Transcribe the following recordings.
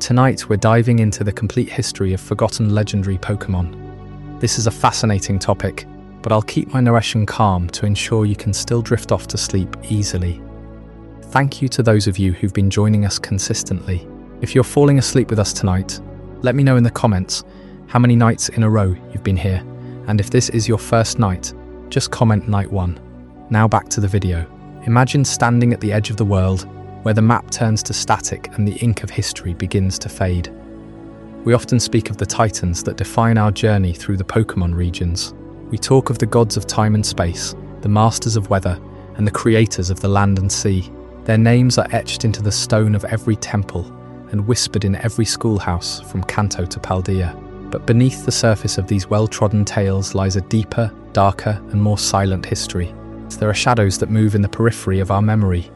Tonight we're diving into the complete history of forgotten legendary Pokémon. This is a fascinating topic, but I'll keep my narration calm to ensure you can still drift off to sleep easily. Thank you to those of you who've been joining us consistently. If you're falling asleep with us tonight, let me know in the comments how many nights in a row you've been here, and if this is your first night, just comment night 1. Now back to the video. Imagine standing at the edge of the world, where the map turns to static and the ink of history begins to fade. We often speak of the titans that define our journey through the Pokémon regions. We talk of the gods of time and space, the masters of weather, and the creators of the land and sea. Their names are etched into the stone of every temple and whispered in every schoolhouse from Kanto to Paldea. But beneath the surface of these well-trodden tales lies a deeper, darker, and more silent history. There are shadows that move in the periphery of our memory,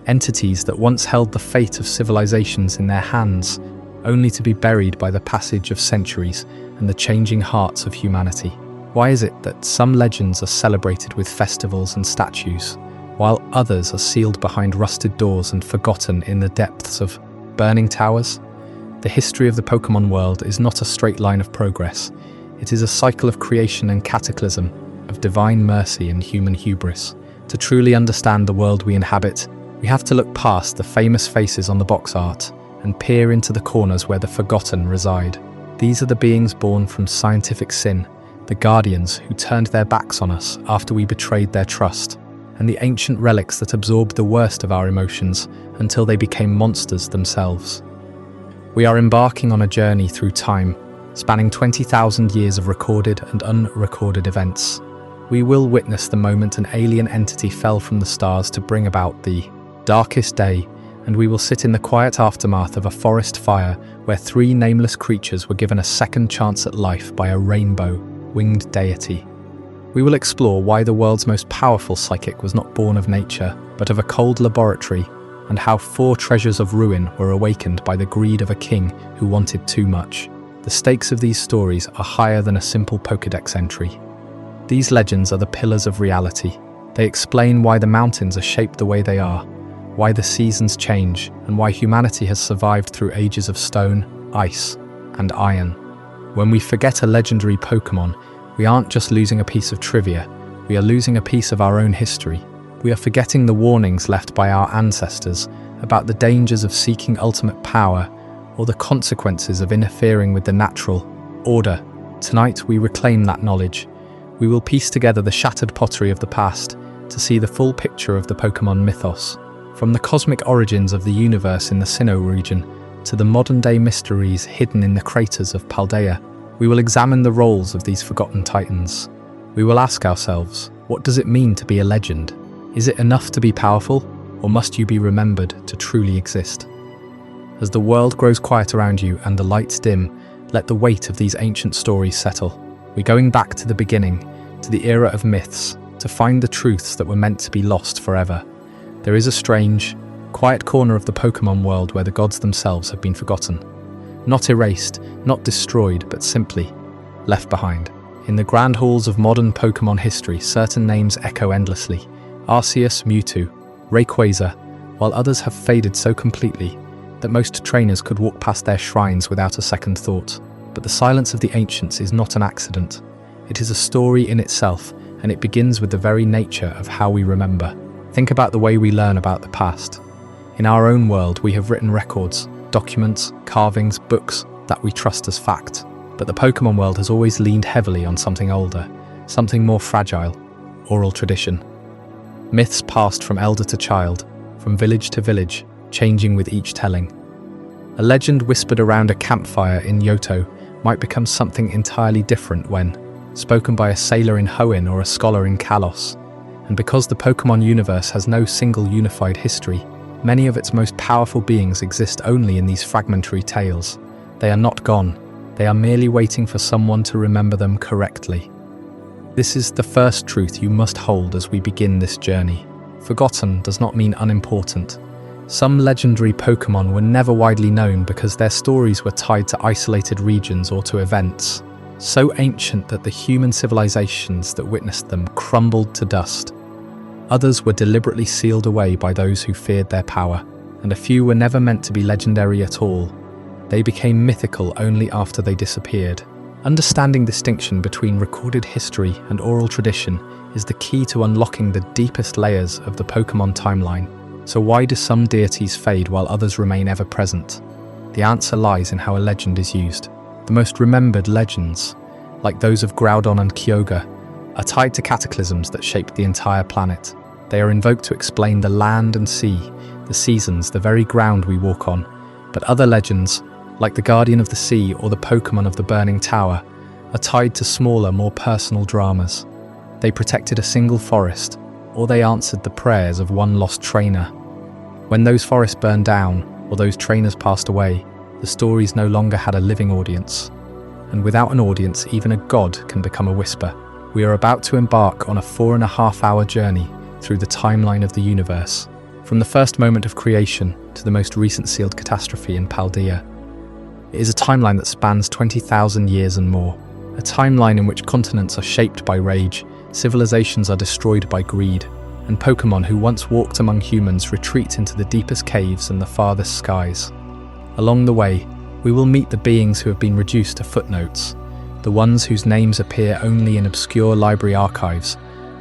entities that once held the fate of civilizations in their hands, only to be buried by the passage of centuries and the changing hearts of humanity. Why is it that some legends are celebrated with festivals and statues, while others are sealed behind rusted doors and forgotten in the depths of burning towers? The history of the Pokémon world is not a straight line of progress. It is a cycle of creation and cataclysm, of divine mercy and human hubris. To truly understand the world we inhabit, we have to look past the famous faces on the box art and peer into the corners where the forgotten reside. These are the beings born from scientific sin, the guardians who turned their backs on us after we betrayed their trust, and the ancient relics that absorbed the worst of our emotions until they became monsters themselves. We are embarking on a journey through time, spanning 20,000 years of recorded and unrecorded events. We will witness the moment an alien entity fell from the stars to bring about the Darkest Day, and we will sit in the quiet aftermath of a forest fire where 3 nameless creatures were given a second chance at life by a rainbow-winged deity. We will explore why the world's most powerful psychic was not born of nature, but of a cold laboratory, and how 4 treasures of ruin were awakened by the greed of a king who wanted too much. The stakes of these stories are higher than a simple Pokédex entry. These legends are the pillars of reality. They explain why the mountains are shaped the way they are, why the seasons change, and why humanity has survived through ages of stone, ice, and iron. When we forget a legendary Pokémon, we aren't just losing a piece of trivia, we are losing a piece of our own history. We are forgetting the warnings left by our ancestors about the dangers of seeking ultimate power or the consequences of interfering with the natural order. Tonight we reclaim that knowledge. We will piece together the shattered pottery of the past to see the full picture of the Pokémon mythos. From the cosmic origins of the universe in the Sinnoh region to the modern-day mysteries hidden in the craters of Paldea, we will examine the roles of these forgotten titans. We will ask ourselves, what does it mean to be a legend? Is it enough to be powerful, or must you be remembered to truly exist? As the world grows quiet around you and the lights dim, let the weight of these ancient stories settle. We're going back to the beginning, to the era of myths, to find the truths that were meant to be lost forever. There is a strange, quiet corner of the Pokémon world where the gods themselves have been forgotten. Not erased, not destroyed, but simply left behind. In the grand halls of modern Pokémon history, certain names echo endlessly. Arceus, Mewtwo, Rayquaza, while others have faded so completely that most trainers could walk past their shrines without a second thought. But the silence of the ancients is not an accident. It is a story in itself, and it begins with the very nature of how we remember. Think about the way we learn about the past. In our own world, we have written records, documents, carvings, books that we trust as fact. But the Pokémon world has always leaned heavily on something older, something more fragile, oral tradition. Myths passed from elder to child, from village to village, changing with each telling. A legend whispered around a campfire in Yoto might become something entirely different when spoken by a sailor in Hoenn or a scholar in Kalos. And because the Pokémon universe has no single unified history, many of its most powerful beings exist only in these fragmentary tales. They are not gone, they are merely waiting for someone to remember them correctly. This is the first truth you must hold as we begin this journey. Forgotten does not mean unimportant. Some legendary Pokémon were never widely known because their stories were tied to isolated regions or to events, so ancient that the human civilizations that witnessed them crumbled to dust. Others were deliberately sealed away by those who feared their power, and a few were never meant to be legendary at all. They became mythical only after they disappeared. Understanding distinction between recorded history and oral tradition is the key to unlocking the deepest layers of the Pokémon timeline. So why do some deities fade while others remain ever present? The answer lies in how a legend is used. The most remembered legends, like those of Groudon and Kyogre, are tied to cataclysms that shaped the entire planet. They are invoked to explain the land and sea, the seasons, the very ground we walk on. But other legends, like the Guardian of the Sea or the Pokémon of the Burning Tower, are tied to smaller, more personal dramas. They protected a single forest, or they answered the prayers of one lost trainer. When those forests burned down, or those trainers passed away, the stories no longer had a living audience. And without an audience, even a god can become a whisper. We are about to embark on a 4.5-hour journey through the timeline of the universe, from the first moment of creation to the most recent sealed catastrophe in Paldea. It is a timeline that spans 20,000 years and more, a timeline in which continents are shaped by rage, civilizations are destroyed by greed, and Pokémon who once walked among humans retreat into the deepest caves and the farthest skies. Along the way, we will meet the beings who have been reduced to footnotes, the ones whose names appear only in obscure library archives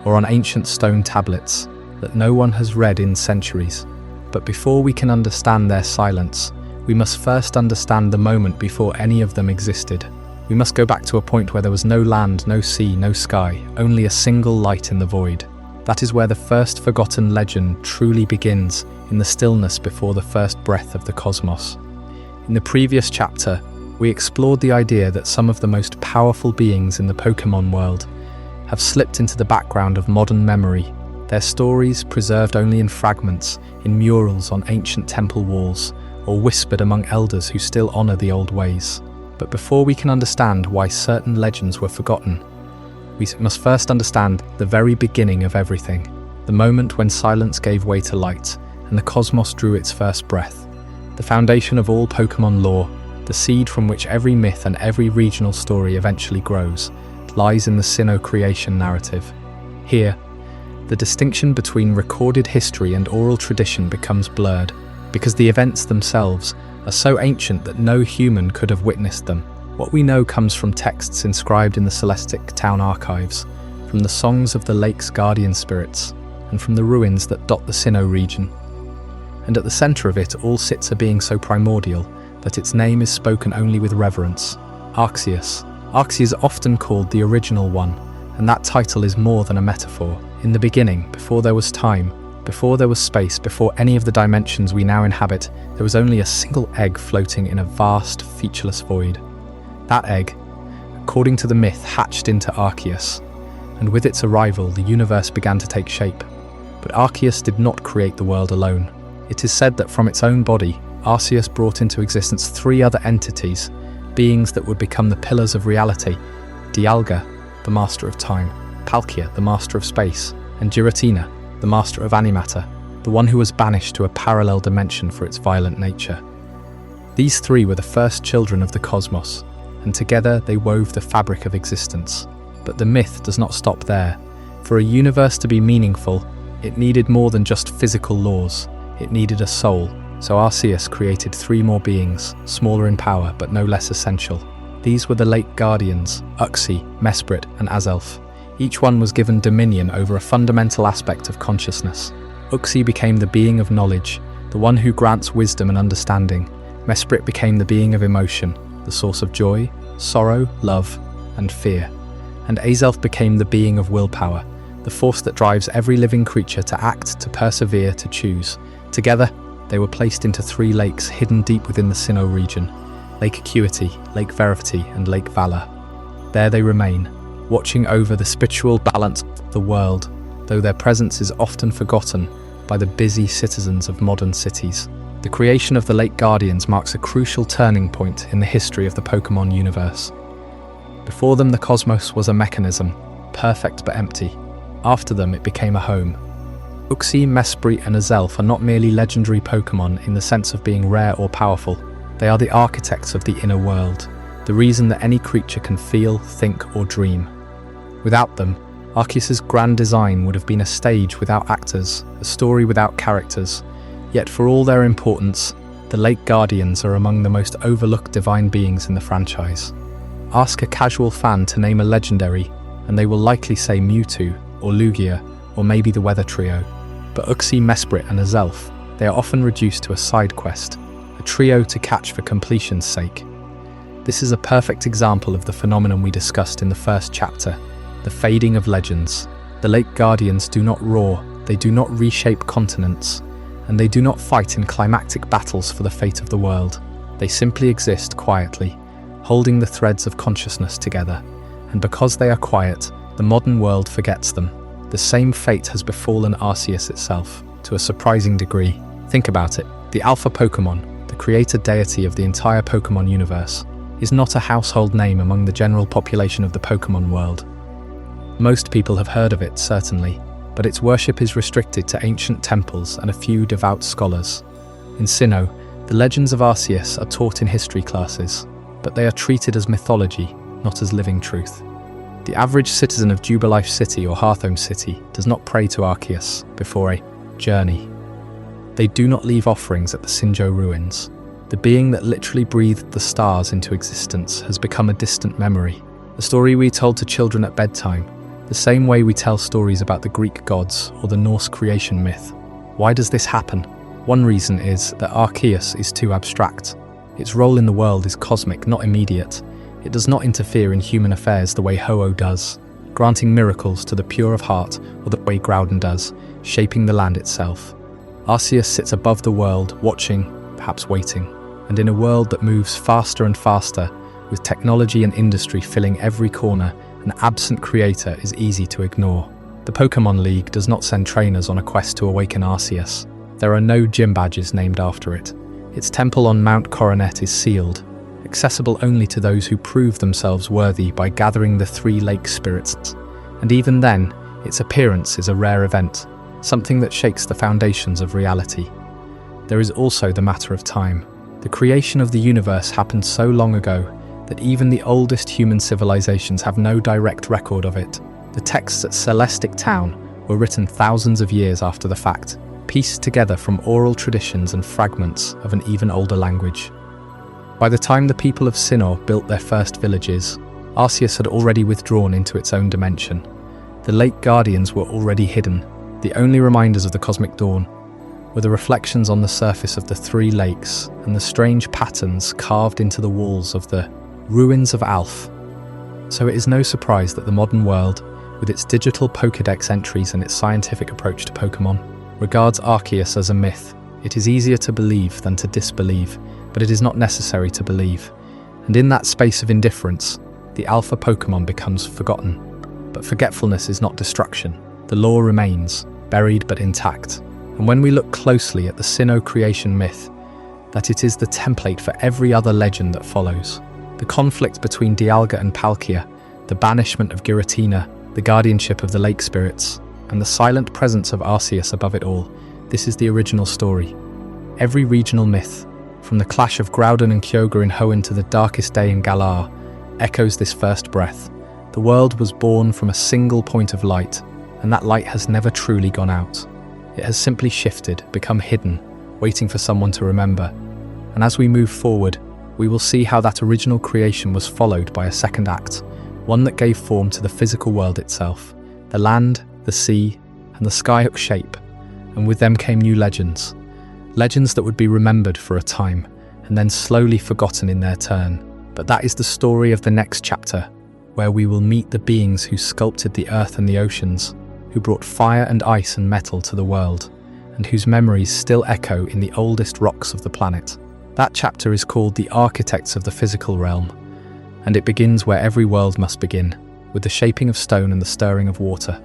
or on ancient stone tablets that no one has read in centuries. But before we can understand their silence, we must first understand the moment before any of them existed. We must go back to a point where there was no land, no sea, no sky, only a single light in the void. That is where the first forgotten legend truly begins, in the stillness before the first breath of the cosmos. In the previous chapter, we explored the idea that some of the most powerful beings in the Pokémon world have slipped into the background of modern memory, their stories preserved only in fragments, in murals on ancient temple walls, or whispered among elders who still honor the old ways. But before we can understand why certain legends were forgotten, we must first understand the very beginning of everything, the moment when silence gave way to light and the cosmos drew its first breath. The foundation of all Pokémon lore, the seed from which every myth and every regional story eventually grows, lies in the Sinnoh creation narrative. Here, the distinction between recorded history and oral tradition becomes blurred, because the events themselves are so ancient that no human could have witnessed them. What we know comes from texts inscribed in the Celestic Town archives, from the songs of the lake's guardian spirits, and from the ruins that dot the Sinnoh region. And at the centre of it all sits a being so primordial that its name is spoken only with reverence: Arceus. Arceus is often called the Original One, and that title is more than a metaphor. In the beginning, before there was time, before there was space, before any of the dimensions we now inhabit, there was only a single egg floating in a vast, featureless void. That egg, according to the myth, hatched into Arceus, and with its arrival the universe began to take shape. But Arceus did not create the world alone. It is said that from its own body, Arceus brought into existence 3 other entities, beings that would become the pillars of reality: Dialga, the master of time; Palkia, the master of space; and Giratina, the master of antimatter, the one who was banished to a parallel dimension for its violent nature. These 3 were the first children of the cosmos, and together they wove the fabric of existence. But the myth does not stop there. For a universe to be meaningful, it needed more than just physical laws. It needed a soul. So Arceus created 3 more beings, smaller in power but no less essential. These were the Lake Guardians, Uxie, Mesprit, and Azelf. Each one was given dominion over a fundamental aspect of consciousness. Uxie became the being of knowledge, the one who grants wisdom and understanding. Mesprit became the being of emotion, the source of joy, sorrow, love, and fear. And Azelf became the being of willpower, the force that drives every living creature to act, to persevere, to choose. Together, they were placed into 3 lakes hidden deep within the Sinnoh region: Lake Acuity, Lake Verity, and Lake Valor. There they remain, watching over the spiritual balance of the world, though their presence is often forgotten by the busy citizens of modern cities. The creation of the Lake Guardians marks a crucial turning point in the history of the Pokémon universe. Before them, the cosmos was a mechanism, perfect but empty. After them, it became a home. Uxie, Mesprit, and Azelf are not merely legendary Pokémon in the sense of being rare or powerful. They are the architects of the inner world, the reason that any creature can feel, think, or dream. Without them, Arceus' grand design would have been a stage without actors, a story without characters. Yet for all their importance, The Lake Guardians are among the most overlooked divine beings in the franchise. Ask a casual fan to name a legendary, and they will likely say Mewtwo, or Lugia, or maybe the Weather Trio. But Uxie, Mesprit, and Azelf, they are often reduced to a side quest, a trio to catch for completion's sake. This is a perfect example of the phenomenon we discussed in the first chapter, the fading of legends. The Lake Guardians do not roar, they do not reshape continents, and they do not fight in climactic battles for the fate of the world. They simply exist quietly, holding the threads of consciousness together. And because they are quiet, the modern world forgets them. The same fate has befallen Arceus itself, to a surprising degree. Think about it. The Alpha Pokémon, the creator deity of the entire Pokémon universe, is not a household name among the general population of the Pokémon world. Most people have heard of it, certainly, but its worship is restricted to ancient temples and a few devout scholars. In Sinnoh, the legends of Arceus are taught in history classes, but they are treated as mythology, not as living truth. The average citizen of Jubilife City or Hearthome City does not pray to Arceus before a journey. They do not leave offerings at the Sinjo ruins. The being that literally breathed the stars into existence has become a distant memory, a story we told to children at bedtime, the same way we tell stories about the Greek gods or the Norse creation myth. Why does this happen? One reason is that Arceus is too abstract. Its role in the world is cosmic, not immediate. It does not interfere in human affairs the way Ho-Oh does, granting miracles to the pure of heart, or the way Groudon does, shaping the land itself. Arceus sits above the world, watching, perhaps waiting, and in a world that moves faster and faster, with technology and industry filling every corner, an absent creator is easy to ignore. The Pokémon League does not send trainers on a quest to awaken Arceus. There are no gym badges named after it. Its temple on Mount Coronet is sealed, accessible only to those who prove themselves worthy by gathering the 3 lake spirits. And even then, its appearance is a rare event, something that shakes the foundations of reality. There is also the matter of time. The creation of the universe happened so long ago that even the oldest human civilizations have no direct record of it. The texts at Celestic Town were written thousands of years after the fact, pieced together from oral traditions and fragments of an even older language. By the time the people of Sinnoh built their first villages, Arceus had already withdrawn into its own dimension. The Lake Guardians were already hidden. The only reminders of the cosmic dawn were the reflections on the surface of the 3 lakes and the strange patterns carved into the walls of the ruins of Alph. So it is no surprise that the modern world, with its digital Pokédex entries and its scientific approach to Pokémon, regards Arceus as a myth. It is easier to believe than to disbelieve, but it is not necessary to believe. And in that space of indifference, the Alpha Pokémon becomes forgotten. But forgetfulness is not destruction. The lore remains, buried but intact. And when we look closely at the Sinnoh creation myth, that it is the template for every other legend that follows. The conflict between Dialga and Palkia, the banishment of Giratina, the guardianship of the lake spirits, and the silent presence of Arceus above it all, this is the original story. Every regional myth, from the clash of Groudon and Kyogre in Hoenn to the Darkest Day in Galar, echoes this first breath. The world was born from a single point of light, and that light has never truly gone out. It has simply shifted, become hidden, waiting for someone to remember. And as we move forward, we will see how that original creation was followed by a second act, one that gave form to the physical world itself. The land, the sea, and the sky took shape, and with them came new legends. Legends that would be remembered for a time, and then slowly forgotten in their turn. But that is the story of the next chapter, where we will meet the beings who sculpted the earth and the oceans, who brought fire and ice and metal to the world, and whose memories still echo in the oldest rocks of the planet. That chapter is called The Architects of the Physical Realm, and it begins where every world must begin, with the shaping of stone and the stirring of water.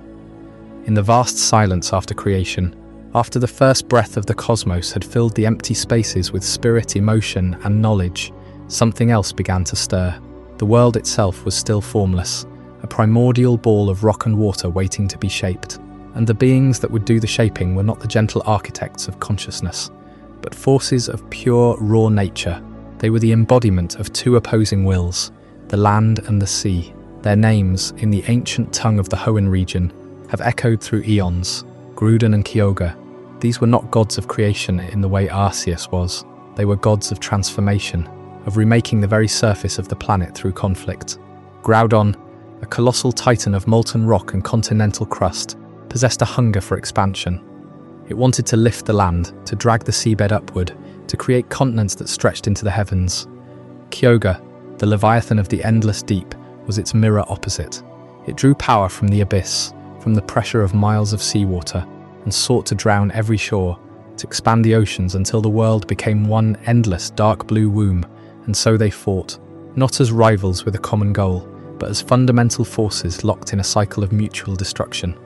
In the vast silence after creation, after the first breath of the cosmos had filled the empty spaces with spirit, emotion, and knowledge, something else began to stir. The world itself was still formless, a primordial ball of rock and water waiting to be shaped. And the beings that would do the shaping were not the gentle architects of consciousness, but forces of pure, raw nature. They were the embodiment of 2 opposing wills, the land and the sea. Their names, in the ancient tongue of the Hoenn region, have echoed through eons, Groudon and Kyogre. These were not gods of creation in the way Arceus was. They were gods of transformation, of remaking the very surface of the planet through conflict. Groudon, a colossal titan of molten rock and continental crust, possessed a hunger for expansion. It wanted to lift the land, to drag the seabed upward, to create continents that stretched into the heavens. Kyogre, the leviathan of the endless deep, was its mirror opposite. It drew power from the abyss, from the pressure of miles of seawater, and sought to drown every shore, to expand the oceans until the world became one endless dark blue womb, and so they fought, not as rivals with a common goal, but as fundamental forces locked in a cycle of mutual destruction.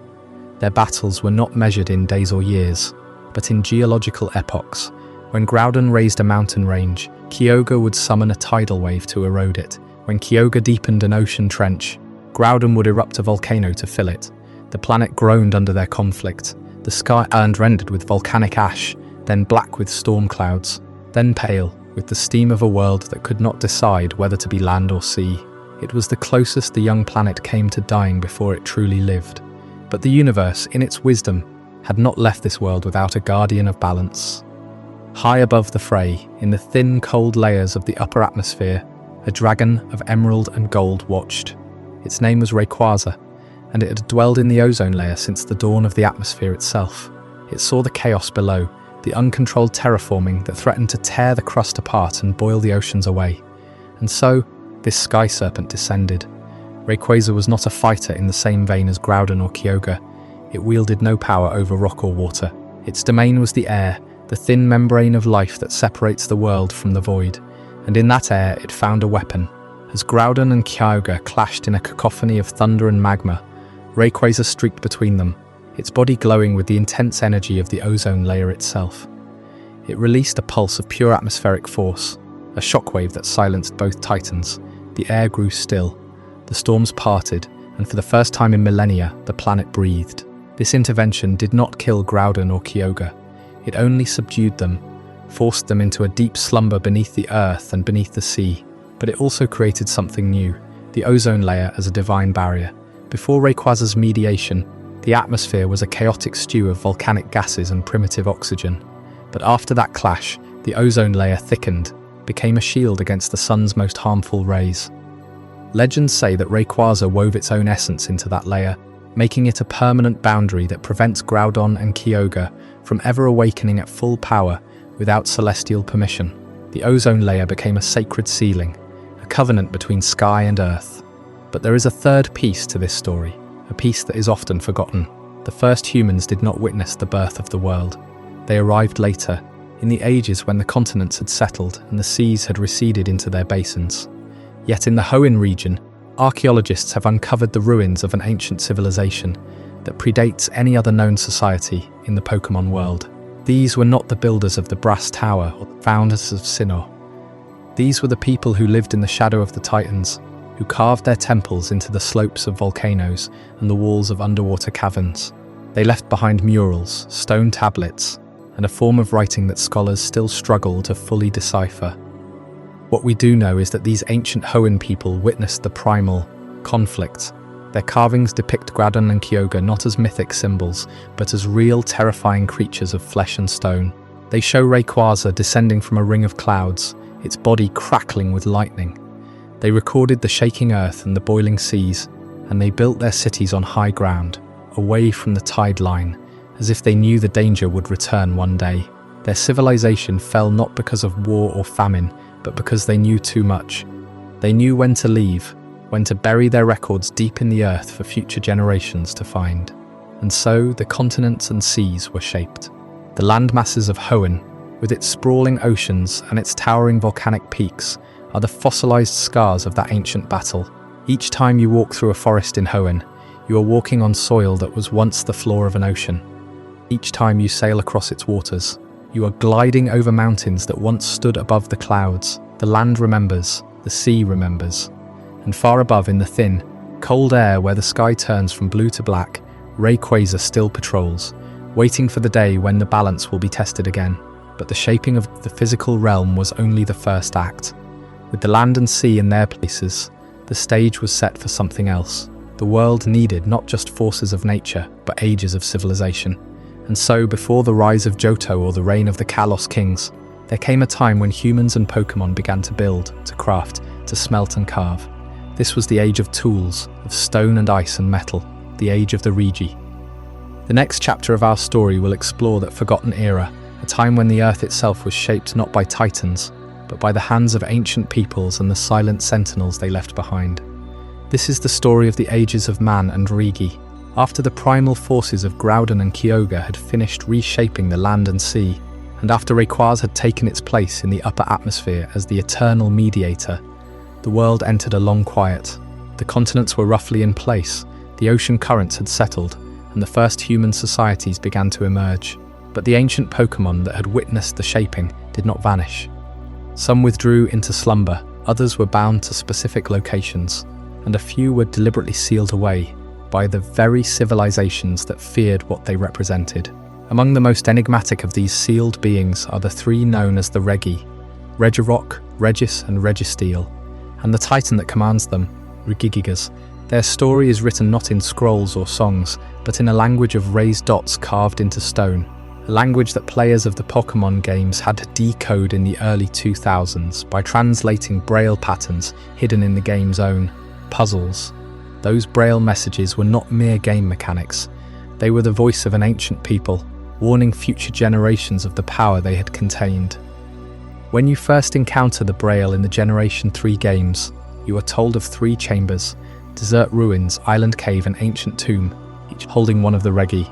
Their battles were not measured in days or years, but in geological epochs. When Groudon raised a mountain range, Kyogre would summon a tidal wave to erode it. When Kyogre deepened an ocean trench, Groudon would erupt a volcano to fill it. The planet groaned under their conflict. The sky turned rendered with volcanic ash, then black with storm clouds, then pale with the steam of a world that could not decide whether to be land or sea. It was the closest the young planet came to dying before it truly lived. But the universe, in its wisdom, had not left this world without a guardian of balance. High above the fray, in the thin, cold layers of the upper atmosphere, a dragon of emerald and gold watched. Its name was Rayquaza, and it had dwelled in the ozone layer since the dawn of the atmosphere itself. It saw the chaos below, the uncontrolled terraforming that threatened to tear the crust apart and boil the oceans away. And so, this sky serpent descended. Rayquaza was not a fighter in the same vein as Groudon or Kyogre. It wielded no power over rock or water. Its domain was the air, the thin membrane of life that separates the world from the void. And in that air it found a weapon. As Groudon and Kyogre clashed in a cacophony of thunder and magma, Rayquaza streaked between them, its body glowing with the intense energy of the ozone layer itself. It released a pulse of pure atmospheric force, a shockwave that silenced both titans. The air grew still. The storms parted, and for the first time in millennia, the planet breathed. This intervention did not kill Groudon or Kyogre. It only subdued them, forced them into a deep slumber beneath the earth and beneath the sea. But it also created something new, the ozone layer as a divine barrier. Before Rayquaza's mediation, the atmosphere was a chaotic stew of volcanic gases and primitive oxygen. But after that clash, the ozone layer thickened, became a shield against the sun's most harmful rays. Legends say that Rayquaza wove its own essence into that layer, making it a permanent boundary that prevents Groudon and Kyogre from ever awakening at full power without celestial permission. The ozone layer became a sacred ceiling, a covenant between sky and earth. But there is a third piece to this story, a piece that is often forgotten. The first humans did not witness the birth of the world. They arrived later, in the ages when the continents had settled and the seas had receded into their basins. Yet in the Hoenn region, archaeologists have uncovered the ruins of an ancient civilization that predates any other known society in the Pokémon world. These were not the builders of the Brass Tower or the founders of Sinnoh. These were the people who lived in the shadow of the Titans, who carved their temples into the slopes of volcanoes and the walls of underwater caverns. They left behind murals, stone tablets, and a form of writing that scholars still struggle to fully decipher. What we do know is that these ancient Hoenn people witnessed the primal conflict. Their carvings depict Groudon and Kyogre not as mythic symbols, but as real, terrifying creatures of flesh and stone. They show Rayquaza descending from a ring of clouds, its body crackling with lightning. They recorded the shaking earth and the boiling seas, and they built their cities on high ground, away from the tide line, as if they knew the danger would return one day. Their civilization fell not because of war or famine, but because they knew too much. They knew when to leave, when to bury their records deep in the earth for future generations to find. And so the continents and seas were shaped. The landmasses of Hoenn, with its sprawling oceans and its towering volcanic peaks, are the fossilized scars of that ancient battle. Each time you walk through a forest in Hoenn, you are walking on soil that was once the floor of an ocean. Each time you sail across its waters, you are gliding over mountains that once stood above the clouds. The land remembers, the sea remembers. And far above in the thin, cold air where the sky turns from blue to black, Rayquaza still patrols, waiting for the day when the balance will be tested again. But the shaping of the physical realm was only the first act. With the land and sea in their places, the stage was set for something else. The world needed not just forces of nature, but ages of civilization. And so, before the rise of Johto or the reign of the Kalos kings, There came a time when humans and Pokémon began to build, to craft, to smelt and carve. This was the age of tools, of stone and ice and metal, the age of the Regi. The next chapter of our story will explore that forgotten era, a time when the Earth itself was shaped not by titans, but by the hands of ancient peoples and the silent sentinels they left behind. This is the story of the ages of man and Regi. After the primal forces of Groudon and Kyogre had finished reshaping the land and sea, and after Rayquaza had taken its place in the upper atmosphere as the eternal mediator, the world entered a long quiet. The continents were roughly in place, the ocean currents had settled, and the first human societies began to emerge. But the ancient Pokémon that had witnessed the shaping did not vanish. Some withdrew into slumber, others were bound to specific locations, and a few were deliberately sealed away by the very civilizations that feared what they represented. Among the most enigmatic of these sealed beings are the three known as the Regi, Regirock, Regis and Registeel, and the titan that commands them, Regigigas. Their story is written not in scrolls or songs, but in a language of raised dots carved into stone, a language that players of the Pokémon games had to decode in the early 2000s by translating Braille patterns hidden in the game's own puzzles. Those Braille messages were not mere game mechanics. They were the voice of an ancient people, warning future generations of the power they had contained. When you first encounter the Braille in the Generation 3 games, you are told of 3 chambers, desert ruins, island cave and ancient tomb, each holding one of the Regi.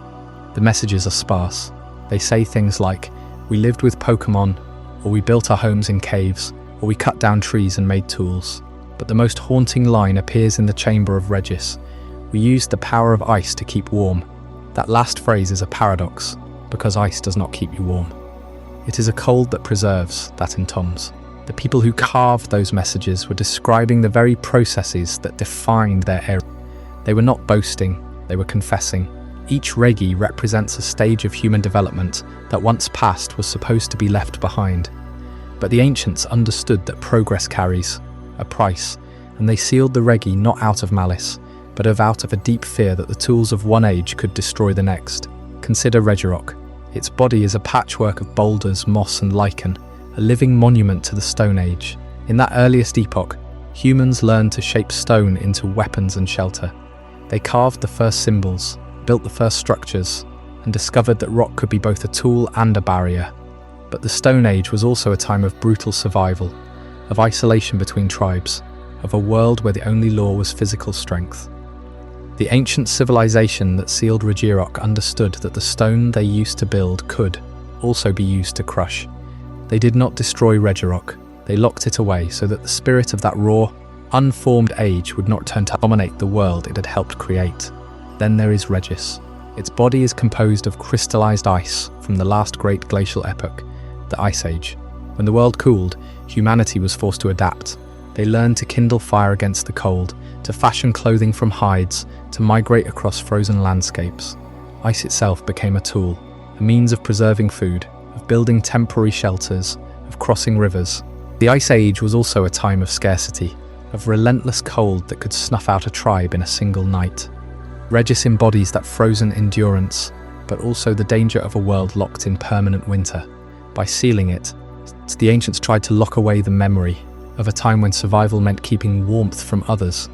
The messages are sparse. They say things like, "We lived with Pokémon," or "We built our homes in caves," or "We cut down trees and made tools." But the most haunting line appears in the chamber of Regis. "We used the power of ice to keep warm." That last phrase is a paradox, because ice does not keep you warm. It is a cold that preserves, that entombs. The people who carved those messages were describing the very processes that defined their era. They were not boasting, they were confessing. Each Regi represents a stage of human development that once past was supposed to be left behind. But the ancients understood that progress carries a price, and they sealed the Regi not out of malice, but out of a deep fear that the tools of one age could destroy the next. Consider Regirock. Its body is a patchwork of boulders, moss and lichen, a living monument to the Stone Age. In that earliest epoch, humans learned to shape stone into weapons and shelter. They carved the first symbols, built the first structures, and discovered that rock could be both a tool and a barrier. But the Stone Age was also a time of brutal survival, of isolation between tribes, of a world where the only law was physical strength. The ancient civilization that sealed Regirock understood that the stone they used to build could also be used to crush. They did not destroy Regirock, they locked it away so that the spirit of that raw, unformed age would not turn to dominate the world it had helped create. Then there is Regis. Its body is composed of crystallized ice from the last great glacial epoch, the Ice Age. When the world cooled, humanity was forced to adapt. They learned to kindle fire against the cold, to fashion clothing from hides, to migrate across frozen landscapes. Ice itself became a tool, a means of preserving food, of building temporary shelters, of crossing rivers. The Ice Age was also a time of scarcity, of relentless cold that could snuff out a tribe in a single night. Regis embodies that frozen endurance, but also the danger of a world locked in permanent winter. By sealing it, the ancients tried to lock away the memory of a time when survival meant keeping warmth from others,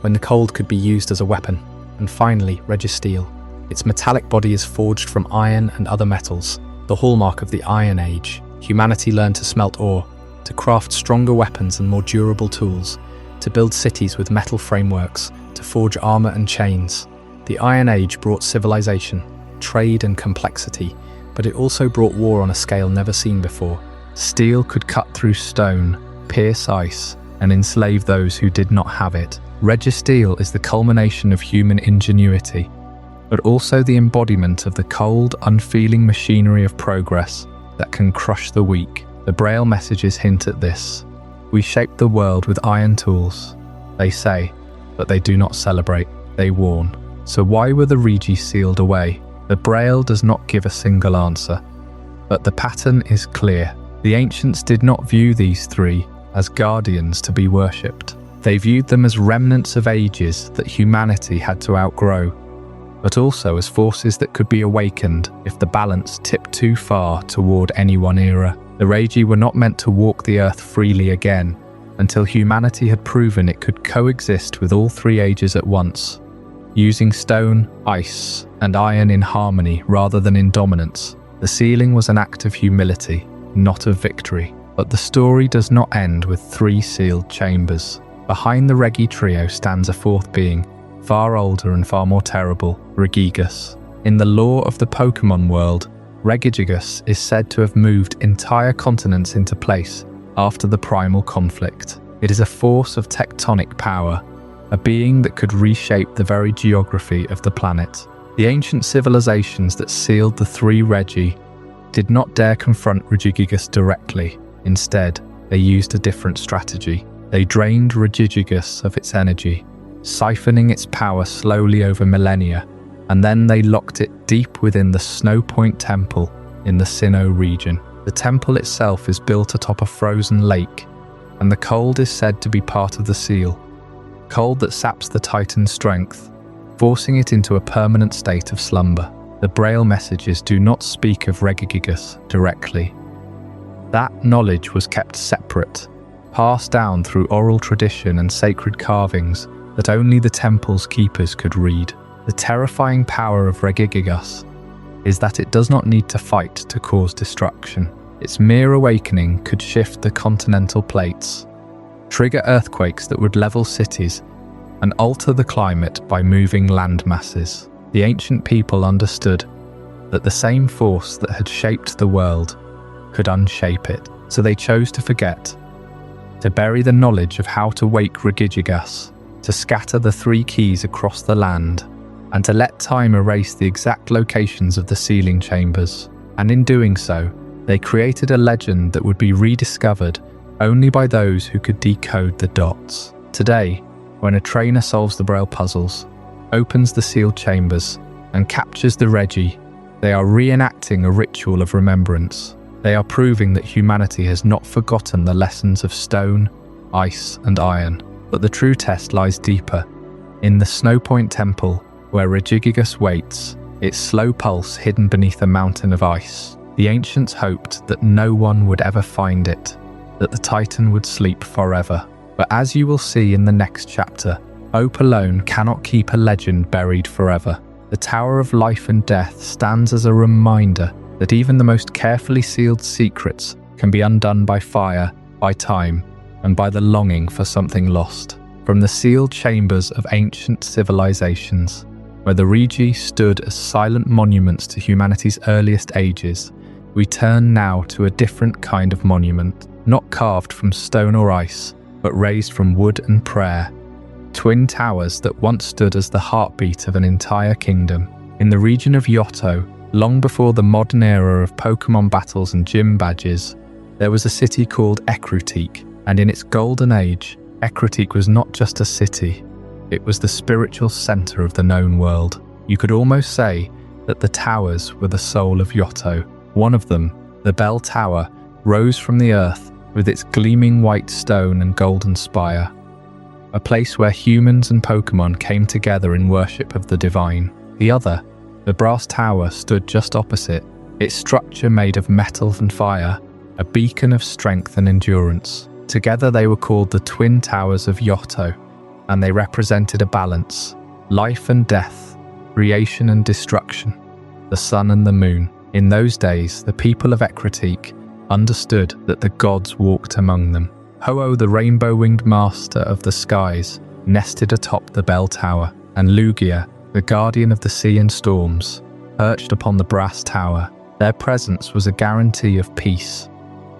when the cold could be used as a weapon. And finally, Registeel. Its metallic body is forged from iron and other metals, the hallmark of the Iron Age. Humanity learned to smelt ore, to craft stronger weapons and more durable tools, to build cities with metal frameworks, to forge armor and chains. The Iron Age brought civilization, trade and complexity, but it also brought war on a scale never seen before. Steel could cut through stone, pierce ice, and enslave those who did not have it. Registeel is the culmination of human ingenuity, but also the embodiment of the cold, unfeeling machinery of progress that can crush the weak. The Braille messages hint at this. We shape the world with iron tools, they say, but they do not celebrate, they warn. So why were the Regi sealed away? The Braille does not give a single answer, but the pattern is clear. The ancients did not view these three as guardians to be worshipped. They viewed them as remnants of ages that humanity had to outgrow, but also as forces that could be awakened if the balance tipped too far toward any one era. The Regi were not meant to walk the earth freely again until humanity had proven it could coexist with all three ages at once, using stone, ice, and iron in harmony rather than in dominance. The sealing was an act of humility, not of victory. But the story does not end with three sealed chambers. Behind the Regi trio stands a fourth being, far older and far more terrible, Regigigas. In the lore of the Pokémon world, Regigigas is said to have moved entire continents into place after the primal conflict. It is a force of tectonic power, a being that could reshape the very geography of the planet. The ancient civilizations that sealed the three Regi did not dare confront Regigigas directly. Instead, they used a different strategy. They drained Regigigas of its energy, siphoning its power slowly over millennia, and then they locked it deep within the Snow Point Temple in the Sinnoh region. The temple itself is built atop a frozen lake, and the cold is said to be part of the seal, cold that saps the Titan's strength, forcing it into a permanent state of slumber. The Braille messages do not speak of Regigigas directly. That knowledge was kept separate, passed down through oral tradition and sacred carvings that only the temple's keepers could read. The terrifying power of Regigigas is that it does not need to fight to cause destruction. Its mere awakening could shift the continental plates, trigger earthquakes that would level cities, and alter the climate by moving land masses. The ancient people understood that the same force that had shaped the world could unshape it, so they chose to forget, to bury the knowledge of how to wake Regigigas, to scatter the three keys across the land, and to let time erase the exact locations of the sealing chambers. And in doing so, they created a legend that would be rediscovered only by those who could decode the dots. Today, when a trainer solves the Braille puzzles, opens the sealed chambers, and captures the Regi, they are reenacting a ritual of remembrance. They are proving that humanity has not forgotten the lessons of stone, ice, and iron. But the true test lies deeper, in the Snow Point Temple, where Regigigas waits, its slow pulse hidden beneath a mountain of ice. The ancients hoped that no one would ever find it, that the Titan would sleep forever. But as you will see in the next chapter, hope alone cannot keep a legend buried forever. The Tower of Life and Death stands as a reminder that even the most carefully sealed secrets can be undone by fire, by time, and by the longing for something lost. From the sealed chambers of ancient civilizations, where the Regi stood as silent monuments to humanity's earliest ages, we turn now to a different kind of monument, not carved from stone or ice, but raised from wood and prayer. Twin towers that once stood as the heartbeat of an entire kingdom. In the region of Yoto, long before the modern era of Pokémon battles and gym badges, there was a city called Ecruteak, and in its golden age, Ecruteak was not just a city, it was the spiritual center of the known world. You could almost say that the towers were the soul of Yoto. One of them, the Bell Tower, rose from the earth with its gleaming white stone and golden spire, a place where humans and Pokémon came together in worship of the divine. The other, the Brass Tower, stood just opposite, its structure made of metal and fire, a beacon of strength and endurance. Together they were called the Twin Towers of Yoto, and they represented a balance, life and death, creation and destruction, the sun and the moon. In those days, the people of Ecruteak understood that the gods walked among them. Ho-Oh, the rainbow-winged master of the skies, nested atop the Bell Tower, and Lugia, the guardian of the sea and storms, perched upon the Brass Tower. Their presence was a guarantee of peace,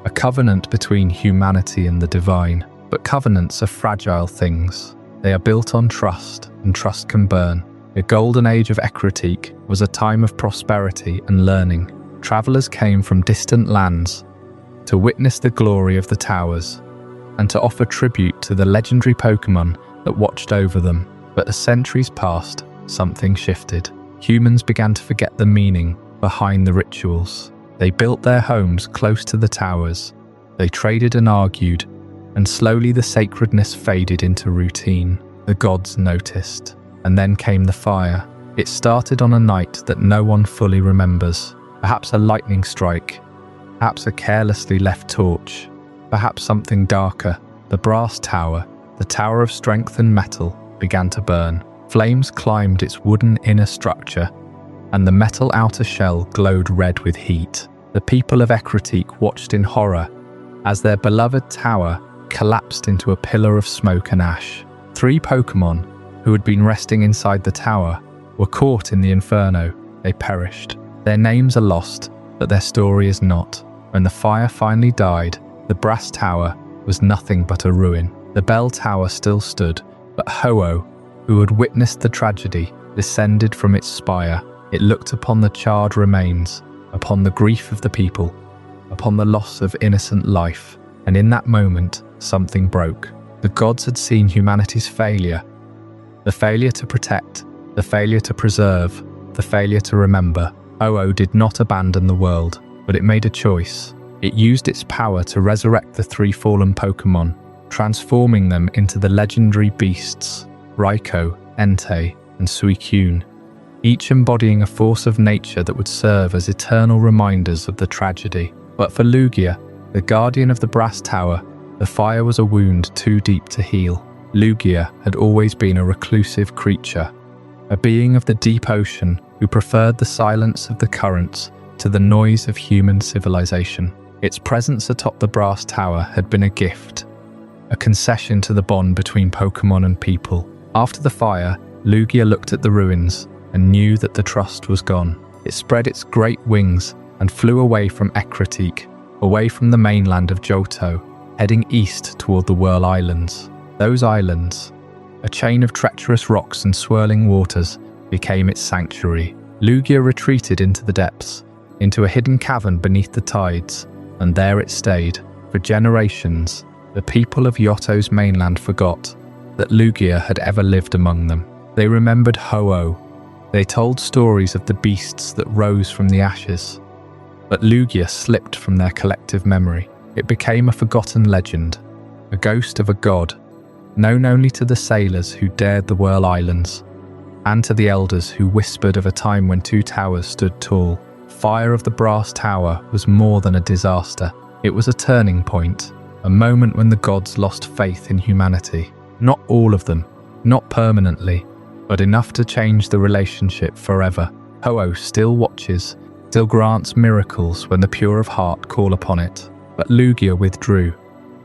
a covenant between humanity and the divine. But covenants are fragile things. They are built on trust, and trust can burn. The golden age of Ecruteak was a time of prosperity and learning. Travelers came from distant lands to witness the glory of the towers and to offer tribute to the legendary Pokémon that watched over them. But as centuries passed, something shifted. Humans began to forget the meaning behind the rituals. They built their homes close to the towers. They traded and argued, and slowly the sacredness faded into routine. The gods noticed. And then came the fire. It started on a night that no one fully remembers. Perhaps a lightning strike, Perhaps a carelessly left torch. Perhaps something darker. The brass tower, the tower of strength and metal, began to burn. Flames climbed its wooden inner structure, and the metal outer shell glowed red with heat. The people of Ecruteak watched in horror as their beloved tower collapsed into a pillar of smoke and ash. 3 Pokémon, who had been resting inside the tower, were caught in the inferno. They perished. Their names are lost, but their story is not. When the fire finally died, the brass tower was nothing but a ruin. The bell tower still stood, but Ho-Oh, who had witnessed the tragedy, descended from its spire. It looked upon the charred remains, upon the grief of the people, upon the loss of innocent life, and in that moment, something broke. The gods had seen humanity's failure. The failure to protect, the failure to preserve, the failure to remember. Ho-Oh did not abandon the world, but it made a choice. It used its power to resurrect the 3 fallen Pokémon, transforming them into the legendary beasts, Raikou, Entei, and Suicune, each embodying a force of nature that would serve as eternal reminders of the tragedy. But for Lugia, the guardian of the brass tower, the fire was a wound too deep to heal. Lugia had always been a reclusive creature, a being of the deep ocean who preferred the silence of the currents to the noise of human civilization. Its presence atop the brass tower had been a gift, a concession to the bond between Pokémon and people. After the fire, Lugia looked at the ruins and knew that the trust was gone. It spread its great wings and flew away from Ecruteak, away from the mainland of Johto, heading east toward the Whirl Islands. Those islands, a chain of treacherous rocks and swirling waters, became its sanctuary. Lugia retreated into the depths, into a hidden cavern beneath the tides, and there it stayed. For generations, the people of Johto's mainland forgot that Lugia had ever lived among them. They remembered Ho-Oh. They told stories of the beasts that rose from the ashes. But Lugia slipped from their collective memory. It became a forgotten legend, a ghost of a god, known only to the sailors who dared the Whirl Islands, and to the elders who whispered of a time when 2 towers stood tall. Fire of the brass tower was more than a disaster. It was a turning point, a moment when the gods lost faith in humanity. Not all of them, not permanently, but enough to change the relationship forever. Ho-Oh still watches, still grants miracles when the pure of heart call upon it. But Lugia withdrew,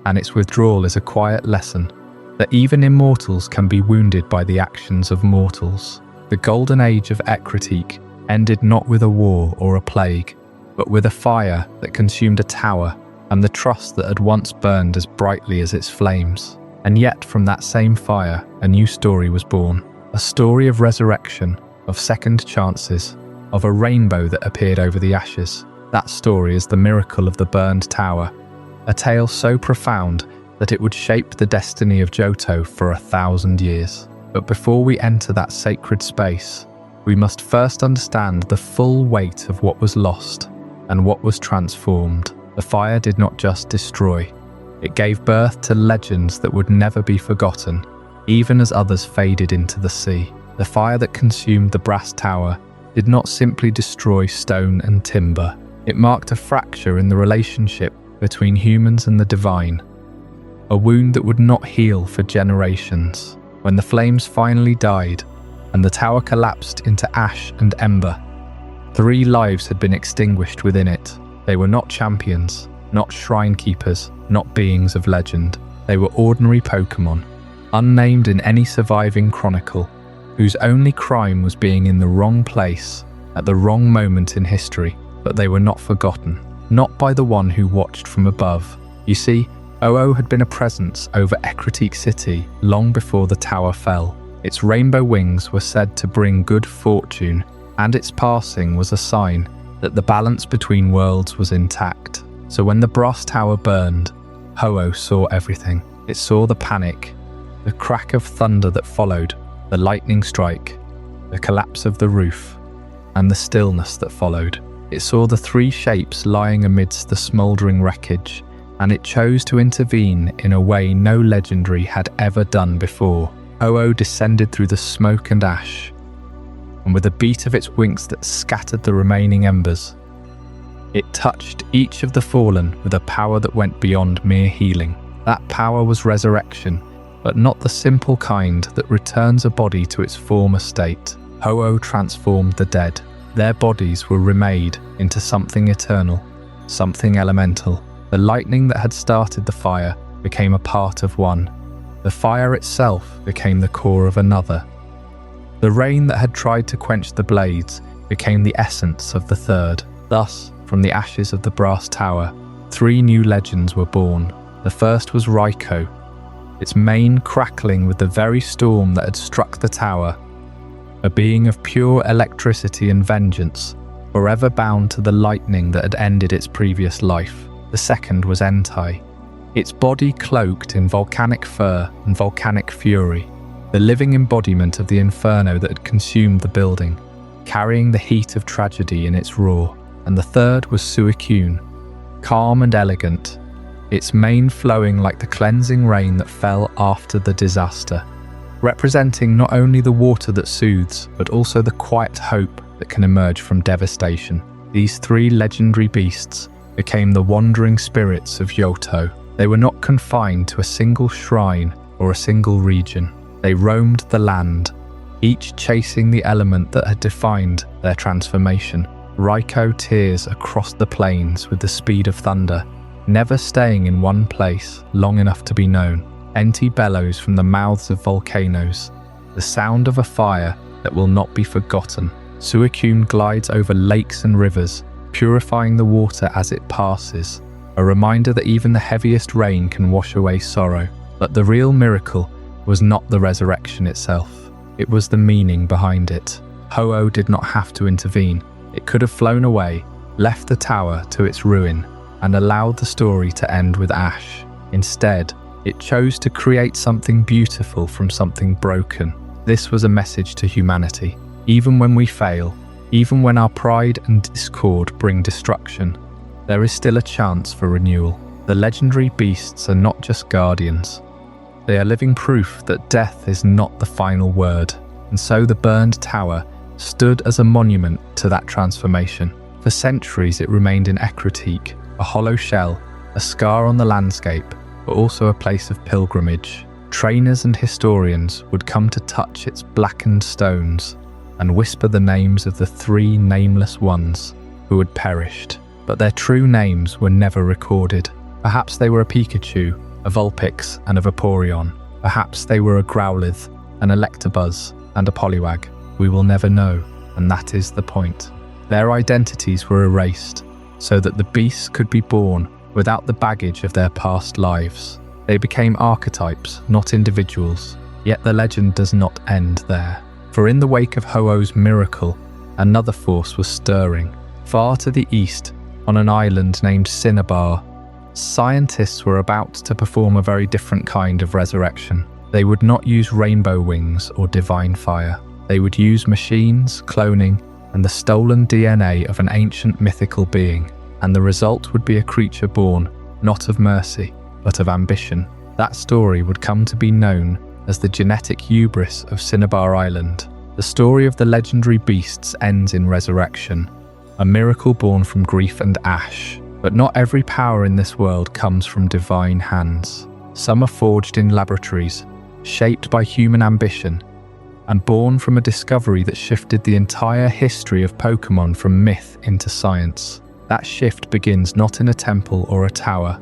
and its withdrawal is a quiet lesson that even immortals can be wounded by the actions of mortals. The golden age of Ecruteak ended not with a war or a plague, but with a fire that consumed a tower and the trust that had once burned as brightly as its flames. And yet from that same fire, a new story was born. A story of resurrection, of second chances, of a rainbow that appeared over the ashes. That story is the miracle of the burned tower, a tale so profound that it would shape the destiny of Johto for 1,000 years. But before we enter that sacred space, we must first understand the full weight of what was lost and what was transformed. The fire did not just destroy, it gave birth to legends that would never be forgotten, even as others faded into the sea. The fire that consumed the brass tower did not simply destroy stone and timber. It marked a fracture in the relationship between humans and the divine, a wound that would not heal for generations. When the flames finally died and the tower collapsed into ash and ember, 3 lives had been extinguished within it. They were not champions, not shrine keepers, not beings of legend. They were ordinary Pokémon, unnamed in any surviving chronicle, whose only crime was being in the wrong place at the wrong moment in history. But they were not forgotten, not by the one who watched from above. You see, Ho-Oh had been a presence over Ecruteak City long before the tower fell. Its rainbow wings were said to bring good fortune, and its passing was a sign that the balance between worlds was intact. So when the brass tower burned, Ho-Oh saw everything. It saw the panic, the crack of thunder that followed, the lightning strike, the collapse of the roof, and the stillness that followed. It saw the 3 shapes lying amidst the smouldering wreckage, and it chose to intervene in a way no legendary had ever done before. Ho-Oh descended through the smoke and ash, and with a beat of its wings that scattered the remaining embers, It touched each of the fallen with a power that went beyond mere healing. That power was resurrection, but not the simple kind that returns a body to its former state. Ho-Oh transformed the dead. Their bodies were remade into something eternal, something elemental. The lightning that had started the fire became a part of one. The fire itself became the core of another. The rain that had tried to quench the blades became the essence of the third. Thus, from the ashes of the brass tower, 3 new legends were born. The first was Raiko, its mane crackling with the very storm that had struck the tower, a being of pure electricity and vengeance, forever bound to the lightning that had ended its previous life. The second was Entai, its body cloaked in volcanic fur and volcanic fury, the living embodiment of the inferno that had consumed the building, carrying the heat of tragedy in its roar. And the third was Suicune, calm and elegant, its mane flowing like the cleansing rain that fell after the disaster, representing not only the water that soothes, but also the quiet hope that can emerge from devastation. These 3 legendary beasts became the wandering spirits of Johto. They were not confined to a single shrine or a single region. They roamed the land, each chasing the element that had defined their transformation. Raiko tears across the plains with the speed of thunder, never staying in one place long enough to be known. Enti bellows from the mouths of volcanoes, the sound of a fire that will not be forgotten. Suicune glides over lakes and rivers, purifying the water as it passes, a reminder that even the heaviest rain can wash away sorrow. But the real miracle was not the resurrection itself, it was the meaning behind it. Ho-Oh did not have to intervene. It could have flown away, left the tower to its ruin, and allowed the story to end with ash. Instead, it chose to create something beautiful from something broken. This was a message to humanity. Even when we fail, even when our pride and discord bring destruction, there is still a chance for renewal. The legendary beasts are not just guardians. They are living proof that death is not the final word. And so the burned tower stood as a monument to that transformation. For centuries it remained in Ekritique, a hollow shell, a scar on the landscape, but also a place of pilgrimage. Trainers and historians would come to touch its blackened stones and whisper the names of the 3 nameless ones who had perished. But their true names were never recorded. Perhaps they were a Pikachu, a Vulpix and a Vaporeon. Perhaps they were a Growlithe, an Electabuzz and a Poliwag. We will never know, and that is the point. Their identities were erased, so that the beasts could be born without the baggage of their past lives. They became archetypes, not individuals. Yet the legend does not end there. For in the wake of Ho-Oh's miracle, another force was stirring. Far to the east, on an island named Cinnabar, scientists were about to perform a very different kind of resurrection. They would not use rainbow wings or divine fire. They would use machines, cloning, and the stolen DNA of an ancient mythical being, and the result would be a creature born, not of mercy, but of ambition. That story would come to be known as the genetic hubris of Cinnabar Island. The story of the legendary beasts ends in resurrection, a miracle born from grief and ash. But not every power in this world comes from divine hands. Some are forged in laboratories, shaped by human ambition, and born from a discovery that shifted the entire history of Pokémon from myth into science. That shift begins not in a temple or a tower,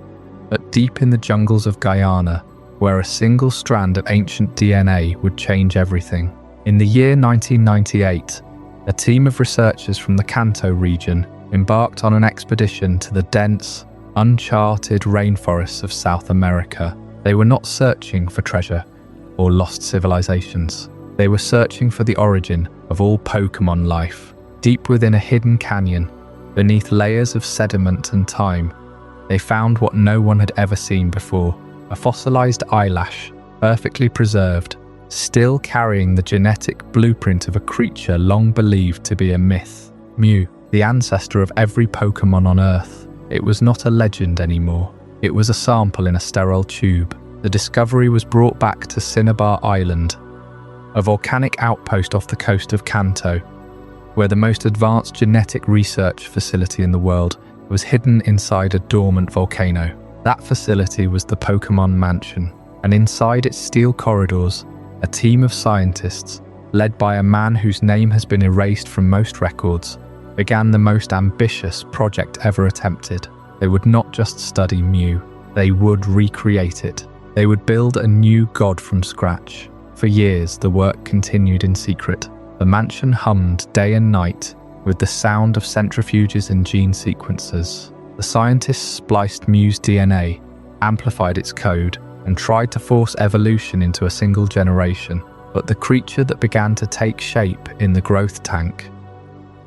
but deep in the jungles of Guyana, where a single strand of ancient DNA would change everything. In the year 1998, a team of researchers from the Kanto region embarked on an expedition to the dense, uncharted rainforests of South America. They were not searching for treasure or lost civilizations. They were searching for the origin of all Pokémon life. Deep within a hidden canyon, beneath layers of sediment and time, they found what no one had ever seen before: a fossilized eyelash, perfectly preserved, still carrying the genetic blueprint of a creature long believed to be a myth. Mew, the ancestor of every Pokémon on Earth. It was not a legend anymore. It was a sample in a sterile tube. The discovery was brought back to Cinnabar Island, a volcanic outpost off the coast of Kanto, where the most advanced genetic research facility in the world was hidden inside a dormant volcano. That facility was the Pokémon Mansion, and inside its steel corridors, a team of scientists, led by a man whose name has been erased from most records, began the most ambitious project ever attempted. They would not just study Mew, they would recreate it. They would build a new god from scratch. For years, the work continued in secret. The mansion hummed day and night with the sound of centrifuges and gene sequencers. The scientists spliced Mew's DNA, amplified its code, and tried to force evolution into a single generation. But the creature that began to take shape in the growth tank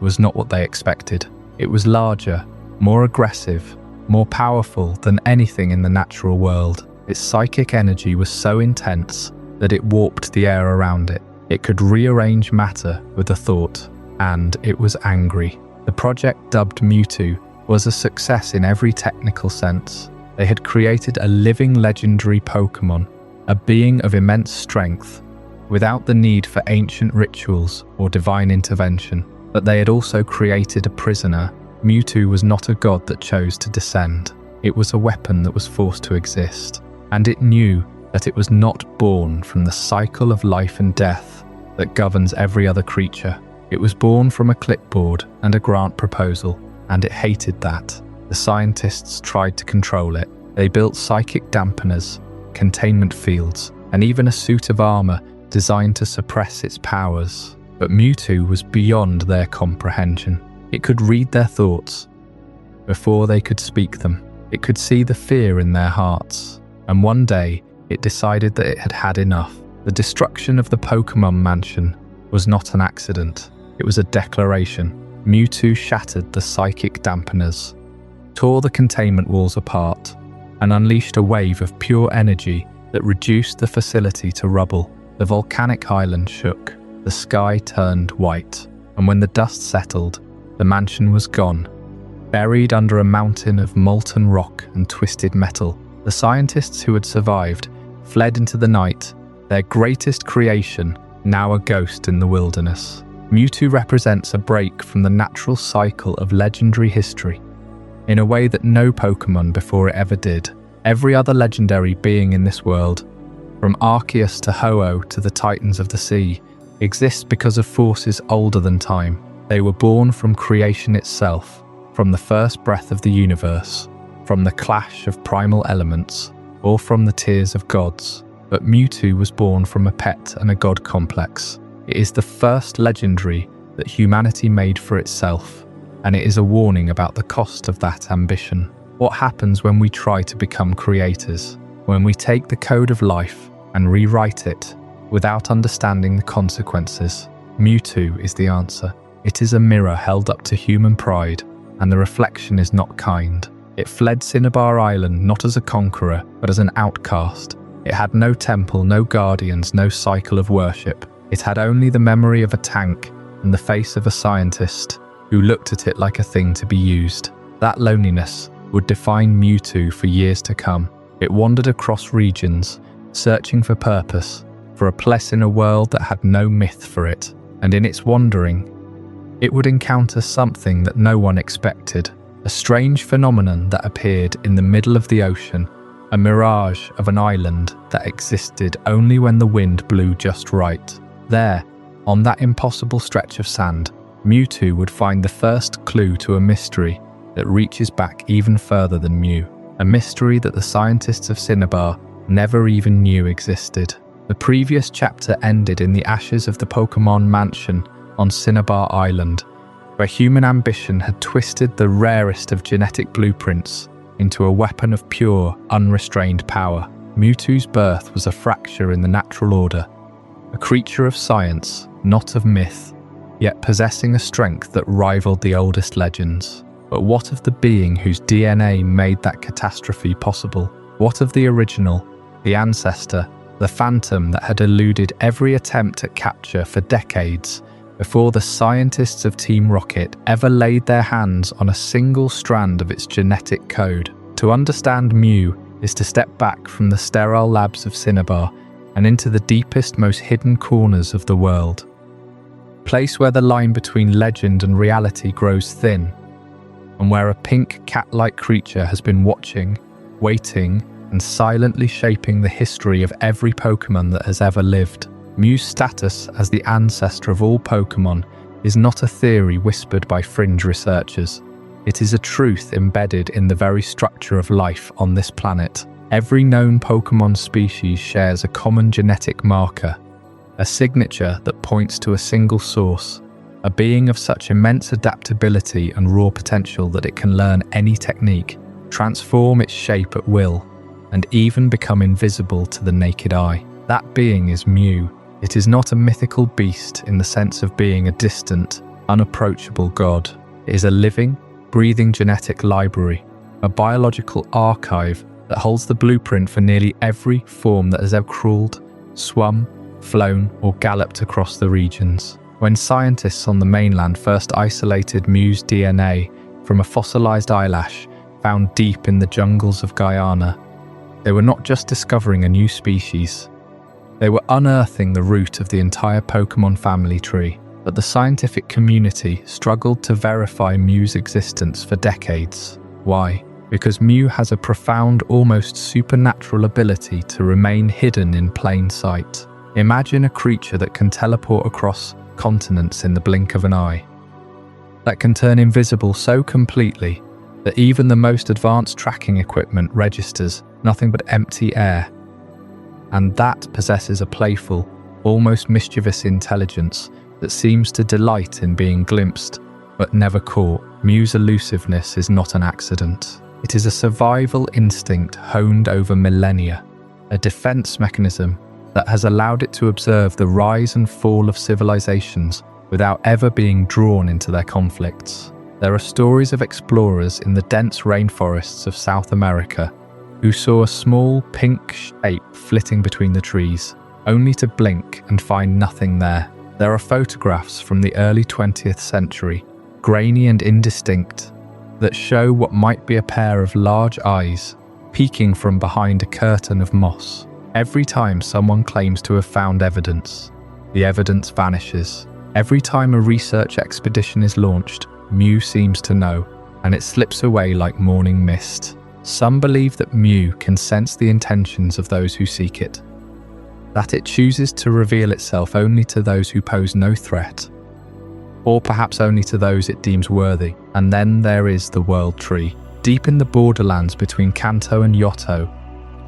was not what they expected. It was larger, more aggressive, more powerful than anything in the natural world. Its psychic energy was so intense that it warped the air around it. It could rearrange matter with a thought, and it was angry. The project, dubbed Mewtwo, was a success in every technical sense. They had created a living legendary Pokémon, a being of immense strength, without the need for ancient rituals or divine intervention. But they had also created a prisoner. Mewtwo was not a god that chose to descend. It was a weapon that was forced to exist, and it knew that it was not born from the cycle of life and death that governs every other creature. It was born from a clipboard and a grant proposal, and it hated that. The scientists tried to control it. They built psychic dampeners, containment fields, and even a suit of armor designed to suppress its powers. But Mewtwo was beyond their comprehension. It could read their thoughts before they could speak them. It could see the fear in their hearts. And one day, it decided that it had had enough. The destruction of the Pokémon Mansion was not an accident. It was a declaration. Mewtwo shattered the psychic dampeners, tore the containment walls apart, and unleashed a wave of pure energy that reduced the facility to rubble. The volcanic island shook. The sky turned white. And when the dust settled, the mansion was gone, buried under a mountain of molten rock and twisted metal. The scientists who had survived fled into the night, their greatest creation now a ghost in the wilderness. Mewtwo represents a break from the natural cycle of legendary history, in a way that no Pokémon before it ever did. Every other legendary being in this world, from Arceus to Ho-Oh to the Titans of the Sea, exists because of forces older than time. They were born from creation itself, from the first breath of the universe, from the clash of primal elements, or from the tears of gods. But Mewtwo was born from a pet and a god complex. It is the first legendary that humanity made for itself, and it is a warning about the cost of that ambition. What happens when we try to become creators? When we take the code of life and rewrite it without understanding the consequences? Mewtwo is the answer. It is a mirror held up to human pride, and the reflection is not kind. It fled Cinnabar Island not as a conqueror, but as an outcast. It had no temple, no guardians, no cycle of worship. It had only the memory of a tank and the face of a scientist who looked at it like a thing to be used. That loneliness would define Mewtwo for years to come. It wandered across regions, searching for purpose, for a place in a world that had no myth for it. And in its wandering, it would encounter something that no one expected. A strange phenomenon that appeared in the middle of the ocean, a mirage of an island that existed only when the wind blew just right. There, on that impossible stretch of sand, Mewtwo would find the first clue to a mystery that reaches back even further than Mew. A mystery that the scientists of Cinnabar never even knew existed. The previous chapter ended in the ashes of the Pokémon Mansion on Cinnabar Island, where human ambition had twisted the rarest of genetic blueprints into a weapon of pure, unrestrained power. Mewtwo's birth was a fracture in the natural order, a creature of science, not of myth, yet possessing a strength that rivaled the oldest legends. But what of the being whose DNA made that catastrophe possible? What of the original, the ancestor, the phantom that had eluded every attempt at capture for decades before the scientists of Team Rocket ever laid their hands on a single strand of its genetic code? To understand Mew is to step back from the sterile labs of Cinnabar and into the deepest, most hidden corners of the world. A place where the line between legend and reality grows thin, and where a pink cat-like creature has been watching, waiting, and silently shaping the history of every Pokémon that has ever lived. Mew's status as the ancestor of all Pokémon is not a theory whispered by fringe researchers. It is a truth embedded in the very structure of life on this planet. Every known Pokémon species shares a common genetic marker, a signature that points to a single source, a being of such immense adaptability and raw potential that it can learn any technique, transform its shape at will, and even become invisible to the naked eye. That being is Mew. It is not a mythical beast in the sense of being a distant, unapproachable god. It is a living, breathing genetic library, a biological archive that holds the blueprint for nearly every form that has ever crawled, swum, flown, or galloped across the regions. When scientists on the mainland first isolated Mew's DNA from a fossilized eyelash found deep in the jungles of Guyana, they were not just discovering a new species, they were unearthing the root of the entire Pokémon family tree. But the scientific community struggled to verify Mew's existence for decades. Why? Because Mew has a profound, almost supernatural ability to remain hidden in plain sight. Imagine a creature that can teleport across continents in the blink of an eye, that can turn invisible so completely that even the most advanced tracking equipment registers nothing but empty air, and that possesses a playful, almost mischievous intelligence that seems to delight in being glimpsed but never caught. Mew's elusiveness is not an accident. It is a survival instinct honed over millennia, a defense mechanism that has allowed it to observe the rise and fall of civilizations without ever being drawn into their conflicts. There are stories of explorers in the dense rainforests of South America who saw a small pink shape flitting between the trees, only to blink and find nothing there. There are photographs from the early 20th century, grainy and indistinct, that show what might be a pair of large eyes peeking from behind a curtain of moss. Every time someone claims to have found evidence, the evidence vanishes. Every time a research expedition is launched, Mew seems to know, and it slips away like morning mist. Some believe that Mew can sense the intentions of those who seek it, that it chooses to reveal itself only to those who pose no threat, or perhaps only to those it deems worthy. And then there is the World Tree. Deep in the borderlands between Kanto and Yoto,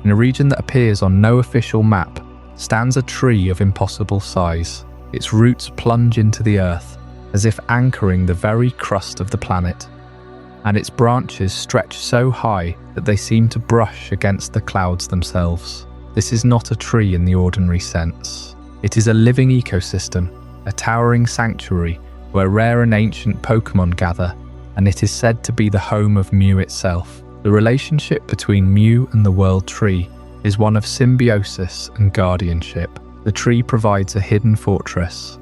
in a region that appears on no official map, stands a tree of impossible size. Its roots plunge into the earth, as if anchoring the very crust of the planet, and its branches stretch so high that they seem to brush against the clouds themselves. This is not a tree in the ordinary sense. It is a living ecosystem, a towering sanctuary where rare and ancient Pokémon gather, and it is said to be the home of Mew itself. The relationship between Mew and the World Tree is one of symbiosis and guardianship. The tree provides a hidden fortress,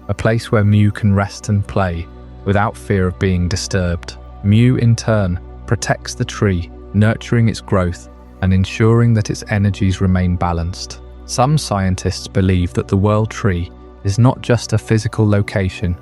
a place where Mew can rest and play without fear of being disturbed. Mew, in turn, protects the tree, nurturing its growth and ensuring that its energies remain balanced. Some scientists believe that the World Tree is not just a physical location,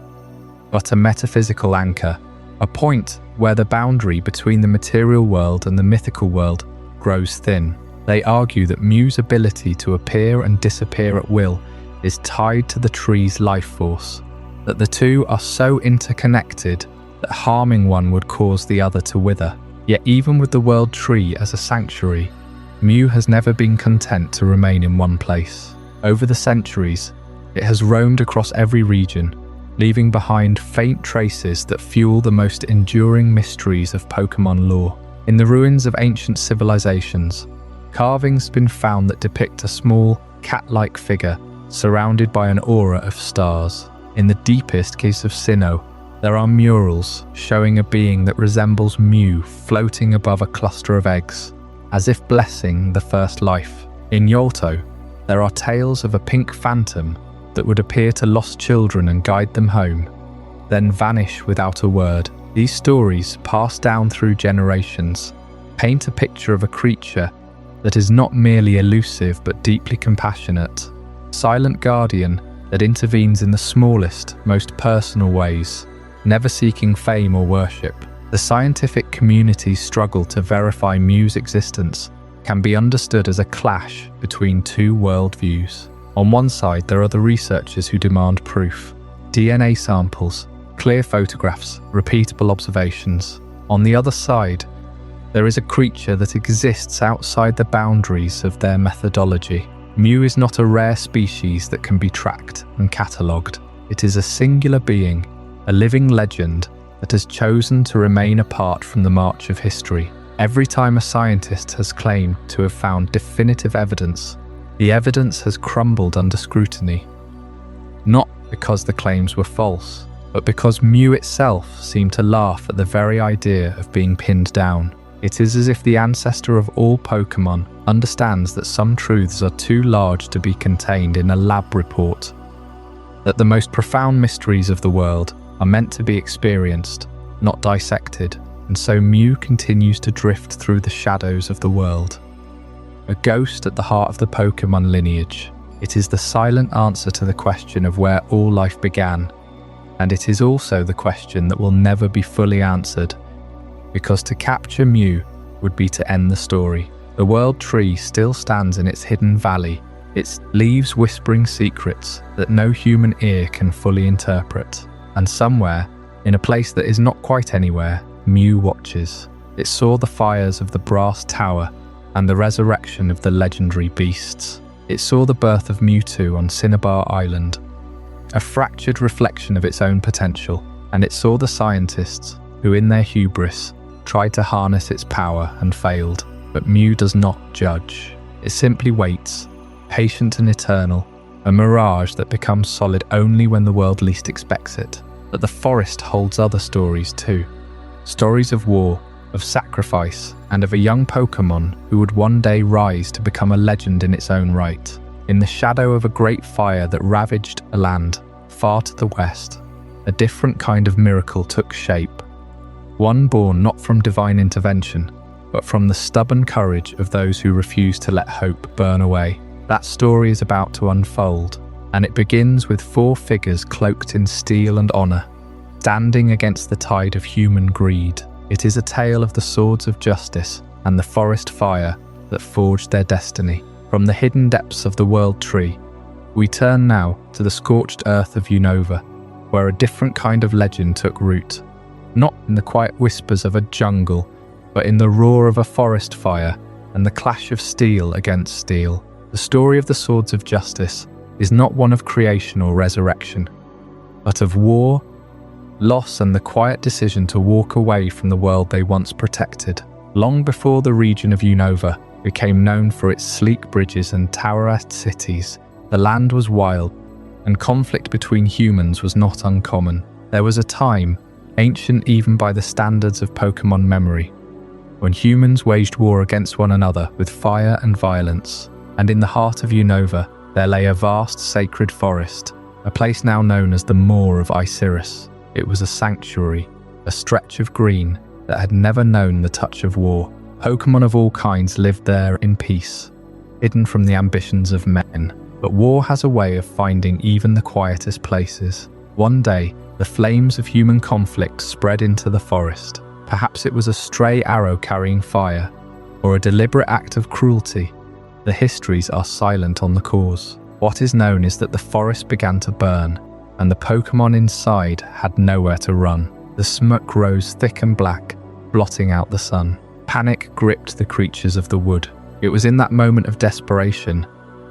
but a metaphysical anchor, a point where the boundary between the material world and the mythical world grows thin. They argue that Mew's ability to appear and disappear at will is tied to the tree's life force, that the two are so interconnected that harming one would cause the other to wither. Yet even with the World Tree as a sanctuary, Mew has never been content to remain in one place. Over the centuries, it has roamed across every region, leaving behind faint traces that fuel the most enduring mysteries of Pokémon lore. In the ruins of ancient civilizations, carvings have been found that depict a small, cat-like figure surrounded by an aura of stars. In the deepest caves of Sinnoh, there are murals showing a being that resembles Mew floating above a cluster of eggs, as if blessing the first life. In Yoto, there are tales of a pink phantom that would appear to lost children and guide them home, then vanish without a word. These stories, passed down through generations, paint a picture of a creature that is not merely elusive but deeply compassionate, silent guardian that intervenes in the smallest, most personal ways, never seeking fame or worship. The The scientific community's struggle to verify Mu's existence can be understood as a clash between two worldviews. On one side, there are the researchers who demand proof: DNA samples, clear photographs, repeatable observations. On the other side, there is a creature that exists outside the boundaries of their methodology. Mu is not a rare species that can be tracked and catalogued. It is a singular being, a living legend that has chosen to remain apart from the march of history. Every time a scientist has claimed to have found definitive evidence, the evidence has crumbled under scrutiny. Not because the claims were false, but because Mu itself seemed to laugh at the very idea of being pinned down. It is as if the ancestor of all Pokémon understands that some truths are too large to be contained in a lab report, that the most profound mysteries of the world are meant to be experienced, not dissected, and so Mu continues to drift through the shadows of the world. A ghost at the heart of the Pokémon lineage, it is the silent answer to the question of where all life began, and it is also the question that will never be fully answered, because to capture Mu would be to end the story. The World Tree still stands in its hidden valley, its leaves whispering secrets that no human ear can fully interpret. And somewhere, in a place that is not quite anywhere, Mu watches. It saw the fires of the Brass Tower and the resurrection of the legendary beasts. It saw the birth of Mewtwo on Cinnabar Island, a fractured reflection of its own potential, and it saw the scientists who, in their hubris, tried to harness its power and failed. But Mu does not judge. It simply waits, patient and eternal, a mirage that becomes solid only when the world least expects it. But the forest holds other stories too. Stories of war, of sacrifice, and of a young Pokémon who would one day rise to become a legend in its own right. In the shadow of a great fire that ravaged a land far to the west, a different kind of miracle took shape. One born not from divine intervention, but from the stubborn courage of those who refuse to let hope burn away. That story is about to unfold, and it begins with 4 figures cloaked in steel and honor, standing against the tide of human greed. It is a tale of the swords of justice and the forest fire that forged their destiny. From the hidden depths of the World Tree, we turn now to the scorched earth of Unova, where a different kind of legend took root. Not in the quiet whispers of a jungle, but in the roar of a forest fire and the clash of steel against steel. The story of the Swords of Justice is not one of creation or resurrection, but of war, loss, and the quiet decision to walk away from the world they once protected. Long before the region of Unova became known for its sleek bridges and tower-esque cities, the land was wild, and conflict between humans was not uncommon. There was a time, ancient even by the standards of Pokémon memory, when humans waged war against one another with fire and violence. And in the heart of Unova, there lay a vast sacred forest, a place now known as the Moor of Emissaries. It was a sanctuary, a stretch of green that had never known the touch of war. Pokémon of all kinds lived there in peace, hidden from the ambitions of men. But war has a way of finding even the quietest places. One day, the flames of human conflict spread into the forest. Perhaps it was a stray arrow carrying fire, or a deliberate act of cruelty. The histories are silent on the cause. What is known is that the forest began to burn, and the Pokémon inside had nowhere to run. The smoke rose thick and black, blotting out the sun. Panic gripped the creatures of the wood. It was in that moment of desperation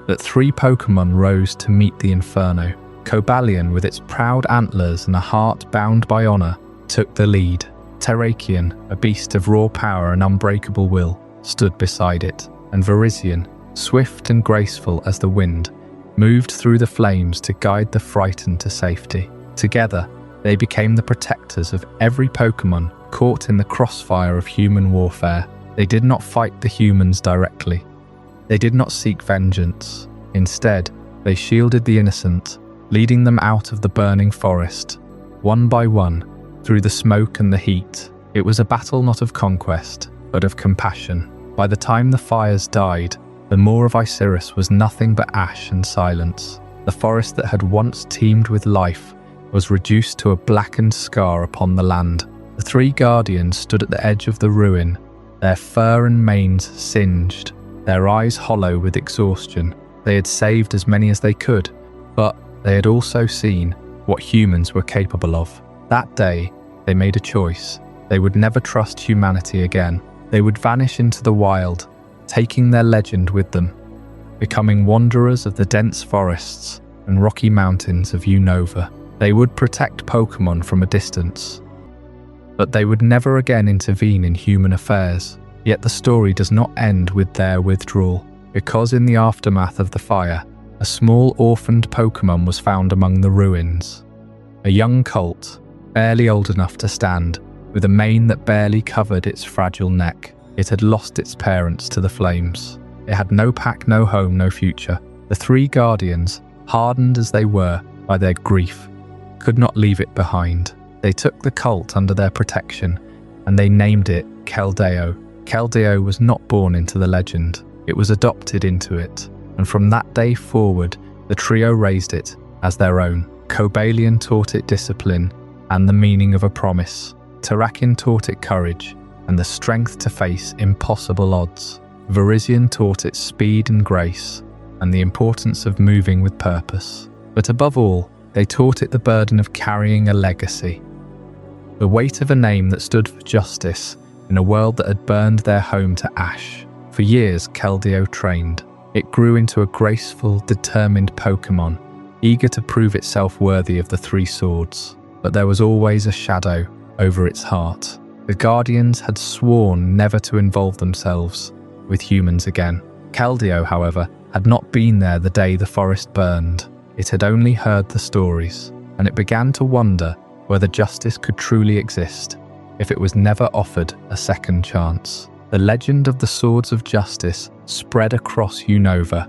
that 3 Pokémon rose to meet the inferno. Cobalion, with its proud antlers and a heart bound by honor, took the lead. Terrakion, a beast of raw power and unbreakable will, stood beside it, and Virizion, swift and graceful as the wind, moved through the flames to guide the frightened to safety. Together, they became the protectors of every Pokémon caught in the crossfire of human warfare. They did not fight the humans directly. They did not seek vengeance. Instead, they shielded the innocent, leading them out of the burning forest, one by one, through the smoke and the heat. It was a battle not of conquest, but of compassion. By the time the fires died, the Moor of Emissaries was nothing but ash and silence. The forest that had once teemed with life was reduced to a blackened scar upon the land. The three guardians stood at the edge of the ruin, their fur and manes singed, their eyes hollow with exhaustion. They had saved as many as they could, but they had also seen what humans were capable of. That day, they made a choice. They would never trust humanity again. They would vanish into the wild, taking their legend with them, becoming wanderers of the dense forests and rocky mountains of Unova. They would protect Pokémon from a distance, but they would never again intervene in human affairs. Yet the story does not end with their withdrawal, because in the aftermath of the fire, a small orphaned Pokémon was found among the ruins. A young colt, barely old enough to stand, with a mane that barely covered its fragile neck. It had lost its parents to the flames. It had no pack, no home, no future. The three guardians, hardened as they were by their grief, could not leave it behind. They took the colt under their protection, and they named it Keldeo. Keldeo was not born into the legend, it was adopted into it, and from that day forward, the trio raised it as their own. Cobalion taught it discipline and the meaning of a promise. Terrakin taught it courage and the strength to face impossible odds. Virizion taught it speed and grace and the importance of moving with purpose. But above all, they taught it the burden of carrying a legacy. The weight of a name that stood for justice in a world that had burned their home to ash. For years, Keldeo trained. It grew into a graceful, determined Pokémon, eager to prove itself worthy of the three swords. But there was always a shadow over its heart. The Guardians had sworn never to involve themselves with humans again. Keldeo, however, had not been there the day the forest burned. It had only heard the stories, and it began to wonder whether justice could truly exist if it was never offered a second chance. The legend of the Swords of Justice spread across Unova,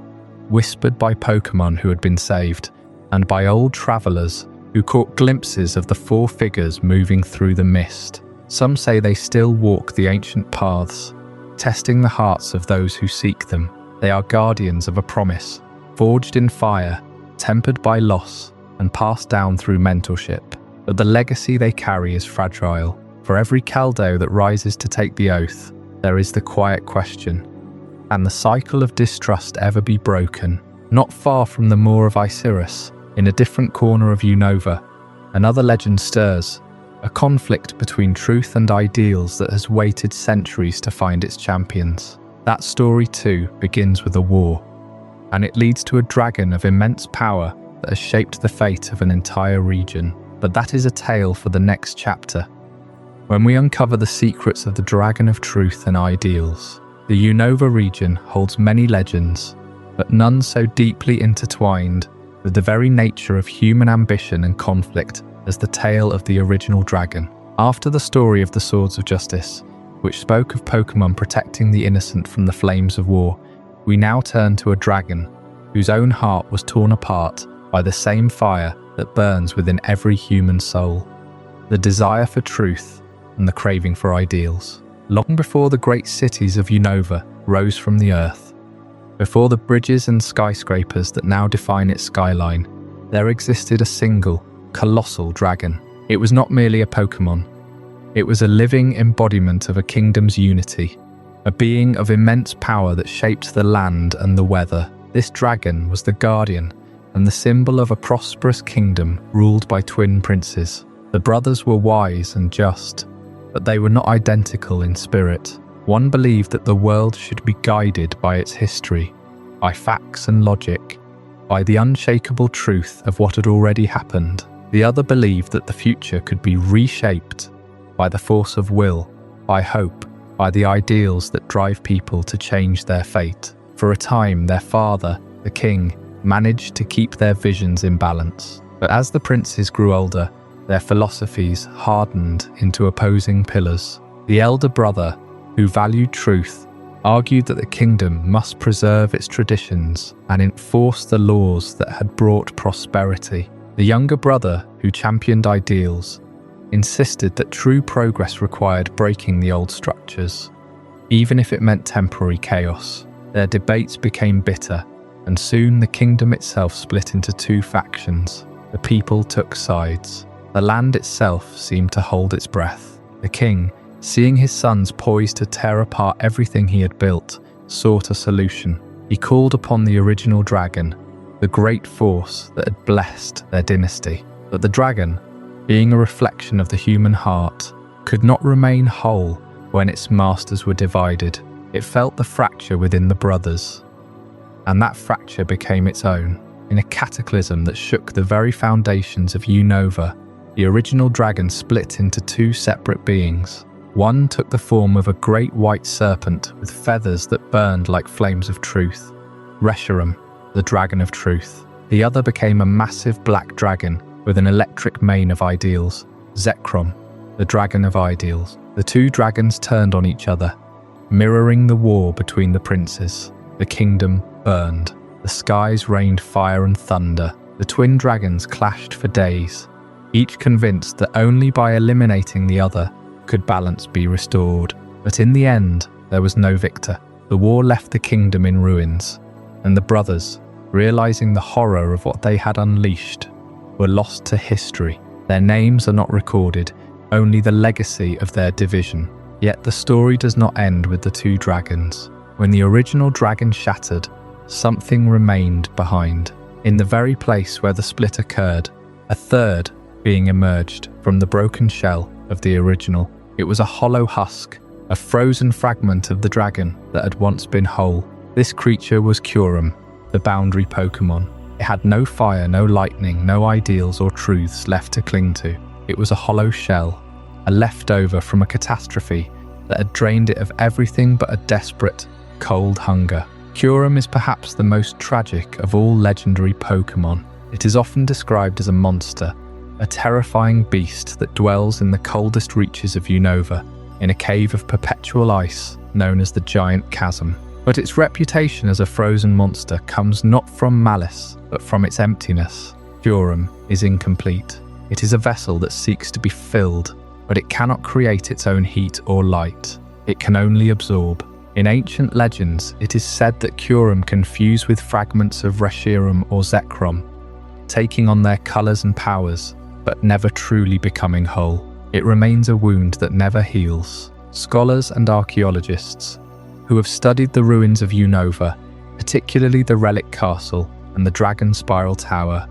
whispered by Pokémon who had been saved, and by old travelers who caught glimpses of the four figures moving through the mist. Some say they still walk the ancient paths, testing the hearts of those who seek them. They are guardians of a promise, forged in fire, tempered by loss, and passed down through mentorship. But the legacy they carry is fragile. For every Keldeo that rises to take the oath, there is the quiet question: can the cycle of distrust ever be broken? Not far from the Moor of Emissaries, in a different corner of Unova, another legend stirs, a conflict between truth and ideals that has waited centuries to find its champions. That story too begins with a war, and it leads to a dragon of immense power that has shaped the fate of an entire region. But that is a tale for the next chapter, when we uncover the secrets of the Dragon of Truth and Ideals. The Unova region holds many legends, but none so deeply intertwined with the very nature of human ambition and conflict as the tale of the original dragon. After the story of the Swords of Justice, which spoke of Pokémon protecting the innocent from the flames of war, we now turn to a dragon whose own heart was torn apart by the same fire that burns within every human soul: the desire for truth and the craving for ideals. Long before the great cities of Unova rose from the earth, before the bridges and skyscrapers that now define its skyline, there existed a single, colossal dragon. It was not merely a Pokémon. It was a living embodiment of a kingdom's unity, a being of immense power that shaped the land and the weather. This dragon was the guardian and the symbol of a prosperous kingdom ruled by twin princes. The brothers were wise and just, but they were not identical in spirit. One believed that the world should be guided by its history, by facts and logic, by the unshakable truth of what had already happened. The other believed that the future could be reshaped by the force of will, by hope, by the ideals that drive people to change their fate. For a time, their father, the king, managed to keep their visions in balance. But as the princes grew older, their philosophies hardened into opposing pillars. The elder brother, who valued truth, argued that the kingdom must preserve its traditions and enforce the laws that had brought prosperity. The younger brother, who championed ideals, insisted that true progress required breaking the old structures, even if it meant temporary chaos. Their debates became bitter, and soon the kingdom itself split into two factions. The people took sides. The land itself seemed to hold its breath. The king, seeing his sons poised to tear apart everything he had built, sought a solution. He called upon the original dragon, the great force that had blessed their dynasty. But the dragon, being a reflection of the human heart, could not remain whole when its masters were divided. It felt the fracture within the brothers, and that fracture became its own. In a cataclysm that shook the very foundations of Unova, the original dragon split into two separate beings. One took the form of a great white serpent with feathers that burned like flames of truth, Reshiram, the dragon of truth. The other became a massive black dragon with an electric mane of ideals, Zekrom, the dragon of ideals. The two dragons turned on each other, mirroring the war between the princes. The kingdom burned. The skies rained fire and thunder. The twin dragons clashed for days, each convinced that only by eliminating the other could balance be restored. But in the end, there was no victor. The war left the kingdom in ruins, and the brothers, realizing the horror of what they had unleashed, were lost to history. Their names are not recorded, only the legacy of their division. Yet the story does not end with the two dragons. When the original dragon shattered, something remained behind. In the very place where the split occurred, a third being emerged from the broken shell of the original. It was a hollow husk, a frozen fragment of the dragon that had once been whole. This creature was Kyurem, the boundary Pokémon. It had no fire, no lightning, no ideals or truths left to cling to. It was a hollow shell, a leftover from a catastrophe that had drained it of everything but a desperate, cold hunger. Kyurem is perhaps the most tragic of all legendary Pokémon. It is often described as a monster, a terrifying beast that dwells in the coldest reaches of Unova, in a cave of perpetual ice known as the Giant Chasm. But its reputation as a frozen monster comes not from malice, but from its emptiness. Kyurem is incomplete. It is a vessel that seeks to be filled, but it cannot create its own heat or light. It can only absorb. In ancient legends, it is said that Kyurem can fuse with fragments of Reshiram or Zekrom, taking on their colours and powers, but never truly becoming whole. It remains a wound that never heals. Scholars and archaeologists who have studied the ruins of Unova, particularly the Relic Castle and the Dragon Spiral Tower,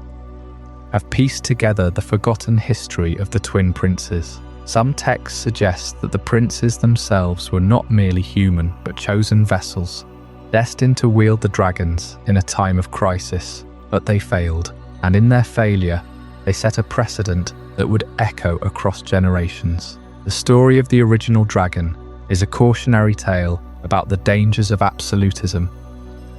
have pieced together the forgotten history of the twin princes. Some texts suggest that the princes themselves were not merely human, but chosen vessels, destined to wield the dragons in a time of crisis. But they failed, and in their failure, they set a precedent that would echo across generations. The story of the original dragon is a cautionary tale about the dangers of absolutism,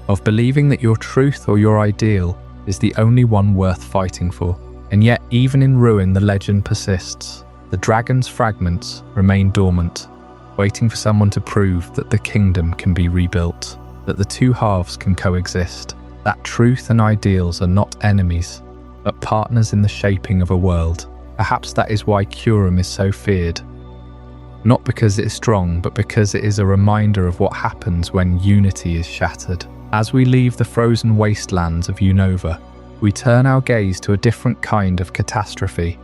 of believing that your truth or your ideal is the only one worth fighting for. And yet, even in ruin, the legend persists. The dragon's fragments remain dormant, waiting for someone to prove that the kingdom can be rebuilt, that the two halves can coexist, that truth and ideals are not enemies, but partners in the shaping of a world. Perhaps that is why Kyurem is so feared. Not because it is strong, but because it is a reminder of what happens when unity is shattered. As we leave the frozen wastelands of Unova, we turn our gaze to a different kind of catastrophe,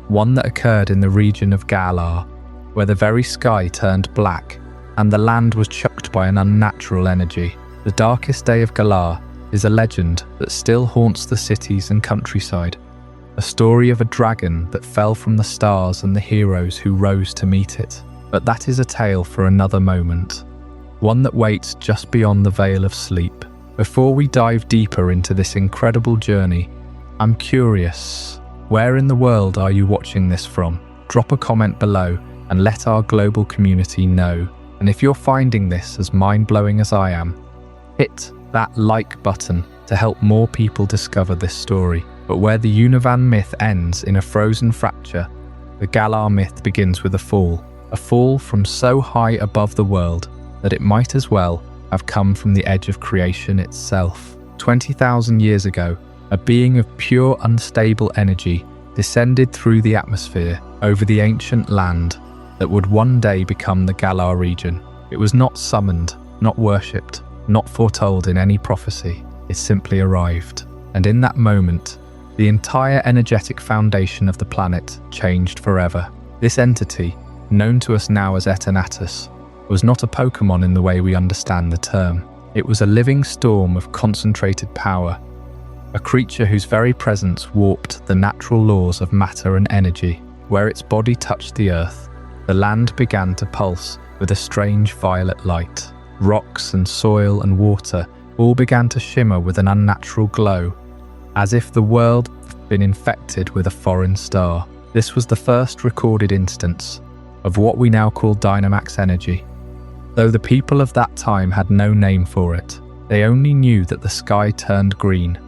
one that occurred in the region of Galar, where the very sky turned black and the land was choked by an unnatural energy. The Darkest Day of Galar is a legend that still haunts the cities and countryside, a story of a dragon that fell from the stars and the heroes who rose to meet it. But that is a tale for another moment, one that waits just beyond the veil of sleep. Before we dive deeper into this incredible journey, I'm curious, where in the world are you watching this from? Drop a comment below and let our global community know. And if you're finding this as mind-blowing as I am, hit that like button to help more people discover this story. But where the Unovan myth ends in a frozen fracture, the Galar myth begins with a fall from so high above the world that it might as well have come from the edge of creation itself. 20,000 years ago, a being of pure unstable energy descended through the atmosphere over the ancient land that would one day become the Galar region. It was not summoned, not worshipped, not foretold in any prophecy. It simply arrived. And in that moment, the entire energetic foundation of the planet changed forever. This entity, known to us now as Eternatus, was not a Pokémon in the way we understand the term. It was a living storm of concentrated power, a creature whose very presence warped the natural laws of matter and energy. Where its body touched the earth, the land began to pulse with a strange violet light. Rocks and soil and water all began to shimmer with an unnatural glow, as if the world had been infected with a foreign star. This was the first recorded instance of what we now call Dynamax energy. Though the people of that time had no name for it, they only knew that the sky turned green,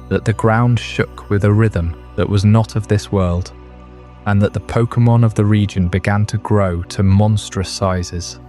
that the ground shook with a rhythm that was not of this world, and that the Pokémon of the region began to grow to monstrous sizes,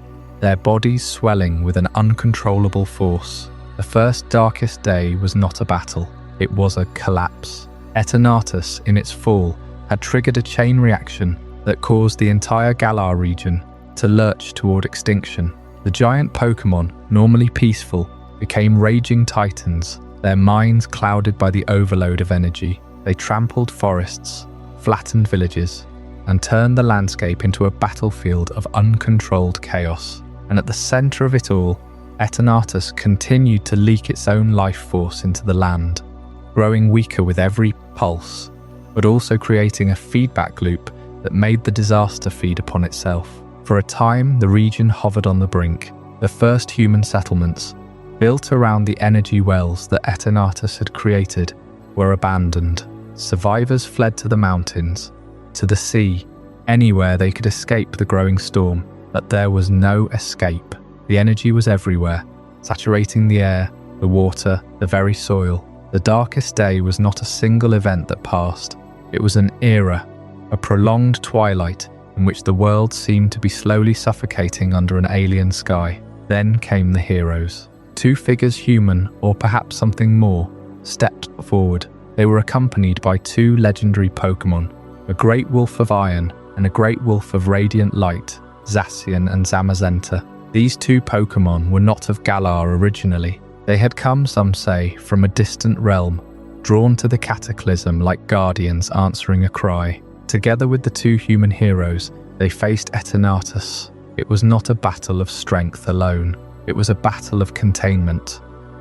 their bodies swelling with an uncontrollable force. The first Darkest Day was not a battle, it was a collapse. Eternatus, in its fall, had triggered a chain reaction that caused the entire Galar region to lurch toward extinction. The giant Pokémon, normally peaceful, became raging titans, their minds clouded by the overload of energy. They trampled forests, flattened villages, and turned the landscape into a battlefield of uncontrolled chaos. And at the center of it all, Eternatus continued to leak its own life force into the land, growing weaker with every pulse, but also creating a feedback loop that made the disaster feed upon itself. For a time, the region hovered on the brink. The first human settlements, built around the energy wells that Eternatus had created, were abandoned. Survivors fled to the mountains, to the sea, anywhere they could escape the growing storm. But there was no escape. The energy was everywhere, saturating the air, the water, the very soil. The Darkest Day was not a single event that passed. It was an era, a prolonged twilight in which the world seemed to be slowly suffocating under an alien sky. Then came the heroes. Two figures, human or perhaps something more, stepped forward. They were accompanied by two legendary Pokémon, a great wolf of iron and a great wolf of radiant light, Zacian and Zamazenta. These two Pokémon were not of Galar originally. They had come, some say, from a distant realm, drawn to the cataclysm like guardians answering a cry. Together with the two human heroes, they faced Eternatus. It was not a battle of strength alone. It was a battle of containment,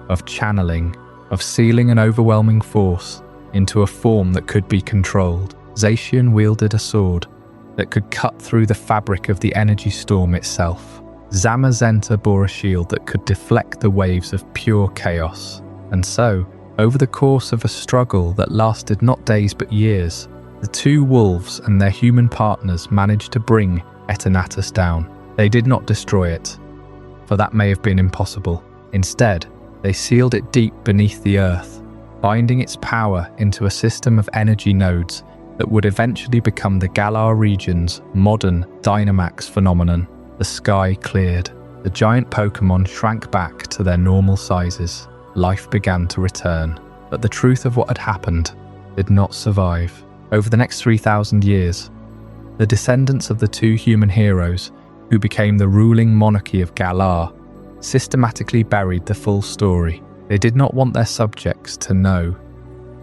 of channeling, of sealing an overwhelming force into a form that could be controlled. Zacian wielded a sword that could cut through the fabric of the energy storm itself. Zamazenta bore a shield that could deflect the waves of pure chaos. And so, over the course of a struggle that lasted not days but years, the two wolves and their human partners managed to bring Eternatus down. They did not destroy it, for that may have been impossible. Instead, they sealed it deep beneath the earth, binding its power into a system of energy nodes that would eventually become the Galar region's modern Dynamax phenomenon. The sky cleared. The giant Pokémon shrank back to their normal sizes. Life began to return. But the truth of what had happened did not survive. Over the next 3,000 years, the descendants of the two human heroes, who became the ruling monarchy of Galar, systematically buried the full story. They did not want their subjects to know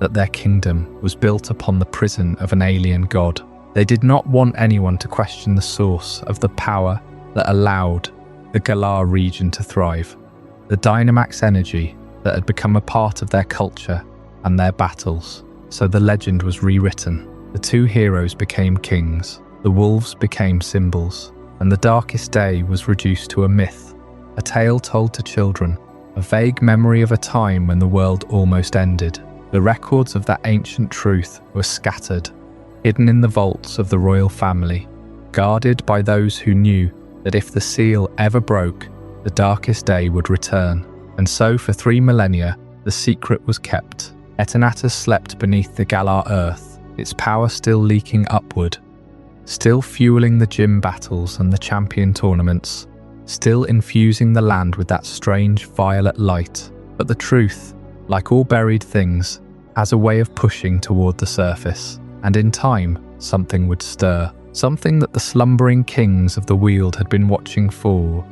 that their kingdom was built upon the prison of an alien god. They did not want anyone to question the source of the power that allowed the Galar region to thrive, the Dynamax energy that had become a part of their culture and their battles. So the legend was rewritten. The two heroes became kings, the wolves became symbols, and the Darkest Day was reduced to a myth, a tale told to children, a vague memory of a time when the world almost ended. The records of that ancient truth were scattered, hidden in the vaults of the royal family, guarded by those who knew that if the seal ever broke, the Darkest Day would return. And so for 3 millennia, the secret was kept. Eternatus slept beneath the Galar earth, its power still leaking upward, still fueling the gym battles and the champion tournaments, still infusing the land with that strange violet light. But the truth, like all buried things, has a way of pushing toward the surface, and in time, something would stir. Something that the slumbering kings of the Weald had been watching for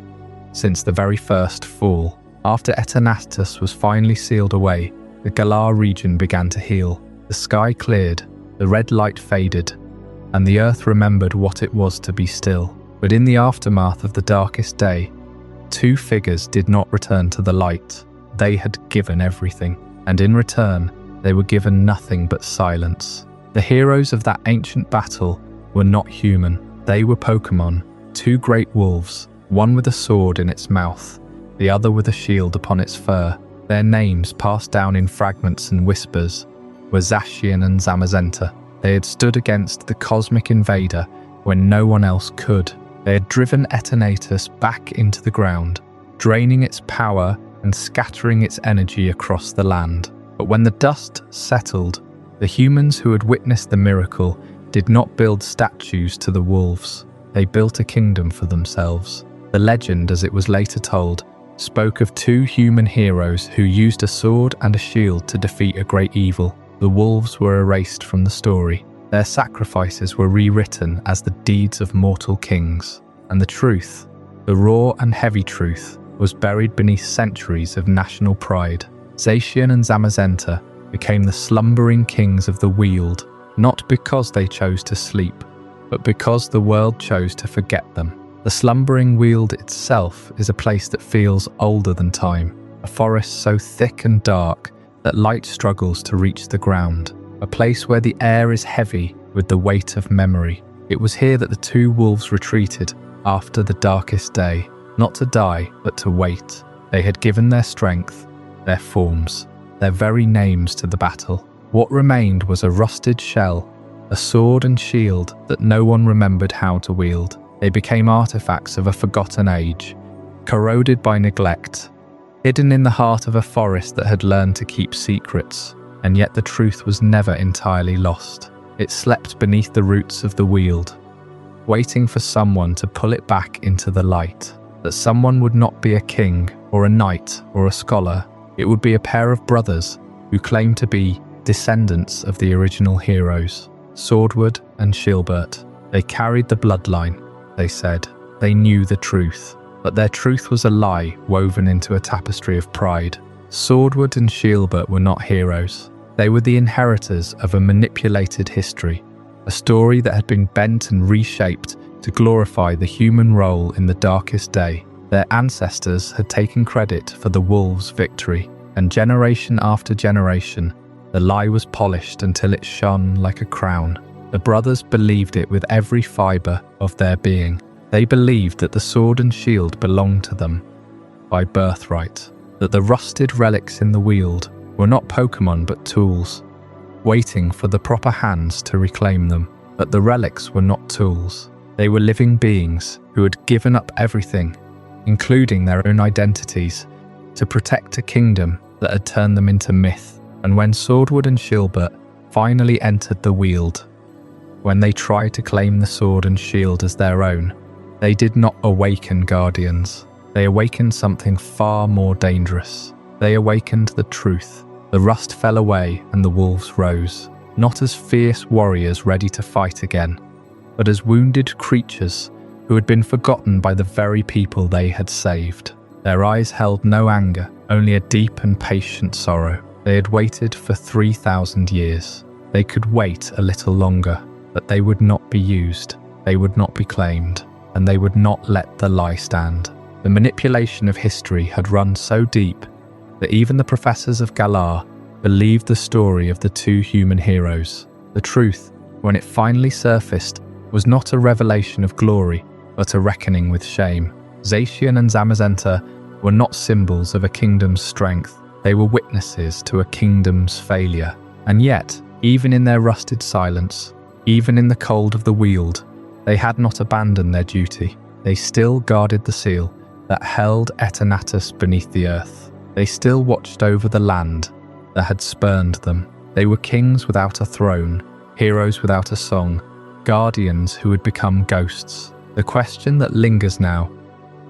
since the very first fall. After Eternatus was finally sealed away, the Galar region began to heal. The sky cleared, the red light faded, and the earth remembered what it was to be still. But in the aftermath of the Darkest Day, two figures did not return to the light. They had given everything, and in return, they were given nothing but silence. The heroes of that ancient battle were not human. They were Pokémon, two great wolves, one with a sword in its mouth, the other with a shield upon its fur. Their names, passed down in fragments and whispers, were Zacian and Zamazenta. They had stood against the cosmic invader when no one else could. They had driven Eternatus back into the ground, draining its power and scattering its energy across the land. But when the dust settled, the humans who had witnessed the miracle did not build statues to the wolves. They built a kingdom for themselves. The legend, as it was later told, spoke of two human heroes who used a sword and a shield to defeat a great evil. The wolves were erased from the story. Their sacrifices were rewritten as the deeds of mortal kings. And the truth, the raw and heavy truth, was buried beneath centuries of national pride. Zacian and Zamazenta became the slumbering kings of the Weald, not because they chose to sleep, but because the world chose to forget them. The slumbering Weald itself is a place that feels older than time, a forest so thick and dark that light struggles to reach the ground, a place where the air is heavy with the weight of memory. It was here that the two wolves retreated after the Darkest Day, not to die, but to wait. They had given their strength, their forms, their very names to the battle. What remained was a rusted shell, a sword and shield that no one remembered how to wield. They became artifacts of a forgotten age, corroded by neglect, hidden in the heart of a forest that had learned to keep secrets, and yet the truth was never entirely lost. It slept beneath the roots of the Weald, waiting for someone to pull it back into the light. That someone would not be a king, or a knight, or a scholar. It would be a pair of brothers who claimed to be descendants of the original heroes, Swordward and Shilbert. They carried the bloodline, they said. They knew the truth, but their truth was a lie woven into a tapestry of pride. Swordward and Shilbert were not heroes. They were the inheritors of a manipulated history, a story that had been bent and reshaped to glorify the human role in the Darkest Day. Their ancestors had taken credit for the wolves' victory, and generation after generation, the lie was polished until it shone like a crown. The brothers believed it with every fibre of their being. They believed that the sword and shield belonged to them by birthright, that the rusted relics in the Weald were not Pokémon but tools, waiting for the proper hands to reclaim them. But the relics were not tools. They were living beings who had given up everything, including their own identities, to protect a kingdom that had turned them into myth. And when Swordward and Shilbert finally entered the Weald, when they tried to claim the sword and shield as their own, they did not awaken guardians. They awakened something far more dangerous. They awakened the truth. The rust fell away and the wolves rose, not as fierce warriors ready to fight again, but as wounded creatures who had been forgotten by the very people they had saved. Their eyes held no anger, only a deep and patient sorrow. They had waited for 3,000 years. They could wait a little longer, but they would not be used, they would not be claimed, and they would not let the lie stand. The manipulation of history had run so deep that even the professors of Galar believed the story of the two human heroes. The truth, when it finally surfaced, was not a revelation of glory, but a reckoning with shame. Zacian and Zamazenta were not symbols of a kingdom's strength. They were witnesses to a kingdom's failure. And yet, even in their rusted silence, even in the cold of the Weald, they had not abandoned their duty. They still guarded the seal that held Eternatus beneath the earth. They still watched over the land that had spurned them. They were kings without a throne, heroes without a song, guardians who had become ghosts. The question that lingers now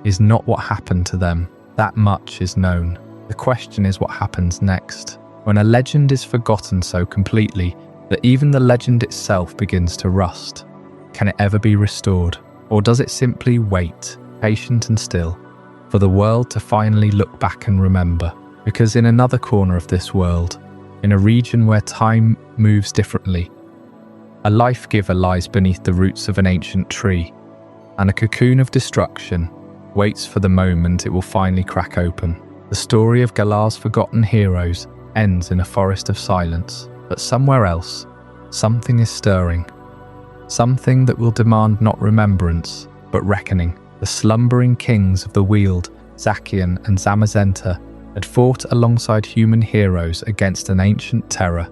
is not what happened to them. That much is known. The question is what happens next. When a legend is forgotten so completely that even the legend itself begins to rust, can it ever be restored? Or does it simply wait, patient and still, for the world to finally look back and remember? Because in another corner of this world, in a region where time moves differently, a life giver lies beneath the roots of an ancient tree, and a cocoon of destruction waits for the moment it will finally crack open. The story of Galar's forgotten heroes ends in a forest of silence, but somewhere else, something is stirring. Something that will demand not remembrance, but reckoning. The slumbering kings of the Weald, Zacian and Zamazenta, had fought alongside human heroes against an ancient terror,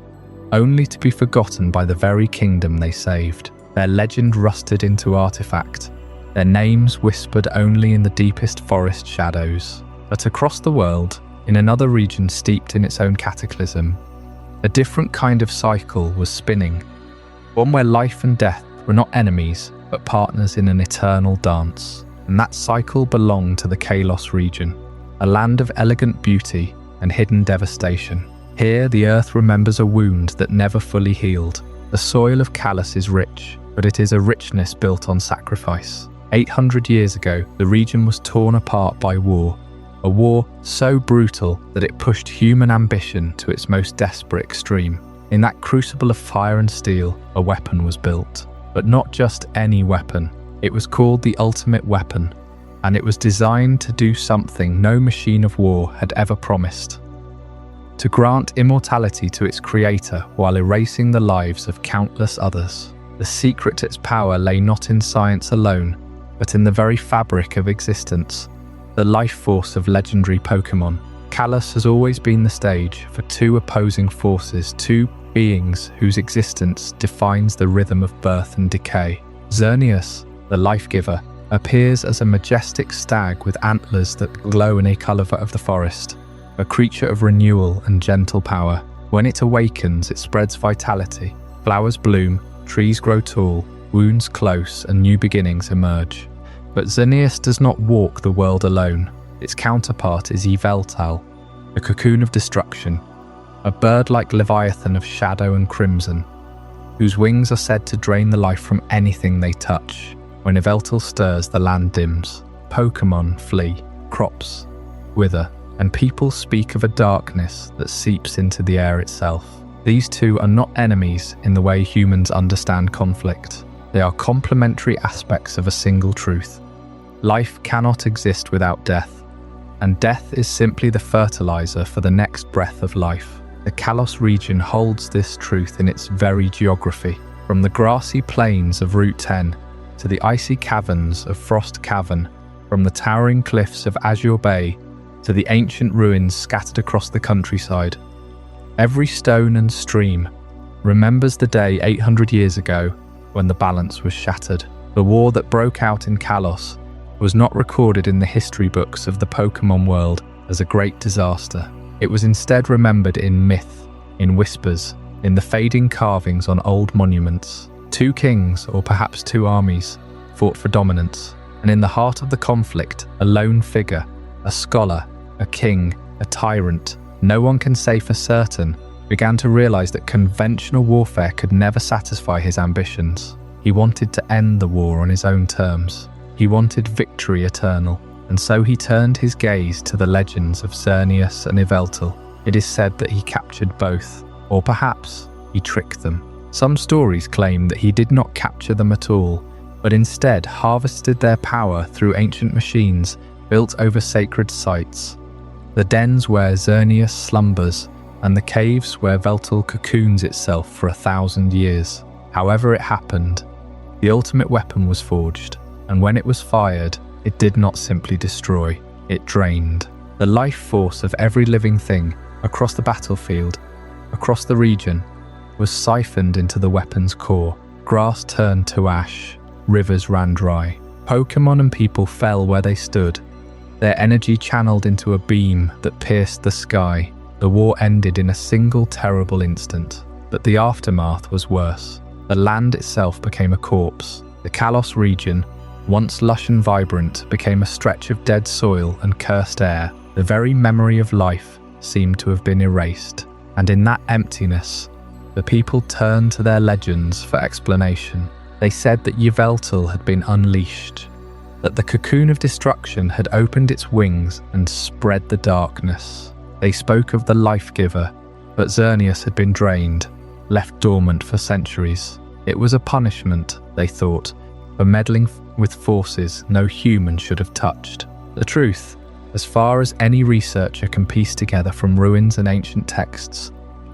only to be forgotten by the very kingdom they saved. Their legend rusted into artifact, their names whispered only in the deepest forest shadows. But across the world, in another region steeped in its own cataclysm, a different kind of cycle was spinning, one where life and death were not enemies, but partners in an eternal dance. And that cycle belonged to the Colossi region, a land of elegant beauty and hidden devastation. Here, the earth remembers a wound that never fully healed. The soil of Kalos is rich, but it is a richness built on sacrifice. 800 years ago, the region was torn apart by war, a war so brutal that it pushed human ambition to its most desperate extreme. In that crucible of fire and steel, a weapon was built. But not just any weapon. It was called the ultimate weapon, and it was designed to do something no machine of war had ever promised: to grant immortality to its creator while erasing the lives of countless others. The secret to its power lay not in science alone, but in the very fabric of existence, the life force of legendary Pokémon. Kalos has always been the stage for two opposing forces, two beings whose existence defines the rhythm of birth and decay. Xerneas, the life-giver, appears as a majestic stag with antlers that glow in a colour of the forest, a creature of renewal and gentle power. When it awakens, it spreads vitality. Flowers bloom, trees grow tall, wounds close, and new beginnings emerge. But Xerneas does not walk the world alone. Its counterpart is Lental, the cocoon of destruction, a bird-like leviathan of shadow and crimson, whose wings are said to drain the life from anything they touch. When Lental stirs, the land dims. Pokémon flee, crops wither, and people speak of a darkness that seeps into the air itself. These two are not enemies in the way humans understand conflict. They are complementary aspects of a single truth. Life cannot exist without death, and death is simply the fertilizer for the next breath of life. The Colossi region holds this truth in its very geography. From the grassy plains of Route 10 to the icy caverns of Frost Cavern, from the towering cliffs of Azure Bay to the ancient ruins scattered across the countryside, every stone and stream remembers the day 800 years ago when the balance was shattered. The war that broke out in Kalos was not recorded in the history books of the Pokémon world as a great disaster. It was instead remembered in myth, in whispers, in the fading carvings on old monuments. Two kings, or perhaps two armies, fought for dominance, and in the heart of the conflict, a lone figure, a scholar, a king, a tyrant, no one can say for certain, began to realize that conventional warfare could never satisfy his ambitions. He wanted to end the war on his own terms. He wanted victory eternal, and so he turned his gaze to the legends of Xerneas and Lental. It is said that he captured both, or perhaps he tricked them. Some stories claim that he did not capture them at all, but instead harvested their power through ancient machines built over sacred sites. The dens where Xerneas slumbers, and the caves where Lental cocoons itself for 1,000 years. However it happened, the ultimate weapon was forged, and when it was fired, it did not simply destroy, it drained. The life force of every living thing across the battlefield, across the region, was siphoned into the weapon's core. Grass turned to ash, rivers ran dry. Pokémon and people fell where they stood, their energy channeled into a beam that pierced the sky. The war ended in a single terrible instant, but the aftermath was worse. The land itself became a corpse. The Colossi region, once lush and vibrant, became a stretch of dead soil and cursed air. The very memory of life seemed to have been erased, and in that emptiness, the people turned to their legends for explanation. They said that Lental had been unleashed, that the cocoon of destruction had opened its wings and spread the darkness. They spoke of the life-giver, but Xerneas had been drained, left dormant for centuries. It was a punishment, they thought, for meddling with forces no human should have touched. The truth, as far as any researcher can piece together from ruins and ancient texts,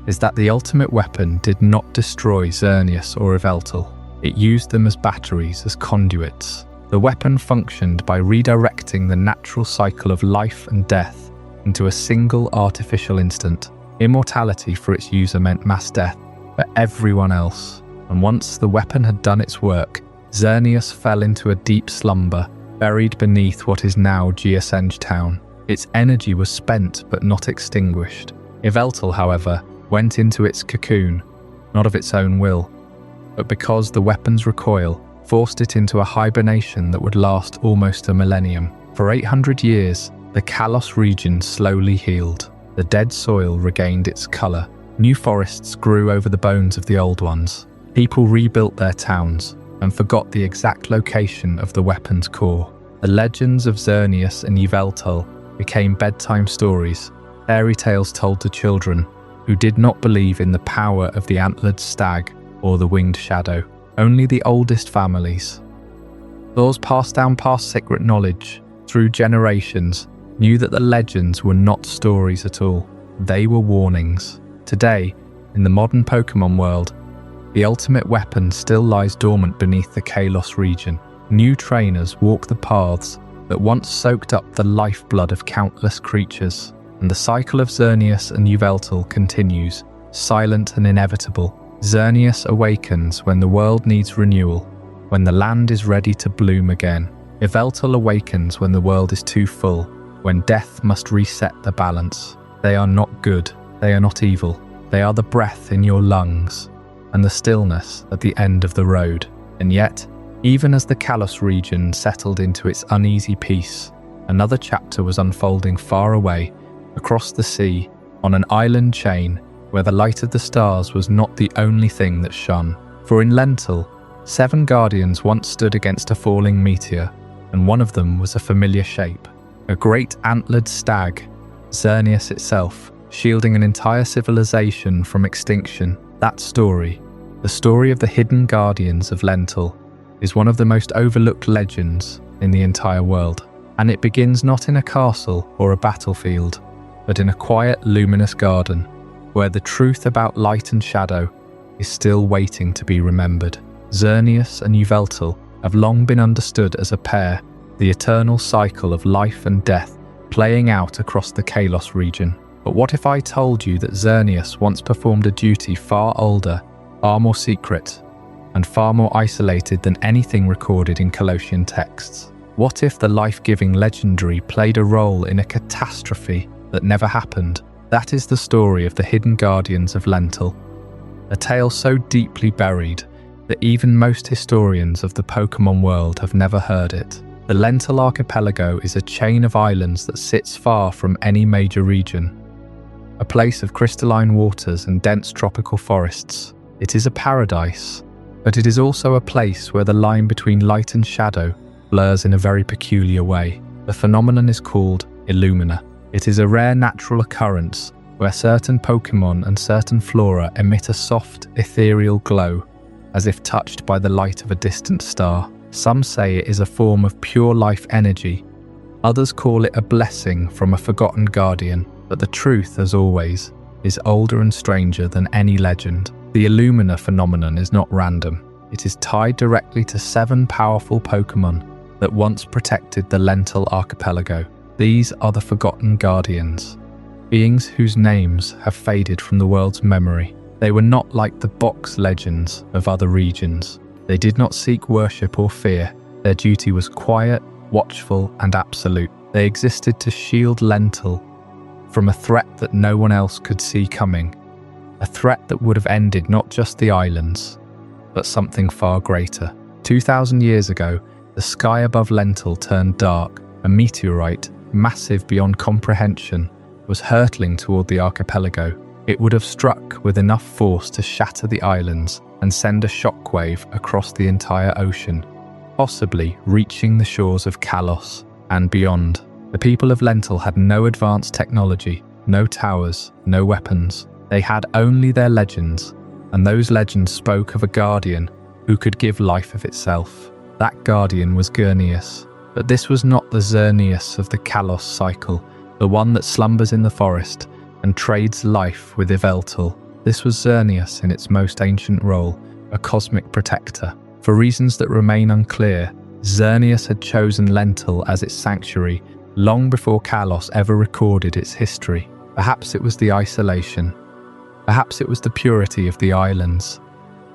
is that the ultimate weapon did not destroy Xerneas or Yveltal. It used them as batteries, as conduits. The weapon functioned by redirecting the natural cycle of life and death into a single artificial instant. Immortality for its user meant mass death for everyone else, and once the weapon had done its work, Xerneas fell into a deep slumber, buried beneath what is now Geosenge town. Its energy was spent but not extinguished. Yveltal, however, went into its cocoon, not of its own will, but because the weapon's recoil forced it into a hibernation that would last almost a millennium. For 800 years, the Kalos region slowly healed. The dead soil regained its colour. New forests grew over the bones of the old ones. People rebuilt their towns and forgot the exact location of the weapon's core. The legends of Xerneas and Yveltal became bedtime stories, fairy tales told to children who did not believe in the power of the antlered stag or the winged shadow. Only the oldest families, those passed down past secret knowledge through generations, knew that the legends were not stories at all. They were warnings. Today, in the modern Pokémon world, the ultimate weapon still lies dormant beneath the Kalos region. New trainers walk the paths that once soaked up the lifeblood of countless creatures, and the cycle of Xerneas and Yveltal continues, silent and inevitable. Xerneas awakens when the world needs renewal, when the land is ready to bloom again. Yveltal awakens when the world is too full, when death must reset the balance. They are not good, they are not evil. They are the breath in your lungs and the stillness at the end of the road. And yet, even as the Kalos region settled into its uneasy peace, another chapter was unfolding far away, across the sea, on an island chain where the light of the stars was not the only thing that shone. For in Lental, 7 guardians once stood against a falling meteor, and one of them was a familiar shape, a great antlered stag, Xerneas itself, shielding an entire civilization from extinction. That story, the story of the hidden guardians of Lental, is one of the most overlooked legends in the entire world. And it begins not in a castle or a battlefield, but in a quiet, luminous garden, where the truth about light and shadow is still waiting to be remembered. Xerneas and Yveltal have long been understood as a pair, the eternal cycle of life and death playing out across the Kalos region. But what if I told you that Xerneas once performed a duty far older, far more secret, and far more isolated than anything recorded in Colossian texts? What if the life-giving legendary played a role in a catastrophe that never happened? That is the story of the hidden guardians of Lental, a tale so deeply buried that even most historians of the Pokémon world have never heard it. The Lental archipelago is a chain of islands that sits far from any major region, a place of crystalline waters and dense tropical forests. It is a paradise, but it is also a place where the line between light and shadow blurs in a very peculiar way. The phenomenon is called Illumina. It is a rare natural occurrence where certain Pokémon and certain flora emit a soft, ethereal glow, as if touched by the light of a distant star. Some say it is a form of pure life energy. Others call it a blessing from a forgotten guardian. But the truth, as always, is older and stranger than any legend. The Illumina phenomenon is not random. It is tied directly to 7 powerful Pokémon that once protected the Lental archipelago. These are the Forgotten Guardians, beings whose names have faded from the world's memory. They were not like the box legends of other regions. They did not seek worship or fear. Their duty was quiet, watchful, and absolute. They existed to shield Lental from a threat that no one else could see coming, a threat that would have ended not just the islands, but something far greater. 2,000 years ago, the sky above Lental turned dark. A meteorite, massive beyond comprehension, was hurtling toward the archipelago. It would have struck with enough force to shatter the islands and send a shockwave across the entire ocean, possibly reaching the shores of Kalos and beyond. The people of Lental had no advanced technology, no towers, no weapons. They had only their legends, and those legends spoke of a guardian who could give life of itself. That guardian was Gurneus, but this was not the Xerneas of the Kalos cycle, the one that slumbers in the forest and trades life with Yveltal. This was Xerneas in its most ancient role, a cosmic protector. For reasons that remain unclear, Xerneas had chosen Lental as its sanctuary long before Kalos ever recorded its history. Perhaps it was the isolation. Perhaps it was the purity of the islands.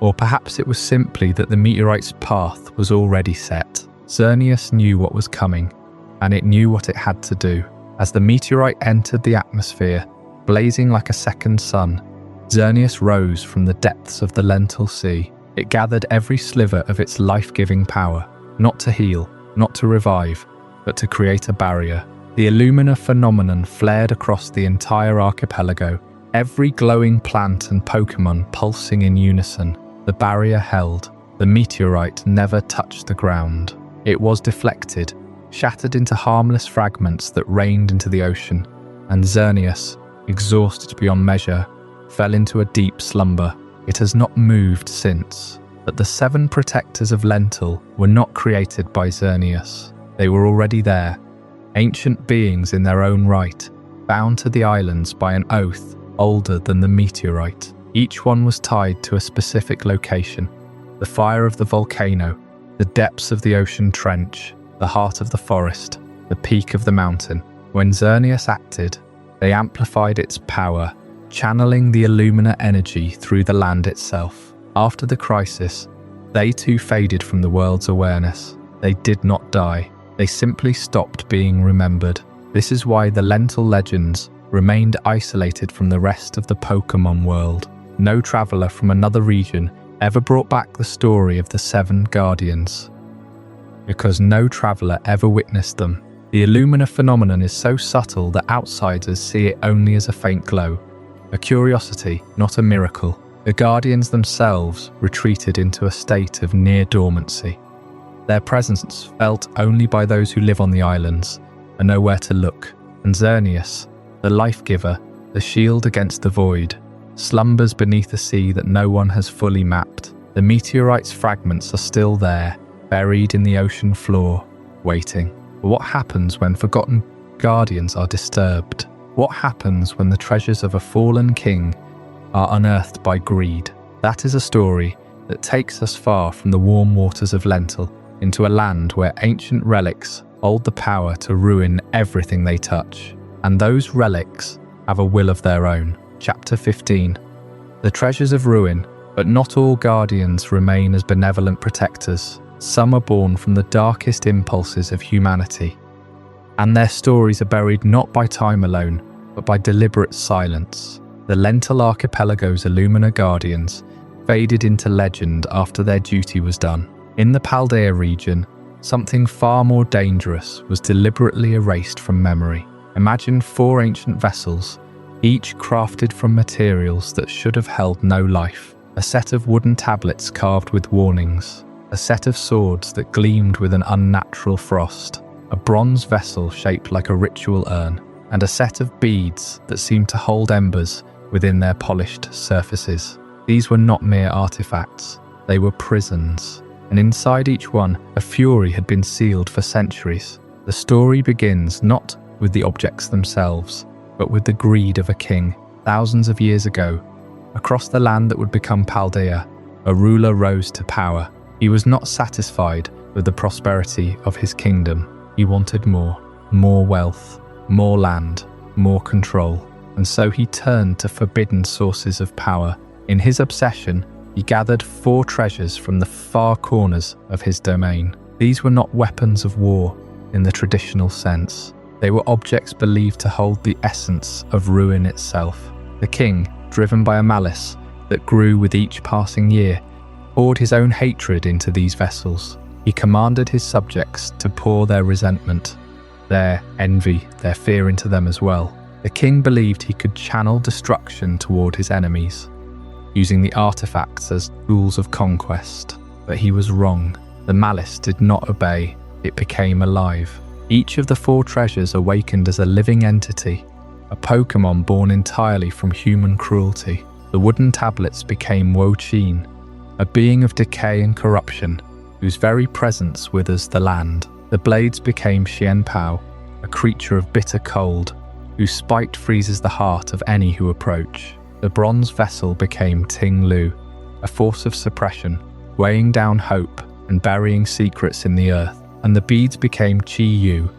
Or perhaps it was simply that the meteorite's path was already set. Xerneas knew what was coming, and it knew what it had to do. As the meteorite entered the atmosphere, blazing like a second sun, Xerneas rose from the depths of the Lental Sea. It gathered every sliver of its life-giving power, not to heal, not to revive, but to create a barrier. The Illumina phenomenon flared across the entire archipelago, every glowing plant and Pokémon pulsing in unison. The barrier held. The meteorite never touched the ground. It was deflected, shattered into harmless fragments that rained into the ocean, and Xerneas, exhausted beyond measure, fell into a deep slumber. It has not moved since. But the 7 protectors of Lental were not created by Xerneas. They were already there, ancient beings in their own right, bound to the islands by an oath older than the meteorite. Each one was tied to a specific location: the fire of the volcano, the depths of the ocean trench, the heart of the forest, the peak of the mountain. When Xerneas acted, they amplified its power, channeling the Illumina energy through the land itself. After the crisis, they too faded from the world's awareness. They did not die. They simply stopped being remembered. This is why the Lental legends remained isolated from the rest of the Pokémon world. No traveller from another region ever brought back the story of the 7 guardians, because no traveller ever witnessed them. The Illumina phenomenon is so subtle that outsiders see it only as a faint glow, a curiosity, not a miracle. The guardians themselves retreated into a state of near dormancy. Their presence felt only by those who live on the islands and know where to look. And Xerneas, the life-giver, the shield against the void, slumbers beneath a sea that no one has fully mapped. The meteorite's fragments are still there, buried in the ocean floor, waiting. But what happens when forgotten guardians are disturbed? What happens when the treasures of a fallen king are unearthed by greed? That is a story that takes us far from the warm waters of Lental into a land where ancient relics hold the power to ruin everything they touch. And those relics have a will of their own. Chapter 15. The treasures of ruin, but not all guardians remain as benevolent protectors. Some are born from the darkest impulses of humanity, and their stories are buried not by time alone, but by deliberate silence. The Lental archipelago's Illumina guardians faded into legend after their duty was done. In the Paldea region, something far more dangerous was deliberately erased from memory. Imagine 4 ancient vessels, each crafted from materials that should have held no life. A set of wooden tablets carved with warnings. A set of swords that gleamed with an unnatural frost. A bronze vessel shaped like a ritual urn. And a set of beads that seemed to hold embers within their polished surfaces. These were not mere artifacts. They were prisons. And inside each one, a fury had been sealed for centuries. The story begins not with the objects themselves, but with the greed of a king. Thousands of years ago, across the land that would become Paldea, a ruler rose to power. He was not satisfied with the prosperity of his kingdom. He wanted more wealth, more land, more control. And so he turned to forbidden sources of power. In his obsession, he gathered 4 treasures from the far corners of his domain. These were not weapons of war in the traditional sense. They were objects believed to hold the essence of ruin itself. The king, driven by a malice that grew with each passing year, poured his own hatred into these vessels. He commanded his subjects to pour their resentment, their envy, their fear into them as well. The king believed he could channel destruction toward his enemies, using the artifacts as tools of conquest. But he was wrong. The malice did not obey. It became alive. Each of the 4 treasures awakened as a living entity, a Pokémon born entirely from human cruelty. The wooden tablets became Wo-Cheen, a being of decay and corruption, whose very presence withers the land. The blades became Xianpao, a creature of bitter cold, whose spite freezes the heart of any who approach. The bronze vessel became Ting Lu, a force of suppression, weighing down hope and burying secrets in the earth. And the beads became Qi Yu,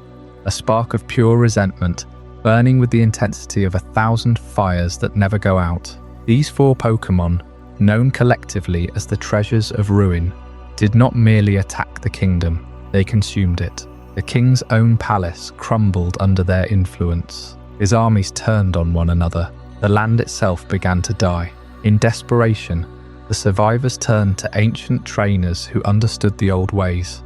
a spark of pure resentment, burning with the intensity of 1,000 fires that never go out. These 4 Pokémon, known collectively as the Treasures of Ruin, did not merely attack the kingdom, they consumed it. The king's own palace crumbled under their influence. His armies turned on one another. The land itself began to die. In desperation, the survivors turned to ancient trainers who understood the old ways.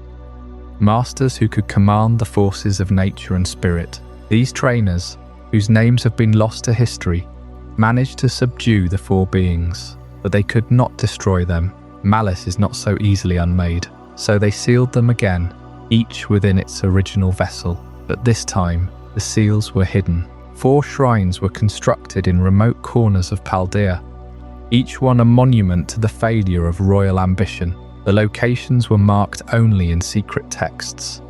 Masters who could command the forces of nature and spirit. These trainers, whose names have been lost to history, managed to subdue the 4 beings, but they could not destroy them. Malice is not so easily unmade, so they sealed them again, each within its original vessel. But this time, the seals were hidden. 4 shrines were constructed in remote corners of Paldea, each one a monument to the failure of royal ambition. The locations were marked only in secret texts,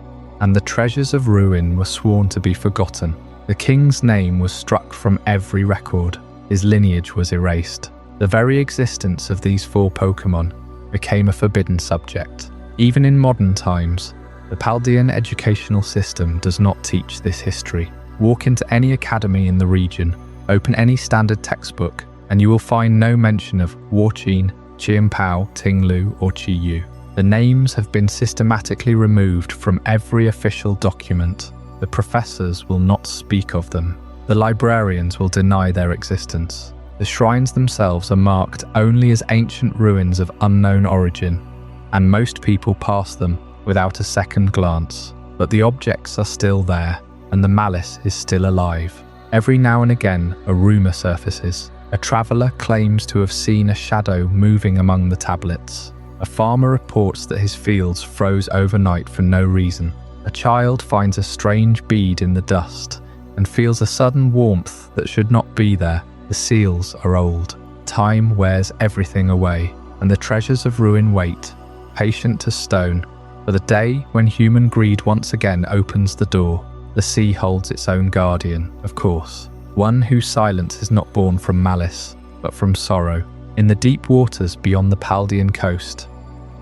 and the Treasures of Ruin were sworn to be forgotten. The king's name was struck from every record. His lineage was erased. The very existence of these 4 Pokémon became a forbidden subject. Even in modern times, the Paldean educational system does not teach this history. Walk into any academy in the region, open any standard textbook, and you will find no mention of Warqin, Qianpao, Tinglu, or Qiyu. The names have been systematically removed from every official document. The professors will not speak of them. The librarians will deny their existence. The shrines themselves are marked only as ancient ruins of unknown origin, and most people pass them without a second glance. But the objects are still there, and the malice is still alive. Every now and again, a rumor surfaces. A traveller claims to have seen a shadow moving among the tablets. A farmer reports that his fields froze overnight for no reason. A child finds a strange bead in the dust and feels a sudden warmth that should not be there. The seals are old. Time wears everything away, and the Treasures of Ruin wait, patient to stone, for the day when human greed once again opens the door. The sea holds its own guardian, of course. One whose silence is not born from malice, but from sorrow. In the deep waters beyond the Paldean coast,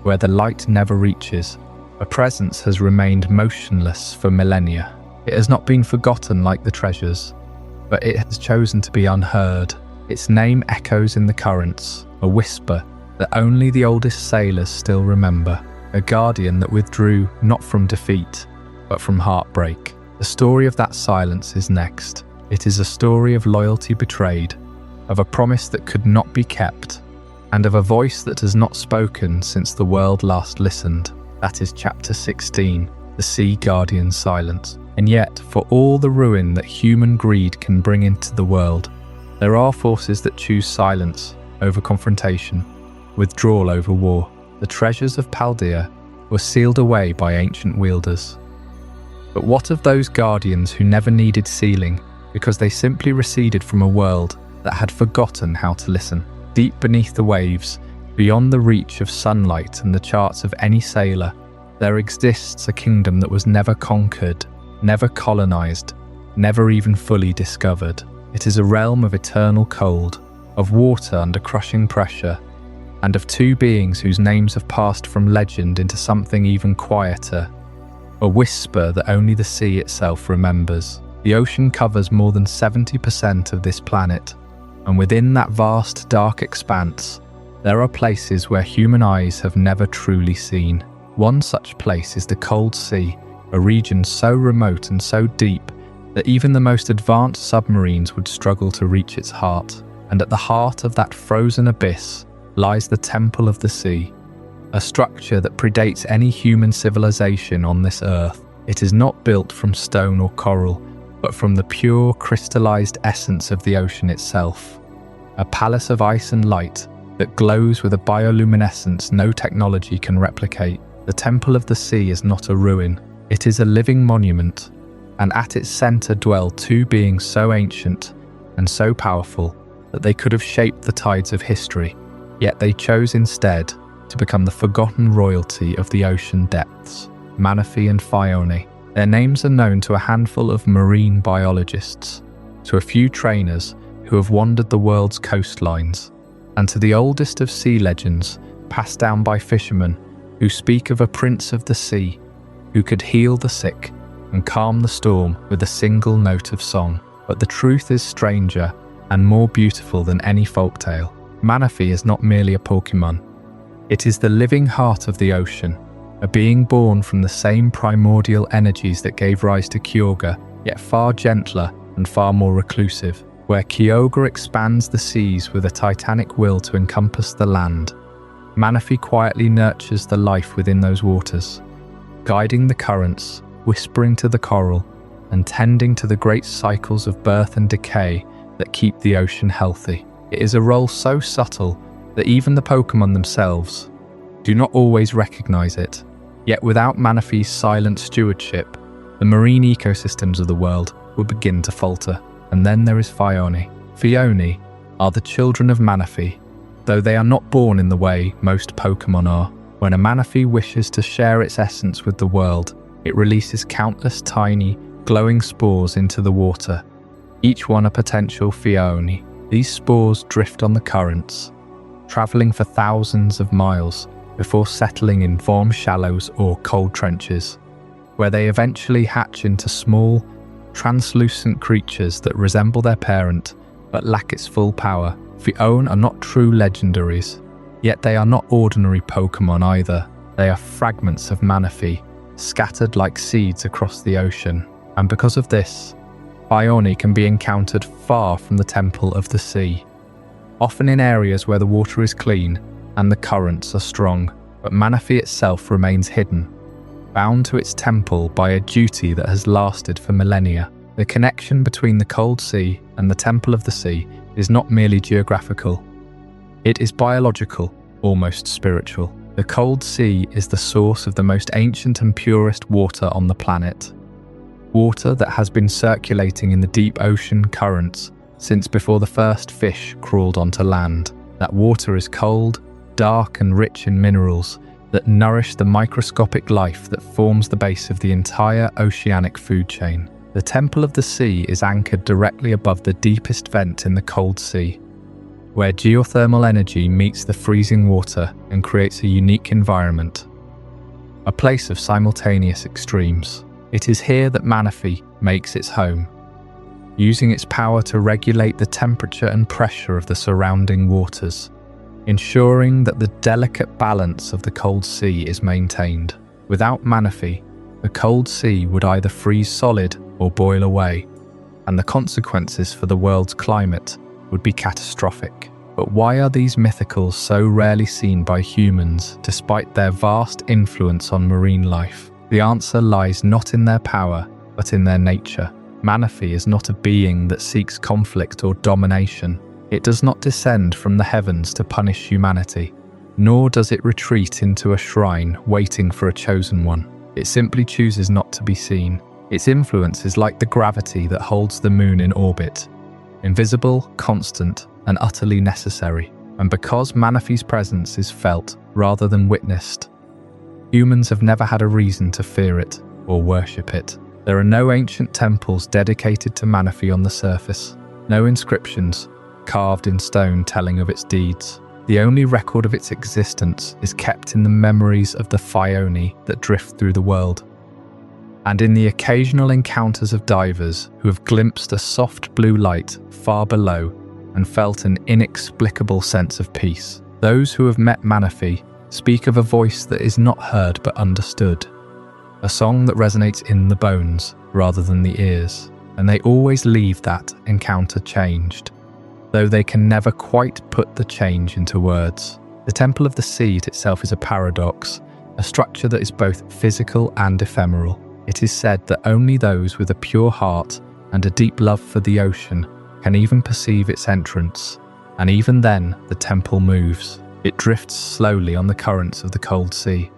where the light never reaches, a presence has remained motionless for millennia. It has not been forgotten like the treasures, but it has chosen to be unheard. Its name echoes in the currents, a whisper that only the oldest sailors still remember, a guardian that withdrew not from defeat, but from heartbreak. The story of that silence is next. It is a story of loyalty betrayed, of a promise that could not be kept, and of a voice that has not spoken since the world last listened. That is Chapter 16, The Sea Guardian's Silence. And yet, for all the ruin that human greed can bring into the world, there are forces that choose silence over confrontation, withdrawal over war. The treasures of Paldea were sealed away by ancient wielders. But what of those guardians who never needed sealing because they simply receded from a world that had forgotten how to listen? Deep beneath the waves, beyond the reach of sunlight and the charts of any sailor, there exists a kingdom that was never conquered, never colonized, never even fully discovered. It is a realm of eternal cold, of water under crushing pressure, and of 2 beings whose names have passed from legend into something even quieter, a whisper that only the sea itself remembers. The ocean covers more than 70% of this planet, and within that vast dark expanse, there are places where human eyes have never truly seen. One such place is the Cold Sea, a region so remote and so deep that even the most advanced submarines would struggle to reach its heart. And at the heart of that frozen abyss lies the Temple of the Sea, a structure that predates any human civilization on this earth. It is not built from stone or coral, but from the pure crystallized essence of the ocean itself. A palace of ice and light that glows with a bioluminescence no technology can replicate. The Temple of the Sea is not a ruin, it is a living monument, and at its center dwell 2 beings so ancient and so powerful that they could have shaped the tides of history. Yet they chose instead to become the forgotten royalty of the ocean depths, Manaphy and Phione. Their names are known to a handful of marine biologists, to a few trainers who have wandered the world's coastlines, and to the oldest of sea legends passed down by fishermen who speak of a prince of the sea who could heal the sick and calm the storm with a single note of song. But the truth is stranger and more beautiful than any folktale. Manaphy is not merely a Pokémon. It is the living heart of the ocean, a being born from the same primordial energies that gave rise to Kyogre, yet far gentler and far more reclusive. Where Kyogre expands the seas with a titanic will to encompass the land, Manaphy quietly nurtures the life within those waters, guiding the currents, whispering to the coral, and tending to the great cycles of birth and decay that keep the ocean healthy. It is a role so subtle that even the Pokémon themselves do not always recognize it. Yet without Manaphy's silent stewardship, the marine ecosystems of the world will begin to falter. And then there is Phione. Phione are the children of Manaphy, though they are not born in the way most Pokémon are. When a Manaphy wishes to share its essence with the world, it releases countless tiny, glowing spores into the water, each one a potential Phione. These spores drift on the currents, travelling for thousands of miles before settling in warm shallows or cold trenches, where they eventually hatch into small, translucent creatures that resemble their parent but lack its full power. Phione are not true legendaries, yet they are not ordinary Pokémon either. They are fragments of Manaphy, scattered like seeds across the ocean. And because of this, Phione can be encountered far from the Temple of the Sea, often in areas where the water is clean and the currents are strong. But Manaphy itself remains hidden, bound to its temple by a duty that has lasted for millennia. The connection between the Cold Sea and the Temple of the Sea is not merely geographical. It is biological, almost spiritual. The Cold Sea is the source of the most ancient and purest water on the planet. Water that has been circulating in the deep ocean currents since before the first fish crawled onto land. That water is cold, dark and rich in minerals that nourish the microscopic life that forms the base of the entire oceanic food chain. The Temple of the Sea is anchored directly above the deepest vent in the Cold Sea, where geothermal energy meets the freezing water and creates a unique environment, a place of simultaneous extremes. It is here that Manaphy makes its home, using its power to regulate the temperature and pressure of the surrounding waters, ensuring that the delicate balance of the Cold Sea is maintained. Without Manaphy, the Cold Sea would either freeze solid or boil away, and the consequences for the world's climate would be catastrophic. But why are these mythicals so rarely seen by humans despite their vast influence on marine life? The answer lies not in their power, but in their nature. Manaphy is not a being that seeks conflict or domination. It does not descend from the heavens to punish humanity, nor does it retreat into a shrine waiting for a chosen one. It simply chooses not to be seen. Its influence is like the gravity that holds the moon in orbit, invisible, constant, and utterly necessary. And because Manaphy's presence is felt rather than witnessed, humans have never had a reason to fear it or worship it. There are no ancient temples dedicated to Manaphy on the surface, no inscriptions carved in stone telling of its deeds. The only record of its existence is kept in the memories of the Phione that drift through the world, and in the occasional encounters of divers who have glimpsed a soft blue light far below and felt an inexplicable sense of peace. Those who have met Manaphy speak of a voice that is not heard but understood, a song that resonates in the bones rather than the ears, and they always leave that encounter changed, though they can never quite put the change into words. The Temple of the Sea itself is a paradox, a structure that is both physical and ephemeral. It is said that only those with a pure heart and a deep love for the ocean can even perceive its entrance, and even then the temple moves. It drifts slowly on the currents of the Cold Sea,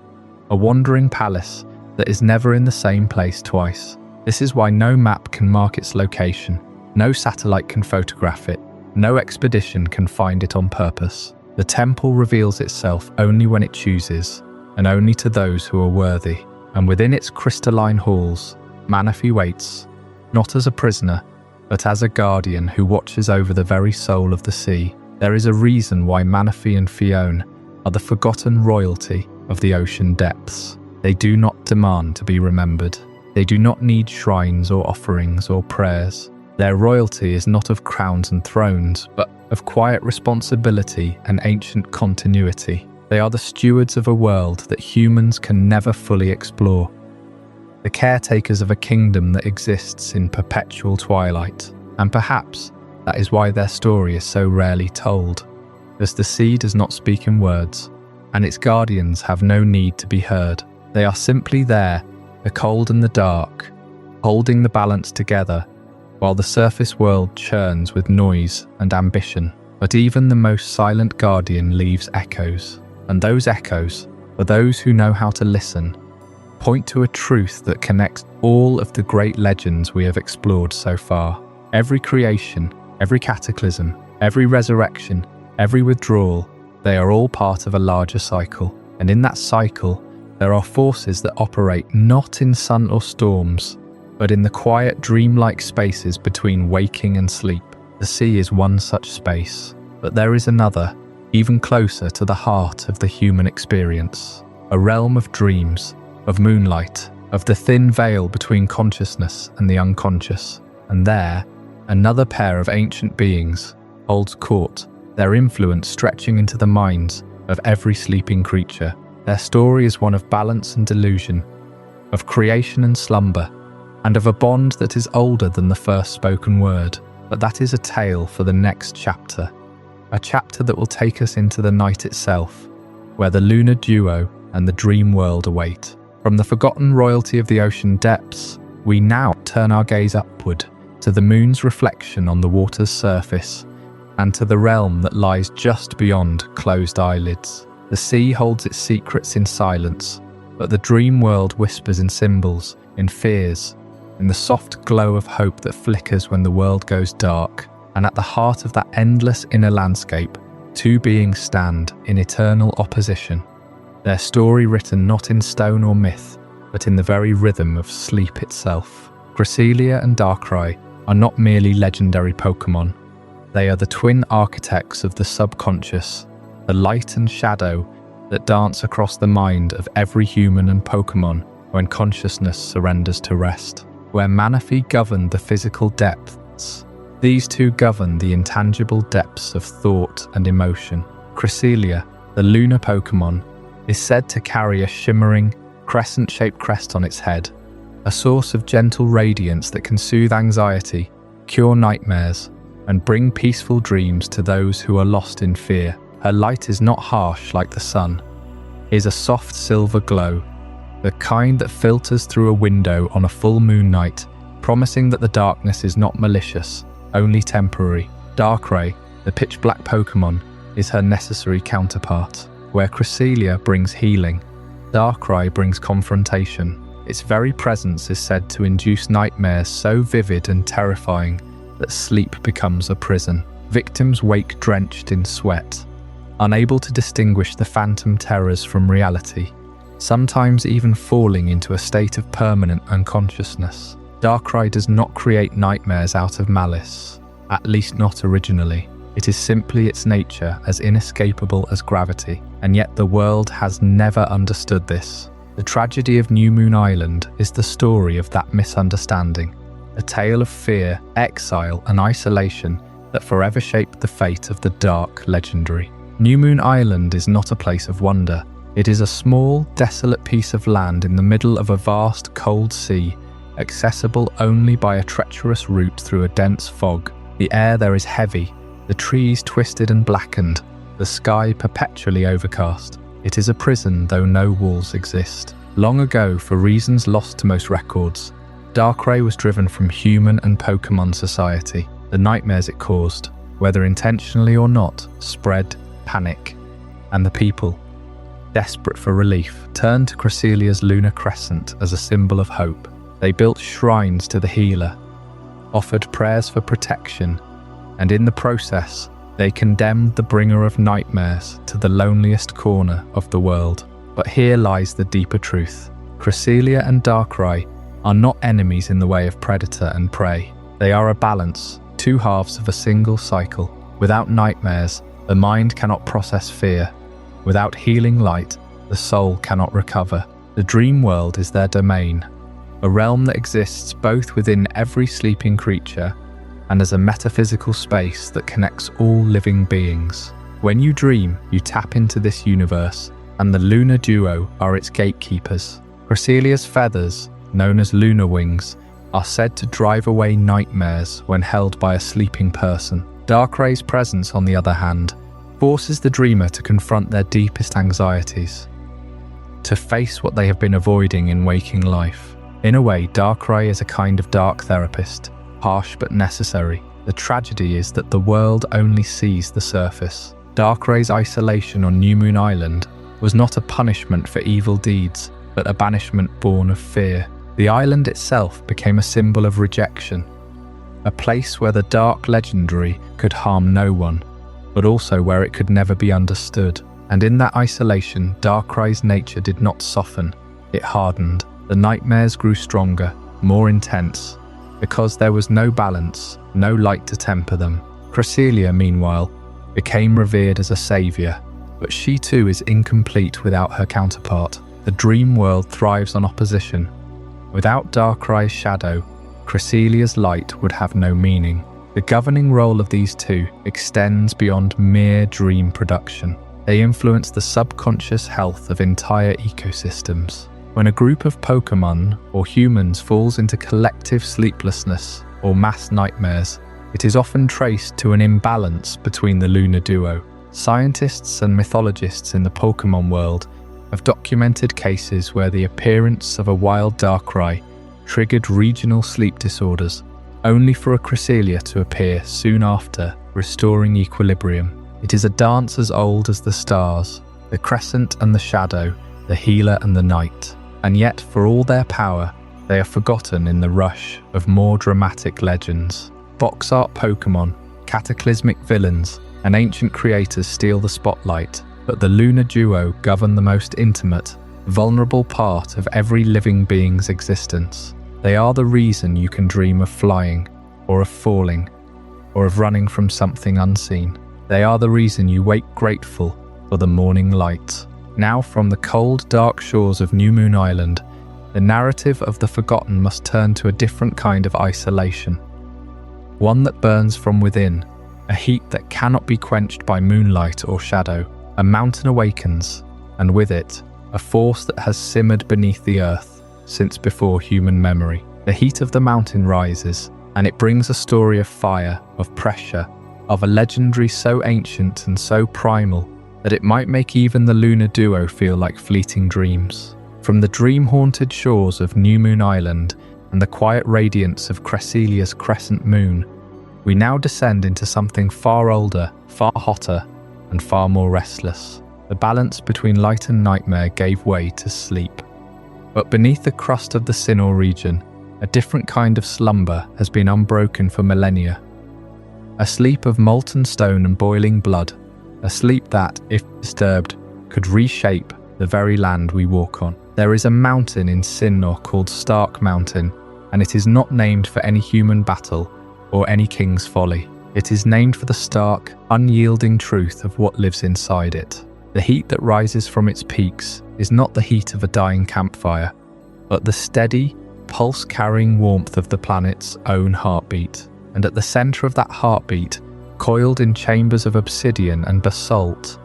a wandering palace that is never in the same place twice. This is why no map can mark its location, no satellite can photograph it, no expedition can find it on purpose. The temple reveals itself only when it chooses, and only to those who are worthy. And within its crystalline halls, Manaphy waits, not as a prisoner, but as a guardian who watches over the very soul of the sea. There is a reason why Manaphy and Fionn are the forgotten royalty of the ocean depths. They do not demand to be remembered. They do not need shrines or offerings or prayers. Their royalty is not of crowns and thrones, but of quiet responsibility and ancient continuity. They are the stewards of a world that humans can never fully explore. The caretakers of a kingdom that exists in perpetual twilight. And perhaps that is why their story is so rarely told, as the sea does not speak in words, and its guardians have no need to be heard. They are simply there, the cold and the dark, holding the balance together, while the surface world churns with noise and ambition. But even the most silent guardian leaves echoes, and those echoes, for those who know how to listen, point to a truth that connects all of the great legends we have explored so far. Every creation, every cataclysm, every resurrection, every withdrawal, they are all part of a larger cycle. And in that cycle, there are forces that operate not in sun or storms, but in the quiet, dreamlike spaces between waking and sleep. The sea is one such space, but there is another, even closer to the heart of the human experience. A realm of dreams, of moonlight, of the thin veil between consciousness and the unconscious. And there, another pair of ancient beings holds court, their influence stretching into the minds of every sleeping creature. Their story is one of balance and delusion, of creation and slumber, and of a bond that is older than the first spoken word. But that is a tale for the next chapter, a chapter that will take us into the night itself, where the lunar duo and the dream world await. From the forgotten royalty of the ocean depths, we now turn our gaze upward, to the moon's reflection on the water's surface, and to the realm that lies just beyond closed eyelids. The sea holds its secrets in silence, but the dream world whispers in symbols, in fears, in the soft glow of hope that flickers when the world goes dark. And at the heart of that endless inner landscape, two beings stand in eternal opposition, their story written not in stone or myth, but in the very rhythm of sleep itself. Cresselia and Darkrai are not merely legendary Pokémon. They are the twin architects of the subconscious, the light and shadow that dance across the mind of every human and Pokémon when consciousness surrenders to rest. Where Manaphy governed the physical depths, these two govern the intangible depths of thought and emotion. Cresselia, the lunar Pokémon, is said to carry a shimmering, crescent-shaped crest on its head, a source of gentle radiance that can soothe anxiety, cure nightmares, and bring peaceful dreams to those who are lost in fear. Her light is not harsh like the sun. It is a soft silver glow, the kind that filters through a window on a full moon night, promising that the darkness is not malicious, only temporary. Darkrai, the pitch-black Pokémon, is her necessary counterpart. Where Cresselia brings healing, Darkrai brings confrontation. Its very presence is said to induce nightmares so vivid and terrifying that sleep becomes a prison. Victims wake drenched in sweat, unable to distinguish the phantom terrors from reality, sometimes even falling into a state of permanent unconsciousness. Darkrai does not create nightmares out of malice, at least not originally. It is simply its nature, as inescapable as gravity, and yet the world has never understood this. The tragedy of New Moon Island is the story of that misunderstanding, a tale of fear, exile, and isolation that forever shaped the fate of the dark legendary. New Moon Island is not a place of wonder. It is a small, desolate piece of land in the middle of a vast, cold sea, accessible only by a treacherous route through a dense fog. The air there is heavy, the trees twisted and blackened, the sky perpetually overcast. It is a prison, though no walls exist. Long ago, for reasons lost to most records, Darkrai was driven from human and Pokémon society. The nightmares it caused, whether intentionally or not, spread panic, and the people, desperate for relief, turned to Cresselia's lunar crescent as a symbol of hope. They built shrines to the healer, offered prayers for protection, and in the process, They condemned the bringer of nightmares to the loneliest corner of the world. But here lies the deeper truth. Cresselia and Darkrai are not enemies in the way of predator and prey. They are a balance, two halves of a single cycle. Without nightmares, the mind cannot process fear. Without healing light, the soul cannot recover. The dream world is their domain, a realm that exists both within every sleeping creature and as a metaphysical space that connects all living beings. When you dream, you tap into this universe, and the Lunar duo are its gatekeepers. Cresselia's feathers, known as lunar wings, are said to drive away nightmares when held by a sleeping person. Darkrai's presence, on the other hand, forces the dreamer to confront their deepest anxieties, to face what they have been avoiding in waking life. In a way, Darkrai is a kind of dark therapist, harsh but necessary. The tragedy is that the world only sees the surface. Darkrai's isolation on New Moon Island was not a punishment for evil deeds, but a banishment born of fear. The island itself became a symbol of rejection, a place where the dark legendary could harm no one, but also where it could never be understood. And in that isolation, Darkrai's nature did not soften, it hardened. The nightmares grew stronger, more intense, because there was no balance, no light to temper them. Cresselia, meanwhile, became revered as a savior, but she too is incomplete without her counterpart. The dream world thrives on opposition. Without Darkrai's shadow, Cresselia's light would have no meaning. The governing role of these two extends beyond mere dream production. They influence the subconscious health of entire ecosystems. When a group of Pokémon or humans falls into collective sleeplessness or mass nightmares, it is often traced to an imbalance between the lunar duo. Scientists and mythologists in the Pokémon world have documented cases where the appearance of a wild Darkrai triggered regional sleep disorders, only for a Cresselia to appear soon after, restoring equilibrium. It is a dance as old as the stars, the crescent and the shadow, the healer and the night. And yet, for all their power, they are forgotten in the rush of more dramatic legends. Box art Pokémon, cataclysmic villains, and ancient creators steal the spotlight, but the lunar duo govern the most intimate, vulnerable part of every living being's existence. They are the reason you can dream of flying, or of falling, or of running from something unseen. They are the reason you wake grateful for the morning light. Now, from the cold, dark shores of New Moon Island, the narrative of the forgotten must turn to a different kind of isolation. One that burns from within, a heat that cannot be quenched by moonlight or shadow. A mountain awakens, and with it, a force that has simmered beneath the earth since before human memory. The heat of the mountain rises, and it brings a story of fire, of pressure, of a legendary so ancient and so primal that it might make even the lunar duo feel like fleeting dreams. From the dream-haunted shores of New Moon Island and the quiet radiance of Cresselia's crescent moon, we now descend into something far older, far hotter, and far more restless. The balance between light and nightmare gave way to sleep. But beneath the crust of the Sinnoh region, a different kind of slumber has been unbroken for millennia. A sleep of molten stone and boiling blood, a sleep that, if disturbed, could reshape the very land we walk on. There is a mountain in Sinnoh called Stark Mountain, and it is not named for any human battle or any king's folly. It is named for the stark, unyielding truth of what lives inside it. The heat that rises from its peaks is not the heat of a dying campfire, but the steady, pulse-carrying warmth of the planet's own heartbeat. And at the center of that heartbeat, coiled in chambers of obsidian and basalt,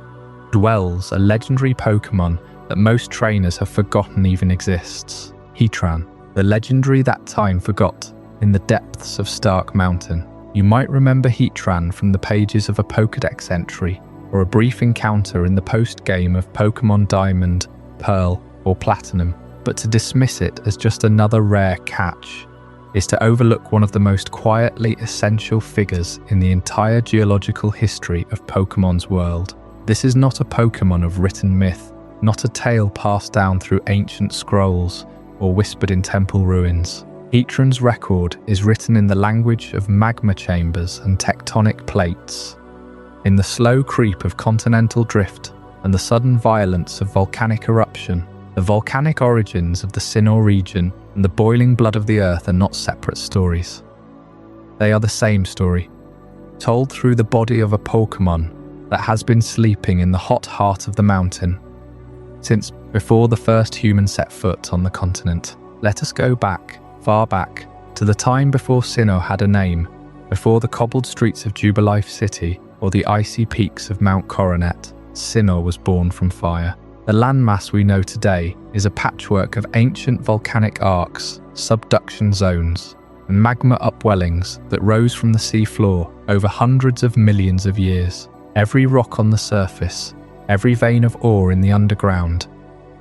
dwells a legendary Pokémon that most trainers have forgotten even exists. Heatran, the legendary that time forgot in the depths of Stark Mountain. You might remember Heatran from the pages of a Pokédex entry or a brief encounter in the post-game of Pokémon Diamond, Pearl, or Platinum, but to dismiss it as just another rare catch is to overlook one of the most quietly essential figures in the entire geological history of Pokémon's world. This is not a Pokémon of written myth, not a tale passed down through ancient scrolls or whispered in temple ruins. Heatran's record is written in the language of magma chambers and tectonic plates. In the slow creep of continental drift and the sudden violence of volcanic eruption, the volcanic origins of the Sinnoh region and the boiling blood of the earth are not separate stories. They are the same story, told through the body of a Pokémon that has been sleeping in the hot heart of the mountain since before the first human set foot on the continent. Let us go back, far back, to the time before Sinnoh had a name, before the cobbled streets of Jubilife City or the icy peaks of Mount Coronet. Sinnoh was born from fire. The landmass we know today is a patchwork of ancient volcanic arcs, subduction zones, and magma upwellings that rose from the sea floor over hundreds of millions of years. Every rock on the surface, every vein of ore in the underground,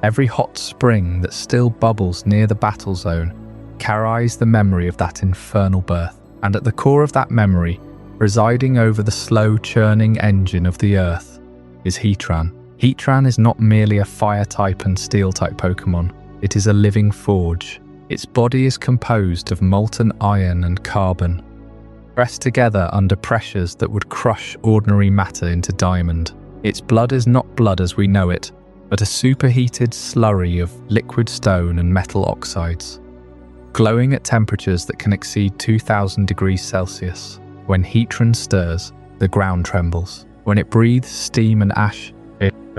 every hot spring that still bubbles near the battle zone carries the memory of that infernal birth. And at the core of that memory, residing over the slow churning engine of the earth, is Heatran. Heatran is not merely a fire-type and steel-type Pokémon, it is a living forge. Its body is composed of molten iron and carbon, pressed together under pressures that would crush ordinary matter into diamond. Its blood is not blood as we know it, but a superheated slurry of liquid stone and metal oxides, glowing at temperatures that can exceed 2000 degrees Celsius. When Heatran stirs, the ground trembles. When it breathes steam and ash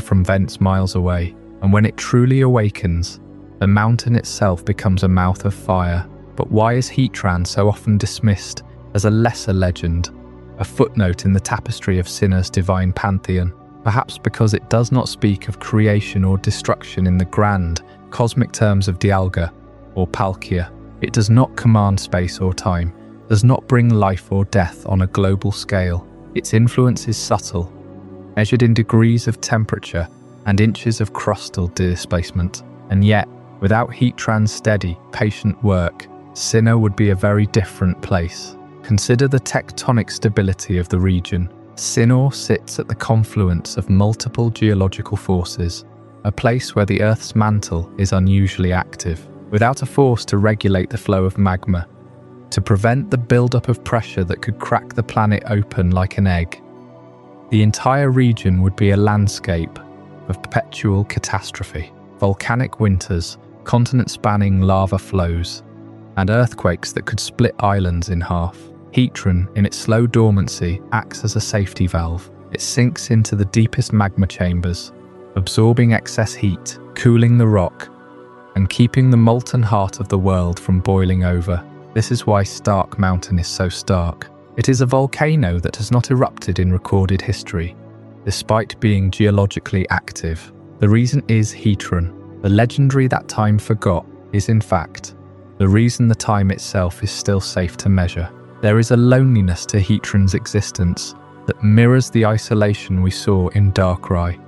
from vents miles away, and when it truly awakens, the mountain itself becomes a mouth of fire. But why is Heatran so often dismissed as a lesser legend, a footnote in the tapestry of Sinnoh's divine pantheon? Perhaps because it does not speak of creation or destruction in the grand, cosmic terms of Dialga or Palkia. It does not command space or time, does not bring life or death on a global scale. Its influence is subtle, measured in degrees of temperature and inches of crustal displacement. And yet, without Heatran's steady, patient work, Sinnoh would be a very different place. Consider the tectonic stability of the region. Sinnoh sits at the confluence of multiple geological forces, a place where the Earth's mantle is unusually active, without a force to regulate the flow of magma, to prevent the buildup of pressure that could crack the planet open like an egg. The entire region would be a landscape of perpetual catastrophe, volcanic winters, continent-spanning lava flows, and earthquakes that could split islands in half. Heatran, in its slow dormancy, acts as a safety valve. It sinks into the deepest magma chambers, absorbing excess heat, cooling the rock, and keeping the molten heart of the world from boiling over. This is why Stark Mountain is so stark. It is a volcano that has not erupted in recorded history, despite being geologically active. The reason is Heatran. The legendary that time forgot is, in fact, the reason the time itself is still safe to measure. There is a loneliness to Heatran's existence that mirrors the isolation we saw in Darkrai,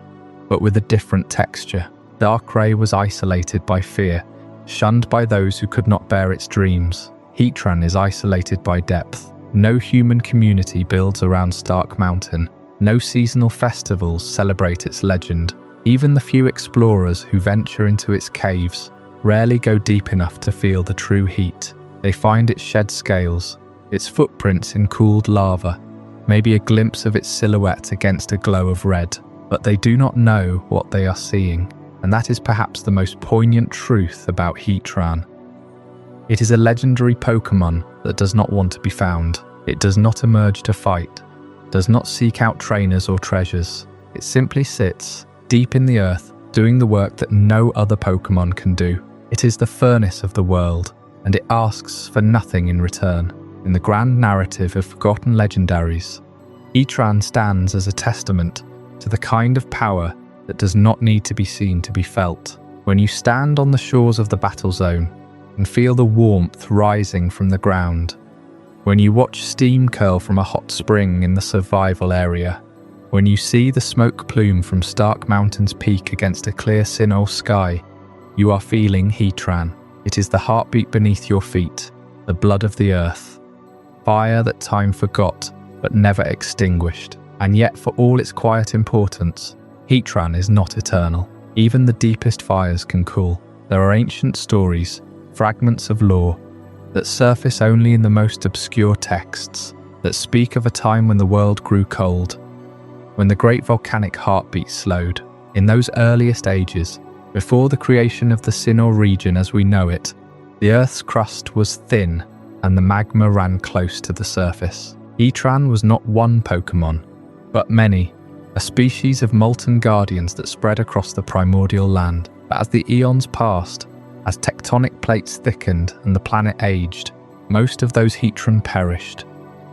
but with a different texture. Darkrai was isolated by fear, shunned by those who could not bear its dreams. Heatran is isolated by depth. No human community builds around Stark Mountain. No seasonal festivals celebrate its legend. Even the few explorers who venture into its caves rarely go deep enough to feel the true heat. They find its shed scales, its footprints in cooled lava, maybe a glimpse of its silhouette against a glow of red, but they do not know what they are seeing, and that is perhaps the most poignant truth about Heatran. It is a legendary Pokémon that does not want to be found. It does not emerge to fight, does not seek out trainers or treasures. It simply sits, deep in the earth, doing the work that no other Pokémon can do. It is the furnace of the world, and it asks for nothing in return. In the grand narrative of forgotten legendaries, Heatran stands as a testament to the kind of power that does not need to be seen to be felt. When you stand on the shores of the battle zone and feel the warmth rising from the ground, when you watch steam curl from a hot spring in the survival area, when you see the smoke plume from Stark Mountain's peak against a clear Sinnoh sky, you are feeling Heatran. It is the heartbeat beneath your feet, the blood of the earth. Fire that time forgot, but never extinguished. And yet, for all its quiet importance, Heatran is not eternal. Even the deepest fires can cool. There are ancient stories, fragments of lore, that surface only in the most obscure texts, that speak of a time when the world grew cold, when the great volcanic heartbeat slowed. In those earliest ages, before the creation of the Cinnabar region as we know it, the Earth's crust was thin and the magma ran close to the surface. Heatran was not one Pokémon, but many, a species of molten guardians that spread across the primordial land. But as the eons passed, as tectonic plates thickened and the planet aged, most of those Heatran perished,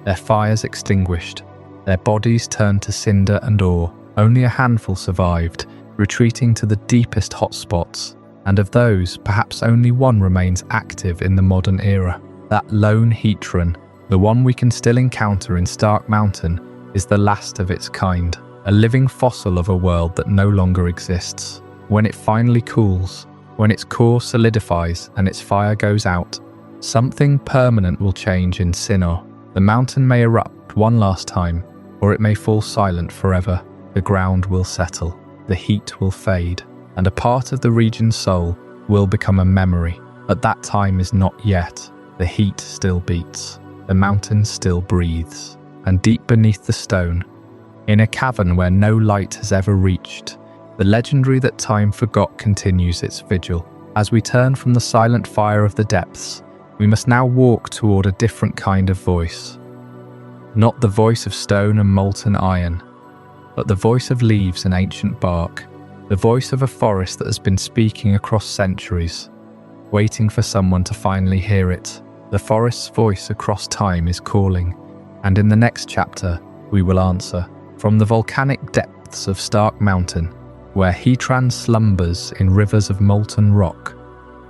their fires extinguished, their bodies turned to cinder and ore. Only a handful survived, retreating to the deepest hotspots, and of those, perhaps only one remains active in the modern era. That lone Heatran, the one we can still encounter in Stark Mountain, is the last of its kind, a living fossil of a world that no longer exists. When it finally cools, when its core solidifies and its fire goes out, something permanent will change in Cinnabar. The mountain may erupt one last time, or it may fall silent forever. The ground will settle, the heat will fade, and a part of the region's soul will become a memory. But that time is not yet. The heat still beats, the mountain still breathes, and deep beneath the stone, in a cavern where no light has ever reached, the legendary that time forgot continues its vigil. As we turn from the silent fire of the depths, we must now walk toward a different kind of voice. Not the voice of stone and molten iron, but the voice of leaves and ancient bark, the voice of a forest that has been speaking across centuries, waiting for someone to finally hear it. The forest's voice across time is calling, and in the next chapter, we will answer. From the volcanic depths of Stark Mountain, where Heatran slumbers in rivers of molten rock,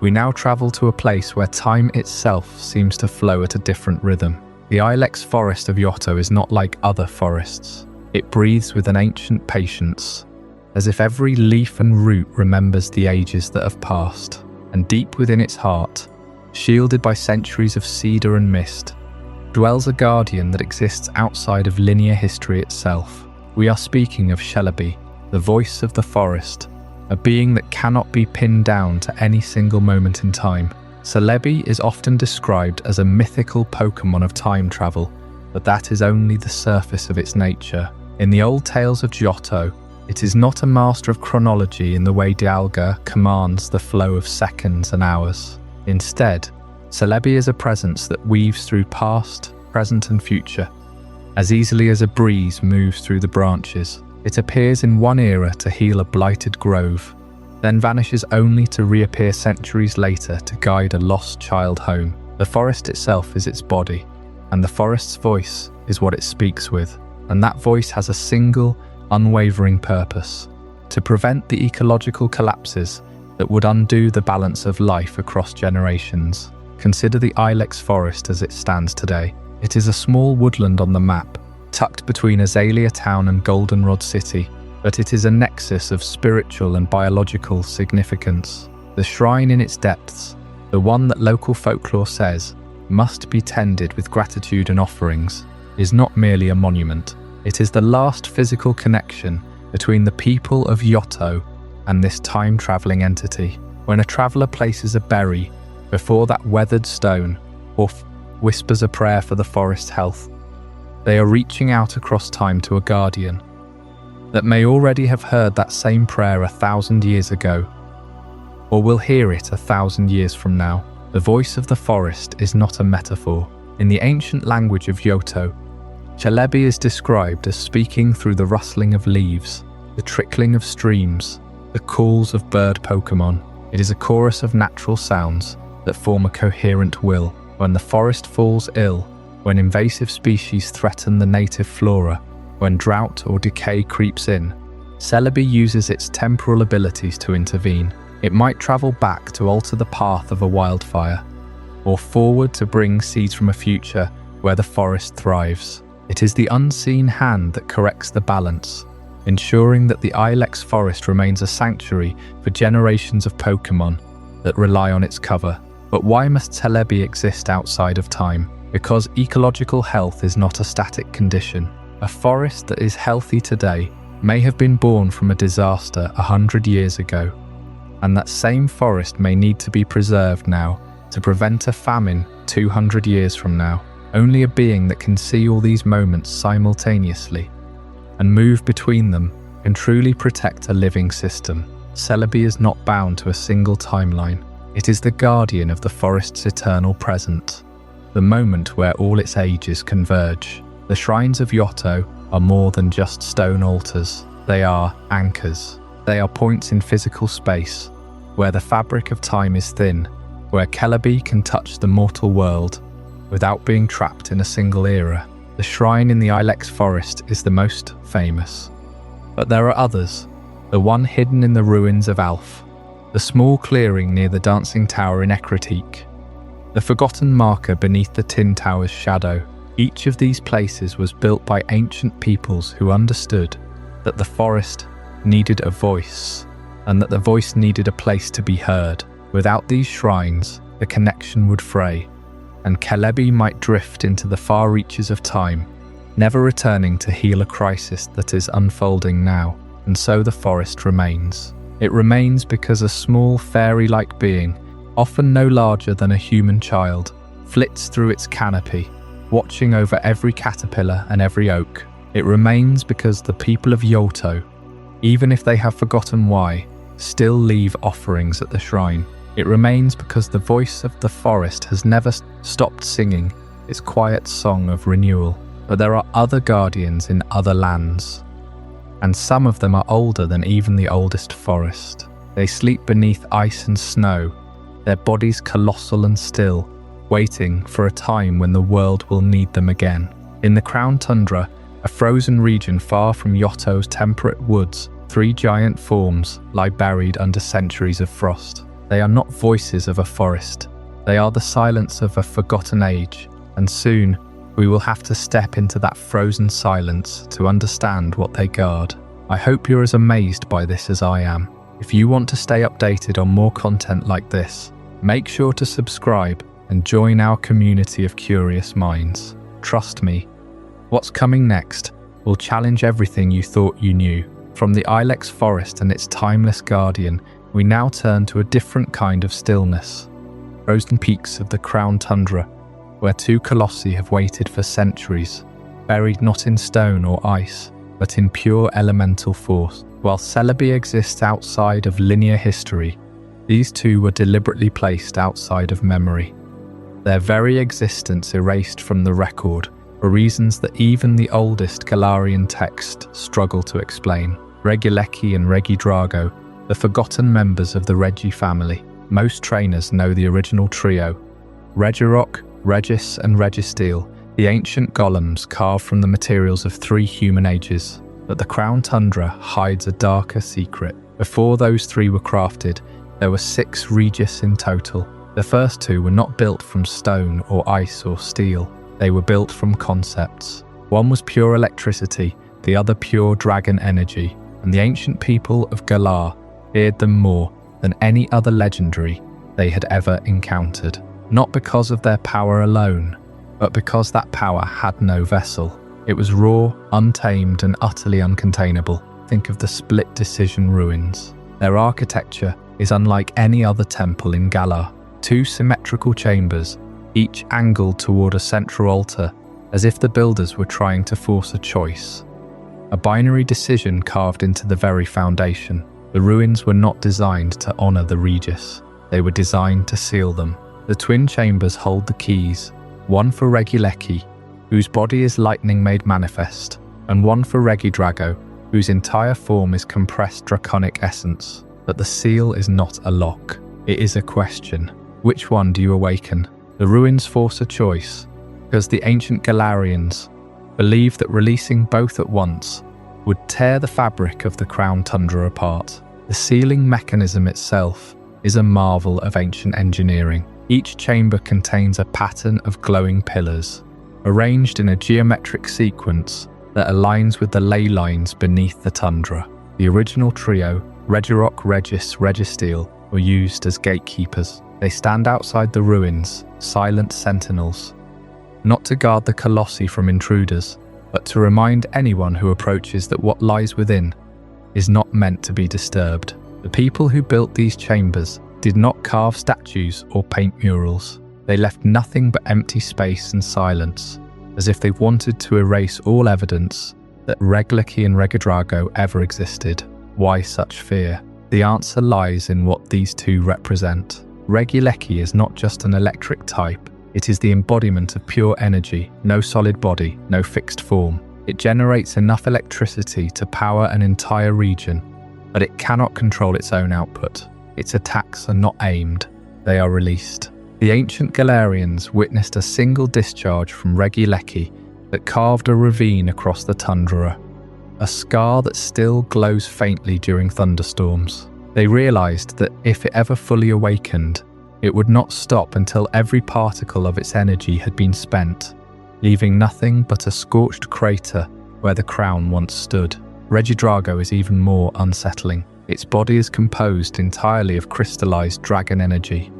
we now travel to a place where time itself seems to flow at a different rhythm. The Ilex forest of Johto is not like other forests. It breathes with an ancient patience, as if every leaf and root remembers the ages that have passed. And deep within its heart, shielded by centuries of cedar and mist, dwells a guardian that exists outside of linear history itself. We are speaking of Celebi, the voice of the forest, a being that cannot be pinned down to any single moment in time. Celebi is often described as a mythical Pokémon of time travel, but that is only the surface of its nature. In the old tales of Johto, it is not a master of chronology in the way Dialga commands the flow of seconds and hours. Instead, Celebi is a presence that weaves through past, present and future. As easily as a breeze moves through the branches, it appears in one era to heal a blighted grove, then vanishes only to reappear centuries later to guide a lost child home. The forest itself is its body, and the forest's voice is what it speaks with. And that voice has a single, unwavering purpose: to prevent the ecological collapses that would undo the balance of life across generations. Consider the Ilex forest as it stands today. It is a small woodland on the map, tucked between Azalea Town and Goldenrod City, but it is a nexus of spiritual and biological significance. The shrine in its depths, the one that local folklore says must be tended with gratitude and offerings, is not merely a monument. It is the last physical connection between the people of Johto and this time-travelling entity. When a traveller places a berry before that weathered stone or whispers a prayer for the forest's health, they are reaching out across time to a guardian that may already have heard that same prayer 1,000 years ago, or will hear it 1,000 years from now. The voice of the forest is not a metaphor. In the ancient language of Johto, Celebi is described as speaking through the rustling of leaves, the trickling of streams, the calls of bird Pokémon. It is a chorus of natural sounds that form a coherent will. When the forest falls ill, when invasive species threaten the native flora, when drought or decay creeps in, Celebi uses its temporal abilities to intervene. It might travel back to alter the path of a wildfire, or forward to bring seeds from a future where the forest thrives. It is the unseen hand that corrects the balance, ensuring that the Ilex forest remains a sanctuary for generations of Pokémon that rely on its cover. But why must Celebi exist outside of time? Because ecological health is not a static condition. A forest that is healthy today may have been born from a disaster 100 years ago, and that same forest may need to be preserved now to prevent a famine 200 years from now. Only a being that can see all these moments simultaneously and move between them can truly protect a living system. Celebi is not bound to a single timeline. It is the guardian of the forest's eternal present, the moment where all its ages converge. The shrines of Yoto are more than just stone altars. They are anchors. They are points in physical space, where the fabric of time is thin, where Celebi can touch the mortal world without being trapped in a single era. The shrine in the Ilex forest is the most famous. But there are others. The one hidden in the ruins of Alf, the small clearing near the Dancing Tower in Ekritique, the forgotten marker beneath the Tin Tower's shadow. Each of these places was built by ancient peoples who understood that the forest needed a voice, and that the voice needed a place to be heard. Without these shrines, the connection would fray, and Celebi might drift into the far reaches of time, never returning to heal a crisis that is unfolding now. And so the forest remains. It remains because a small fairy-like being, often no larger than a human child, flits through its canopy, watching over every caterpillar and every oak. It remains because the people of Yoto, even if they have forgotten why, still leave offerings at the shrine. It remains because the voice of the forest has never stopped singing its quiet song of renewal. But there are other guardians in other lands, and some of them are older than even the oldest forest. They sleep beneath ice and snow, their bodies colossal and still, waiting for a time when the world will need them again. In the Crown Tundra, a frozen region far from Yoto's temperate woods, 3 giant forms lie buried under centuries of frost. They are not voices of a forest. They are the silence of a forgotten age, and soon we will have to step into that frozen silence to understand what they guard. I hope you're as amazed by this as I am. If you want to stay updated on more content like this, make sure to subscribe and join our community of curious minds. Trust me, what's coming next will challenge everything you thought you knew. From the Ilex forest and its timeless guardian, we now turn to a different kind of stillness. Frozen peaks of the Crown Tundra, where 2 Colossi have waited for centuries, buried not in stone or ice, but in pure elemental force. While Celebi exists outside of linear history, these 2 were deliberately placed outside of memory. Their very existence erased from the record for reasons that even the oldest Galarian text struggle to explain. Regileki and Regidrago, the forgotten members of the Regi family. Most trainers know the original trio, Regirock, Regis and Registeel, the ancient golems carved from the materials of 3 human ages. But the Crown Tundra hides a darker secret. Before those 3 were crafted, there were 6 Regis in total. The first 2 were not built from stone or ice or steel. They were built from concepts. One was pure electricity, the other pure dragon energy, and the ancient people of Galar feared them more than any other legendary they had ever encountered. Not because of their power alone, but because that power had no vessel. It was raw, untamed, and utterly uncontainable. Think of the Split Decision ruins. Their architecture is unlike any other temple in Galar. 2 symmetrical chambers, each angled toward a central altar, as if the builders were trying to force a choice. A binary decision carved into the very foundation. The ruins were not designed to honor the Regis. They were designed to seal them. The twin chambers hold the keys, one for Regileki, whose body is lightning made manifest, and one for Regidrago, whose entire form is compressed draconic essence. But the seal is not a lock. It is a question. Which one do you awaken? The ruins force a choice, because the ancient Galarians believed that releasing both at once would tear the fabric of the Crown Tundra apart. The sealing mechanism itself is a marvel of ancient engineering. Each chamber contains a pattern of glowing pillars, arranged in a geometric sequence that aligns with the ley lines beneath the tundra. The original trio, Regirock, Regis, Registeel, were used as gatekeepers. They stand outside the ruins, silent sentinels, not to guard the Colossi from intruders, but to remind anyone who approaches that what lies within is not meant to be disturbed. The people who built these chambers did not carve statues or paint murals. They left nothing but empty space and silence, as if they wanted to erase all evidence that Regieleki and Regidrago ever existed. Why such fear? The answer lies in what these two represent. Regieleki is not just an electric type, it is the embodiment of pure energy, no solid body, no fixed form. It generates enough electricity to power an entire region, but it cannot control its own output. Its attacks are not aimed, they are released. The ancient Galarians witnessed a single discharge from Regieleki that carved a ravine across the Tundra, a scar that still glows faintly during thunderstorms. They realized that if it ever fully awakened, it would not stop until every particle of its energy had been spent, leaving nothing but a scorched crater where the crown once stood. Regidrago is even more unsettling. Its body is composed entirely of crystallized dragon energy,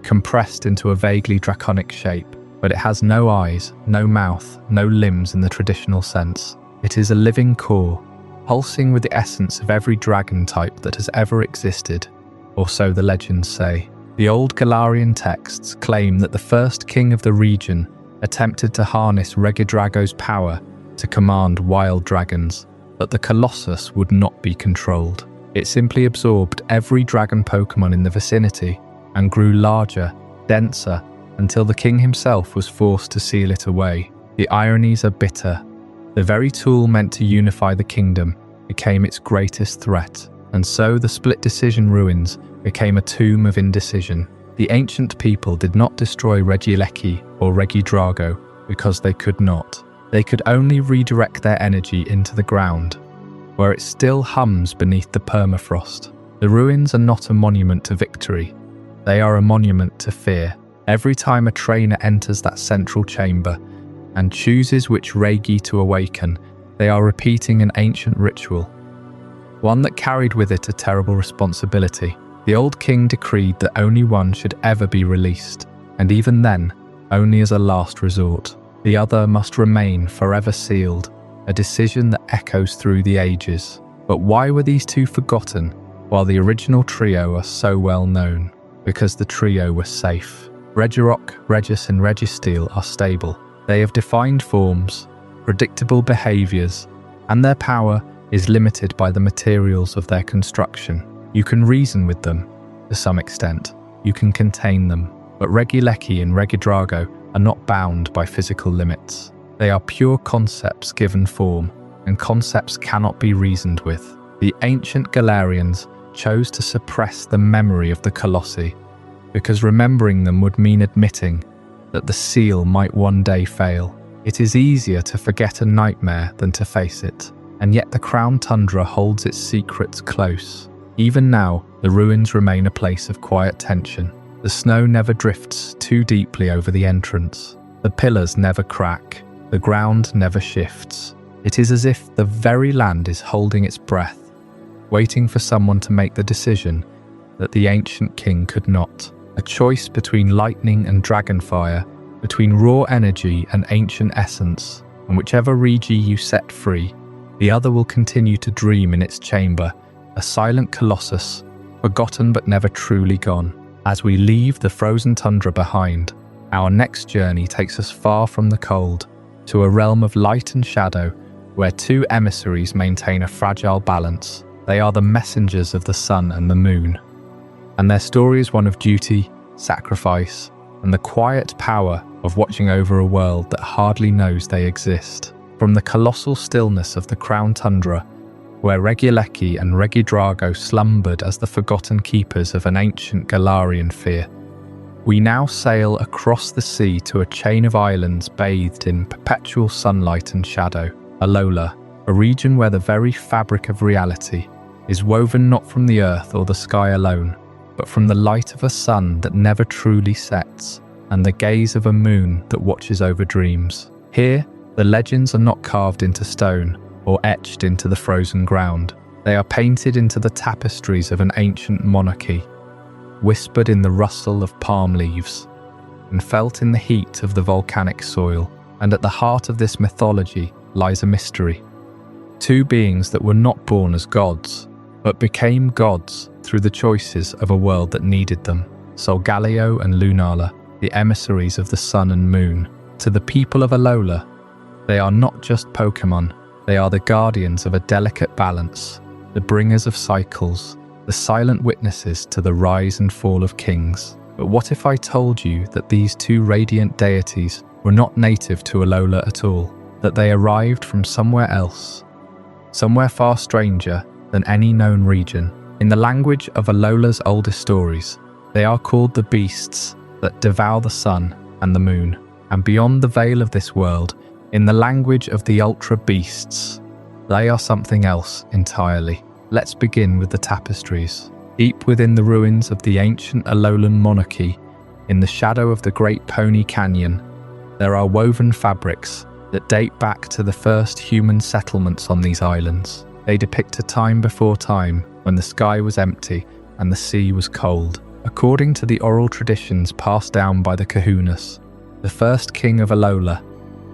compressed into a vaguely draconic shape, but it has no eyes, no mouth, no limbs in the traditional sense. It is a living core, pulsing with the essence of every dragon type that has ever existed, or so the legends say. The old Galarian texts claim that the first king of the region attempted to harness Regidrago's power to command wild dragons, but the Colossus would not be controlled. It simply absorbed every dragon Pokémon in the vicinity and grew larger, denser, until the king himself was forced to seal it away. The ironies are bitter. The very tool meant to unify the kingdom became its greatest threat, and so the split decision ruins became a tomb of indecision. The ancient people did not destroy Regieleki or Regidrago because they could not. They could only redirect their energy into the ground, where it still hums beneath the permafrost. The ruins are not a monument to victory, they are a monument to fear. Every time a trainer enters that central chamber and chooses which Regi to awaken, they are repeating an ancient ritual, one that carried with it a terrible responsibility. The old king decreed that only one should ever be released, and even then, only as a last resort. The other must remain forever sealed, a decision that echoes through the ages. But why were these two forgotten, while the original trio are so well known? Because the trio was safe. Regirock, Regis and Registeel are stable. They have defined forms, predictable behaviours, and their power is limited by the materials of their construction. You can reason with them, to some extent. You can contain them. But Regieleki and Regidrago are not bound by physical limits. They are pure concepts given form, and concepts cannot be reasoned with. The ancient Galarians chose to suppress the memory of the Colossi, because remembering them would mean admitting that the seal might one day fail. It is easier to forget a nightmare than to face it, and yet the Crown Tundra holds its secrets close. Even now, the ruins remain a place of quiet tension. The snow never drifts too deeply over the entrance. The pillars never crack. The ground never shifts. It is as if the very land is holding its breath, waiting for someone to make the decision that the ancient king could not. A choice between lightning and dragonfire, between raw energy and ancient essence, and whichever Regi you set free, the other will continue to dream in its chamber, a silent colossus, forgotten but never truly gone. As we leave the frozen tundra behind, our next journey takes us far from the cold, to a realm of light and shadow, where two emissaries maintain a fragile balance. They are the messengers of the sun and the moon, and their story is one of duty, sacrifice, and the quiet power of watching over a world that hardly knows they exist. From the colossal stillness of the Crown Tundra, where Regieleki and Regidrago slumbered as the forgotten keepers of an ancient Galarian fear, we now sail across the sea to a chain of islands bathed in perpetual sunlight and shadow. Alola, a region where the very fabric of reality is woven not from the earth or the sky alone, but from the light of a sun that never truly sets, and the gaze of a moon that watches over dreams. Here, the legends are not carved into stone or etched into the frozen ground. They are painted into the tapestries of an ancient monarchy, whispered in the rustle of palm leaves, and felt in the heat of the volcanic soil. And at the heart of this mythology lies a mystery. Two beings that were not born as gods, but became gods through the choices of a world that needed them. Solgaleo and Lunar, the emissaries of the sun and moon. To the people of Alola, they are not just Pokémon, They are the guardians of a delicate balance, the bringers of cycles, the silent witnesses to the rise and fall of kings. But what if I told you that these two radiant deities were not native to Alola at all, that they arrived from somewhere else, somewhere far stranger than any known region? In the language of Alola's oldest stories, they are called the beasts that devour the sun and the moon. And beyond the veil of this world, in the language of the Ultra Beasts, they are something else entirely. Let's begin with the tapestries. Deep within the ruins of the ancient Alolan monarchy, in the shadow of the Great Pony Canyon, there are woven fabrics that date back to the first human settlements on these islands. They depict a time before time, when the sky was empty and the sea was cold. According to the oral traditions passed down by the Kahunas, the first king of Alola,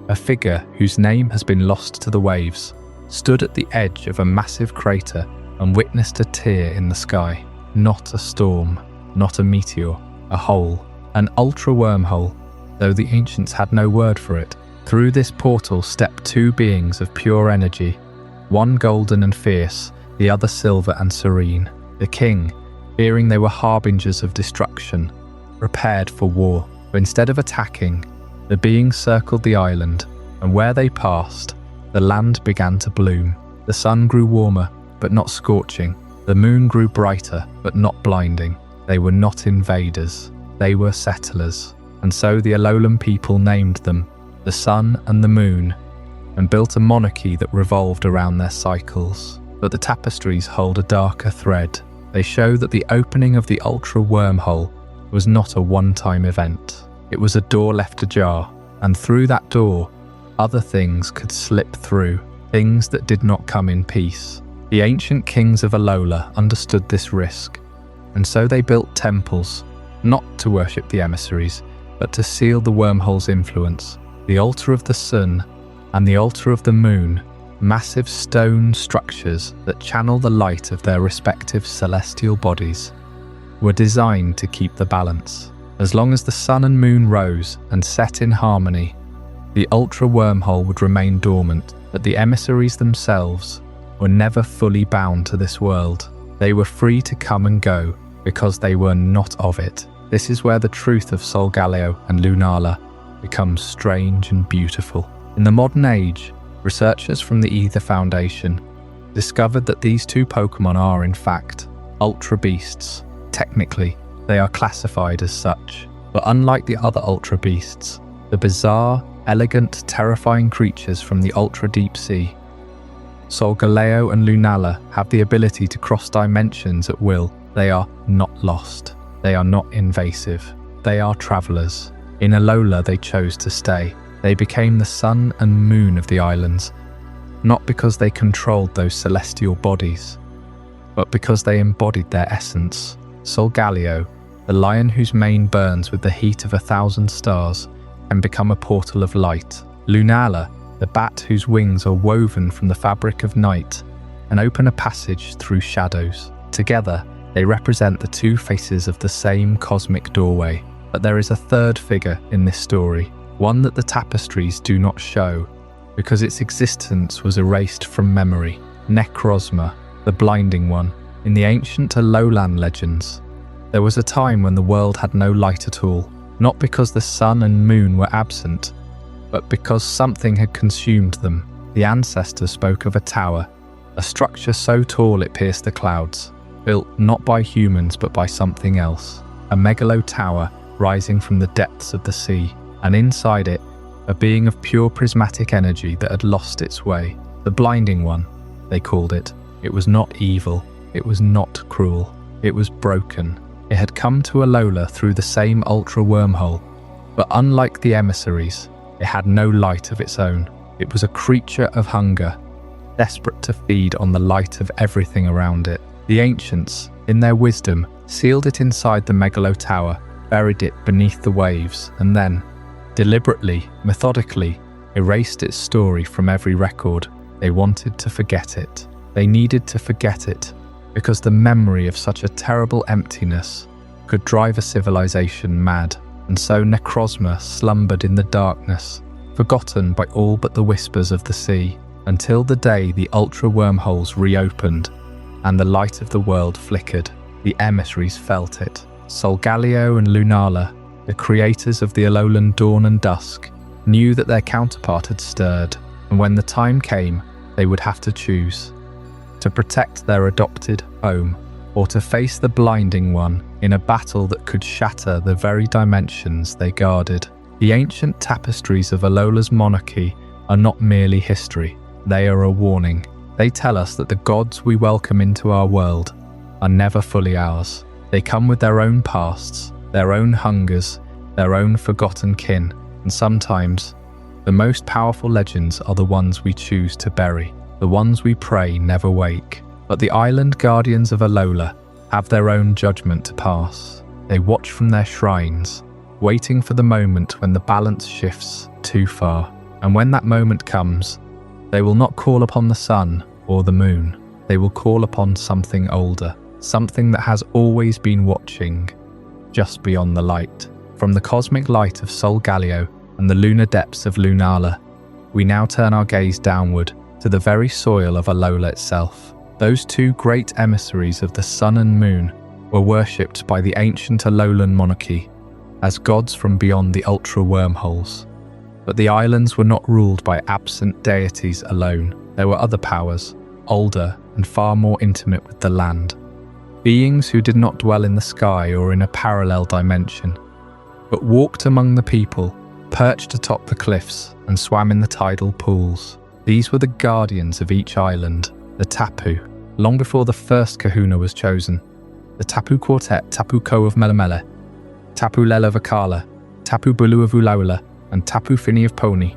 a figure whose name has been lost to the waves, stood at the edge of a massive crater and witnessed a tear in the sky. Not a storm, not a meteor, a hole, an ultra wormhole, though the ancients had no word for it. Through this portal stepped two beings of pure energy, one golden and fierce, the other silver and serene. The king, fearing they were harbingers of destruction, prepared for war. But instead of attacking, the beings circled the island, and where they passed, the land began to bloom. The sun grew warmer, but not scorching. The moon grew brighter, but not blinding. They were not invaders, they were settlers. And so the Alolan people named them the sun and the moon, and built a monarchy that revolved around their cycles. But the tapestries hold a darker thread. They show that the opening of the ultra wormhole was not a one-time event. It was a door left ajar, and through that door, other things could slip through, things that did not come in peace. The ancient kings of Alola understood this risk, and so they built temples, not to worship the emissaries, but to seal the wormhole's influence. The altar of the sun and the altar of the moon, massive stone structures that channel the light of their respective celestial bodies, were designed to keep the balance. As long as the sun and moon rose and set in harmony, the ultra wormhole would remain dormant, but the emissaries themselves were never fully bound to this world. They were free to come and go because they were not of it. This is where the truth of Solgaleo and Lunala becomes strange and beautiful. In the modern age, researchers from the Ether Foundation discovered that these two Pokémon are, in fact, Ultra Beasts. Technically, they are classified as such, but unlike the other Ultra Beasts, the bizarre, elegant, terrifying creatures from the Ultra Deep Sea, Solgaleo and Lunala have the ability to cross dimensions at will. They are not lost. They are not invasive. They are travelers. In Alola, they chose to stay. They became the sun and moon of the islands, not because they controlled those celestial bodies, but because they embodied their essence. Solgaleo, the lion whose mane burns with the heat of 1,000 stars, can become a portal of light. Lunala, the bat whose wings are woven from the fabric of night and open a passage through shadows. Together, they represent the two faces of the same cosmic doorway. But there is a third figure in this story, one that the tapestries do not show, because its existence was erased from memory. Necrozma, the Blinding One. In the ancient Alolan legends, there was a time when the world had no light at all, not because the sun and moon were absent, but because something had consumed them. The ancestors spoke of a tower, a structure so tall it pierced the clouds, built not by humans but by something else. A megalo tower rising from the depths of the sea, and inside it, a being of pure prismatic energy that had lost its way. The Blinding One, they called it. It was not evil. It was not cruel. It was broken. It had come to Alola through the same ultra wormhole, but unlike the emissaries, it had no light of its own. It was a creature of hunger, desperate to feed on the light of everything around it. The ancients, in their wisdom, sealed it inside the megalo tower, buried it beneath the waves, and then, deliberately, methodically, erased its story from every record. They wanted to forget it. They needed to forget it, because the memory of such a terrible emptiness could drive a civilization mad. And so Necrozma slumbered in the darkness, forgotten by all but the whispers of the sea. until the day the ultra wormholes reopened and the light of the world flickered. The Emissaries felt it. Solgaleo and Lunar, the creators of the Alolan dawn and dusk, knew that their counterpart had stirred, and when the time came, they would have to choose: to protect their adopted home, or to face the blinding one in a battle that could shatter the very dimensions they guarded. The ancient tapestries of Alola's monarchy are not merely history, they are a warning. They tell us that the gods we welcome into our world are never fully ours. They come with their own pasts, their own hungers, their own forgotten kin, and sometimes the most powerful legends are the ones we choose to bury, the ones we pray never wake. But the island guardians of Alola have their own judgment to pass. They watch from their shrines, waiting for the moment when the balance shifts too far. And when that moment comes, they will not call upon the sun or the moon. They will call upon something older, something that has always been watching, just beyond the light. From the cosmic light of Solgaleo and the lunar depths of Lunar, we now turn our gaze downward to the very soil of Alola itself. Those two great emissaries of the sun and moon were worshipped by the ancient Alolan monarchy as gods from beyond the ultra wormholes. But the islands were not ruled by absent deities alone. There were other powers, older and far more intimate with the land. Beings who did not dwell in the sky or in a parallel dimension, but walked among the people, perched atop the cliffs, and swam in the tidal pools. These were the guardians of each island, the Tapu. Long before the first kahuna was chosen, the Tapu Quartet, Tapu Ko of Melemele, Tapu Lele of Akala, Tapu Bulu of Ulaula, and Tapu Fini of Pony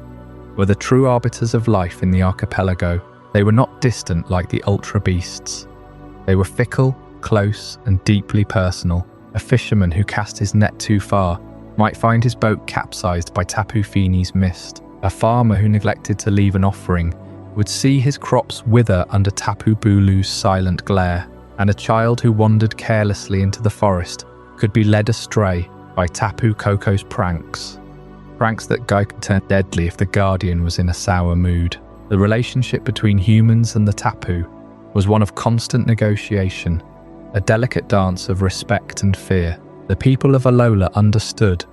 were the true arbiters of life in the archipelago. They were not distant like the ultra beasts. They were fickle, close, and deeply personal. A fisherman who cast his net too far might find his boat capsized by Tapu Fini's mist. A farmer who neglected to leave an offering would see his crops wither under Tapu Bulu's silent glare, and a child who wandered carelessly into the forest could be led astray by Tapu Koko's pranks. Pranks that could turn deadly if the guardian was in a sour mood. The relationship between humans and the Tapu was one of constant negotiation, a delicate dance of respect and fear. The people of Alola understood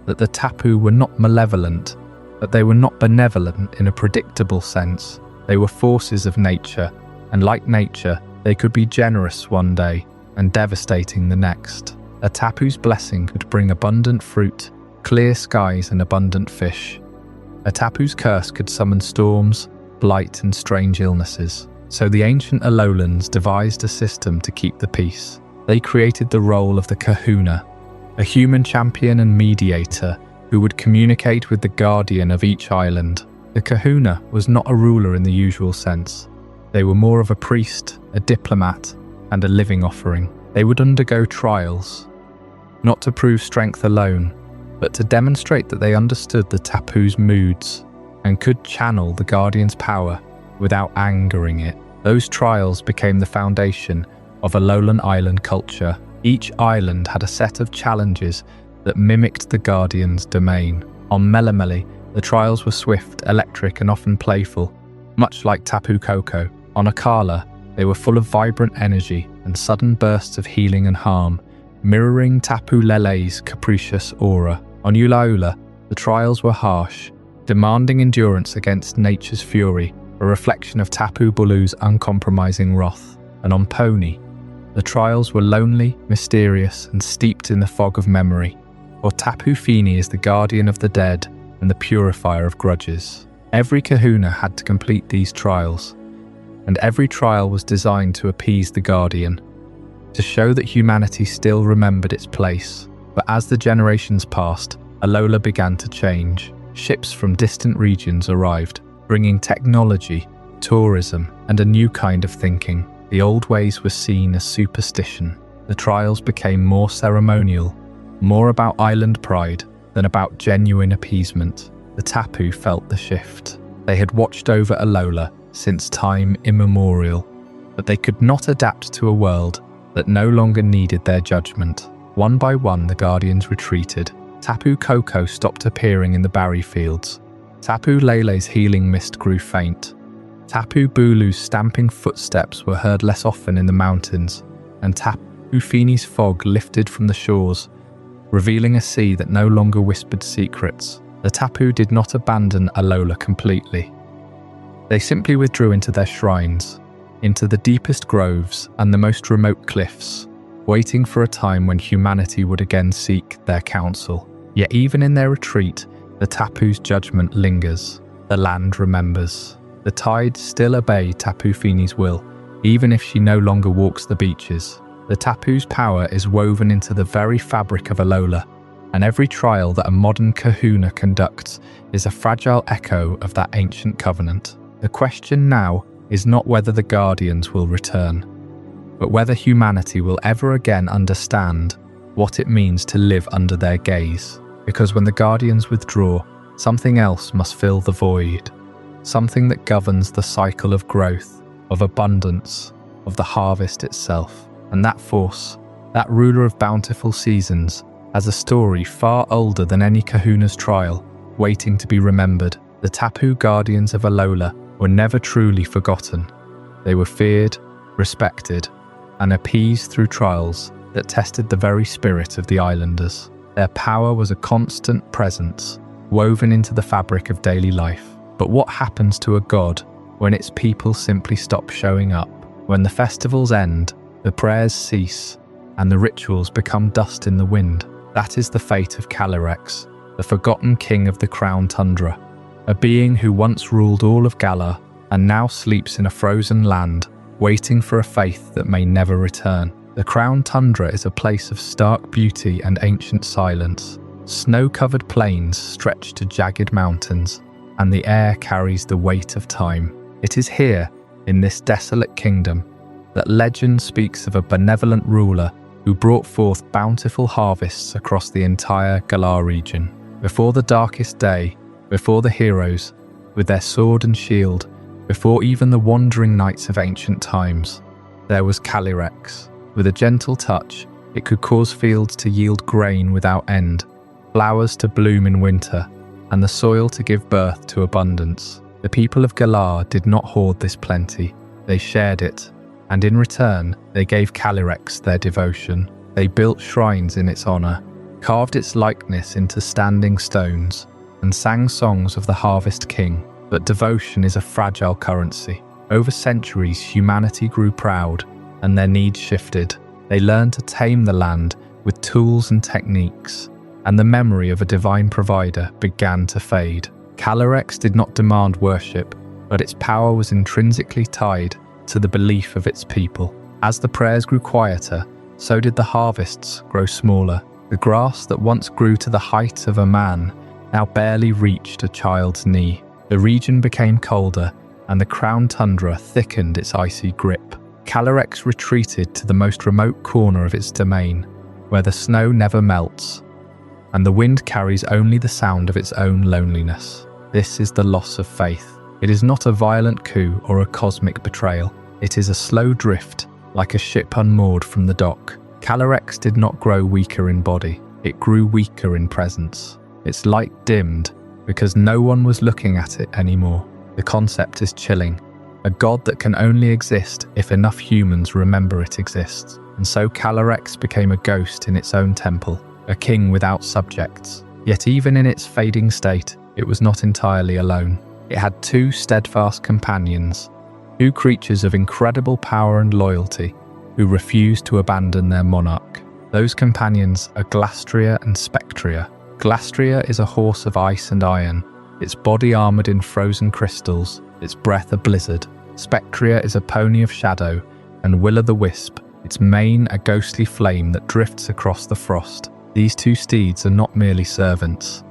that the Tapu were not malevolent, but they were not benevolent in a predictable sense. They were forces of nature, and like nature, they could be generous one day and devastating the next. A Tapu's blessing could bring abundant fruit, clear skies, and abundant fish. A Tapu's curse could summon storms, blight, and strange illnesses. So the ancient Alolans devised a system to keep the peace. They created the role of the kahuna, a human champion and mediator who would communicate with the guardian of each island. The kahuna was not a ruler in the usual sense. They were more of a priest, a diplomat, and a living offering. They would undergo trials, not to prove strength alone, but to demonstrate that they understood the Tapu's moods and could channel the guardian's power without angering it. Those trials became the foundation of Alolan island culture. Each island had a set of challenges that mimicked the guardian's domain. On Melemele, the trials were swift, electric, and often playful, much like Tapu Koko. On Akala, they were full of vibrant energy and sudden bursts of healing and harm, mirroring Tapu Lele's capricious aura. On Ulaula, the trials were harsh, demanding endurance against nature's fury, a reflection of Tapu Bulu's uncompromising wrath. And on Pony, the trials were lonely, mysterious, and steeped in the fog of memory, for Tapu Fini is the guardian of the dead and the purifier of grudges. Every kahuna had to complete these trials, and every trial was designed to appease the guardian, to show that humanity still remembered its place. But as the generations passed, Alola began to change. Ships from distant regions arrived, bringing technology, tourism, and a new kind of thinking. The old ways were seen as superstition. The trials became more ceremonial, more about island pride than about genuine appeasement. The Tapu felt the shift. They had watched over Alola since time immemorial, but they could not adapt to a world that no longer needed their judgment. One by one, the guardians retreated. Tapu Koko stopped appearing in the berry fields. Tapu Lele's healing mist grew faint, Tapu Bulu's stamping footsteps were heard less often in the mountains, and Tapu Fini's fog lifted from the shores, revealing a sea that no longer whispered secrets. The Tapu did not abandon Alola completely. They simply withdrew into their shrines, into the deepest groves and the most remote cliffs, waiting for a time when humanity would again seek their counsel. Yet even in their retreat, the Tapu's judgment lingers. The land remembers. The tides still obey Tapu Fini's will, even if she no longer walks the beaches. The Tapu's power is woven into the very fabric of Alola, and every trial that a modern kahuna conducts is a fragile echo of that ancient covenant. The question now is not whether the Guardians will return, but whether humanity will ever again understand what it means to live under their gaze. Because when the Guardians withdraw, something else must fill the void. Something that governs the cycle of growth, of abundance, of the harvest itself. And that force, that ruler of bountiful seasons, has a story far older than any kahuna's trial, waiting to be remembered. The Tapu Guardians of Alola were never truly forgotten. They were feared, respected, and appeased through trials that tested the very spirit of the islanders. Their power was a constant presence, woven into the fabric of daily life. But what happens to a god when its people simply stop showing up? When the festivals end, the prayers cease, and the rituals become dust in the wind. That is the fate of Calyrex, the forgotten king of the Crown Tundra, a being who once ruled all of Galar and now sleeps in a frozen land, waiting for a faith that may never return. The Crown Tundra is a place of stark beauty and ancient silence. Snow-covered plains stretch to jagged mountains, and the air carries the weight of time. It is here, in this desolate kingdom, that legend speaks of a benevolent ruler who brought forth bountiful harvests across the entire Galar region. Before the darkest day, before the heroes, with their sword and shield, before even the wandering knights of ancient times, there was Calyrex. With a gentle touch, it could cause fields to yield grain without end, flowers to bloom in winter, and the soil to give birth to abundance. The people of Galar did not hoard this plenty. They shared it, and in return, they gave Calyrex their devotion. They built shrines in its honor, carved its likeness into standing stones, and sang songs of the Harvest King. But devotion is a fragile currency. Over centuries, humanity grew proud, and their needs shifted. They learned to tame the land with tools and techniques, and the memory of a divine provider began to fade. Calyrex did not demand worship, but its power was intrinsically tied to the belief of its people. As the prayers grew quieter, so did the harvests grow smaller. The grass that once grew to the height of a man now barely reached a child's knee. The region became colder, and the Crown Tundra thickened its icy grip. Calyrex retreated to the most remote corner of its domain, where the snow never melts, and the wind carries only the sound of its own loneliness. This is the loss of faith. It is not a violent coup or a cosmic betrayal. It is a slow drift, like a ship unmoored from the dock. Calyrex did not grow weaker in body. It grew weaker in presence. Its light dimmed because no one was looking at it anymore. The concept is chilling. A god that can only exist if enough humans remember it exists. And so Calyrex became a ghost in its own temple, a king without subjects. Yet even in its fading state, it was not entirely alone. It had two steadfast companions, two creatures of incredible power and loyalty, who refused to abandon their monarch. Those companions are Glastria and Spectria. Glastria is a horse of ice and iron, its body armoured in frozen crystals, its breath a blizzard. Spectria is a pony of shadow, and Will-o'-the-Wisp, its mane a ghostly flame that drifts across the frost. These two steeds are not merely servants.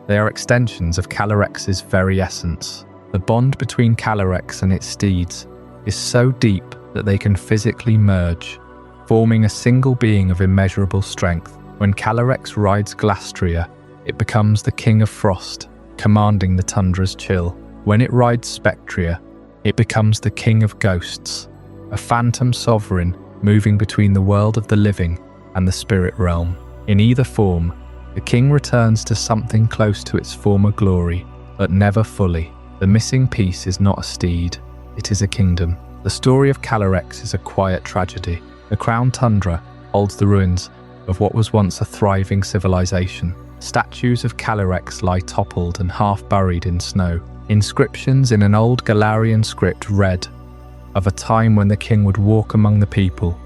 They are extensions of Calyrex's very essence. The bond between Calyrex and its steeds is so deep that they can physically merge, forming a single being of immeasurable strength. When Calyrex rides Glastria, it becomes the king of frost, commanding the tundra's chill. When it rides Spectria, it becomes the king of ghosts, a phantom sovereign moving between the world of the living and the spirit realm. In either form, the king returns to something close to its former glory, but never fully. The missing piece is not a steed, it is a kingdom. The story of Calyrex is a quiet tragedy. The crown Tundra holds the ruins of what was once a thriving civilization. Statues of Calyrex lie toppled and half buried in snow. Inscriptions in an old Galarian script read of a time when the king would walk among the people,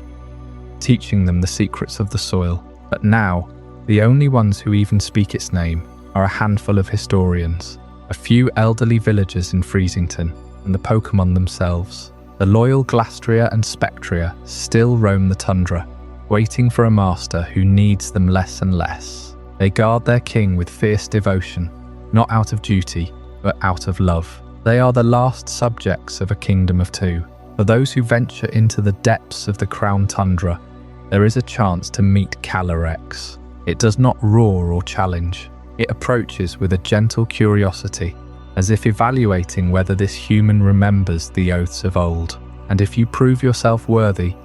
teaching them the secrets of the soil. But now, the only ones who even speak its name are a handful of historians, a few elderly villagers in Freezington, and the Pokémon themselves. The loyal Glastria and Spectria still roam the tundra, waiting for a master who needs them less and less. They guard their king with fierce devotion, not out of duty, but out of love. They are the last subjects of a kingdom of two. For those who venture into the depths of the crown tundra, there is a chance to meet Calyrex. It does not roar or challenge. It approaches with a gentle curiosity, as if evaluating whether this human remembers the oaths of old. And if you prove yourself worthy,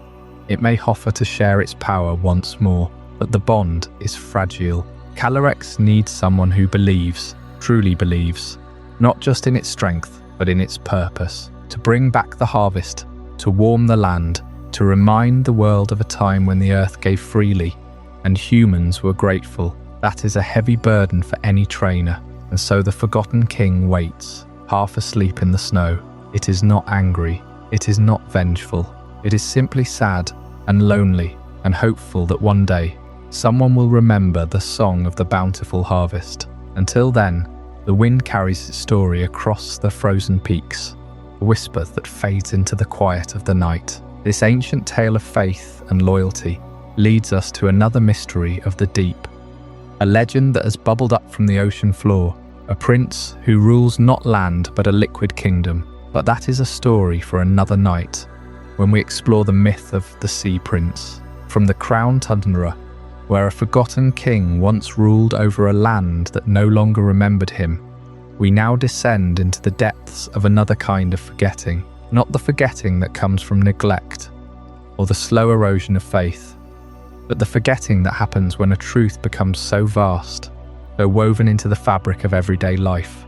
it may offer to share its power once more. But the bond is fragile. Calyrex needs someone who believes, truly believes, not just in its strength, but in its purpose. To bring back the harvest, to warm the land, to remind the world of a time when the earth gave freely, and humans were grateful. That is a heavy burden for any trainer. And so the Forgotten King waits, half asleep in the snow. It is not angry. It is not vengeful. It is simply sad and lonely and hopeful that one day someone will remember the song of the bountiful harvest. Until then, the wind carries its story across the frozen peaks, a whisper that fades into the quiet of the night. This ancient tale of faith and loyalty leads us to another mystery of the deep, a legend that has bubbled up from the ocean floor, a prince who rules not land but a liquid kingdom. But that is a story for another night, when we explore the myth of the Sea Prince. From the crown Tundra, where a forgotten king once ruled over a land that no longer remembered him, we now descend into the depths of another kind of forgetting. Not the forgetting that comes from neglect or the slow erosion of faith, but the forgetting that happens when a truth becomes so vast, so woven into the fabric of everyday life,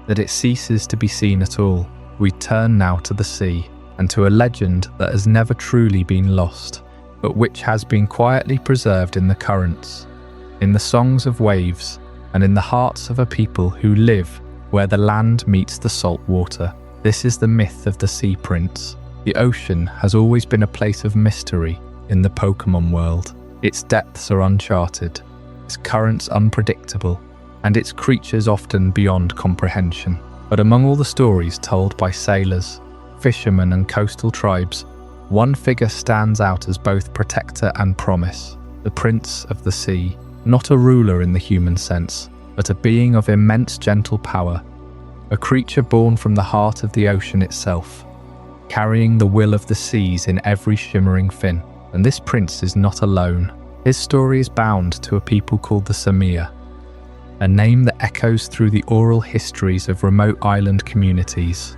that it ceases to be seen at all. We turn now to the sea, and to a legend that has never truly been lost, but which has been quietly preserved in the currents, in the songs of waves, and in the hearts of a people who live where the land meets the salt water. This is the myth of the Sea Prince. The ocean has always been a place of mystery in the Pokémon world. Its depths are uncharted, its currents unpredictable, and its creatures often beyond comprehension. But among all the stories told by sailors, fishermen and coastal tribes, one figure stands out as both protector and promise, the Prince of the Sea. Not a ruler in the human sense, but a being of immense gentle power, a creature born from the heart of the ocean itself, carrying the will of the seas in every shimmering fin. And this prince is not alone. His story is bound to a people called the Samir, a name that echoes through the oral histories of remote island communities,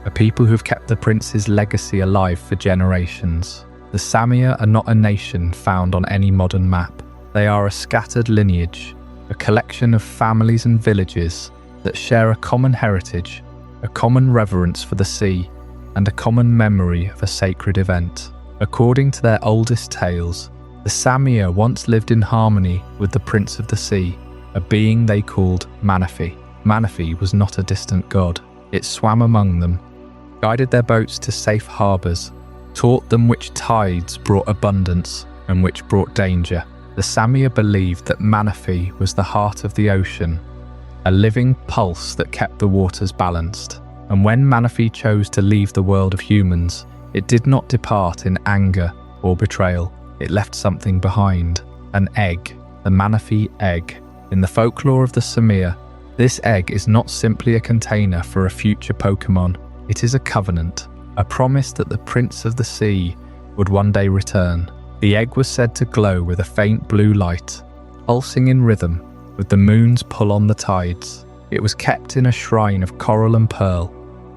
a people who've kept the prince's legacy alive for generations. The Samir are not a nation found on any modern map. They are a scattered lineage, a collection of families and villages that share a common heritage, a common reverence for the sea, and a common memory of a sacred event. According to their oldest tales, the Samir once lived in harmony with the Prince of the Sea, a being they called Manaphy. Manaphy was not a distant god. It swam among them, guided their boats to safe harbours, taught them which tides brought abundance and which brought danger. The Samir believed that Manaphy was the heart of the ocean, a living pulse that kept the waters balanced. And when Manaphy chose to leave the world of humans, it did not depart in anger or betrayal. It left something behind, an egg, the Manaphy egg. In the folklore of the Samir, this egg is not simply a container for a future Pokémon. It is a covenant, a promise that the Prince of the Sea would one day return. The egg was said to glow with a faint blue light, pulsing in rhythm with the moon's pull on the tides. It was kept in a shrine of coral and pearl,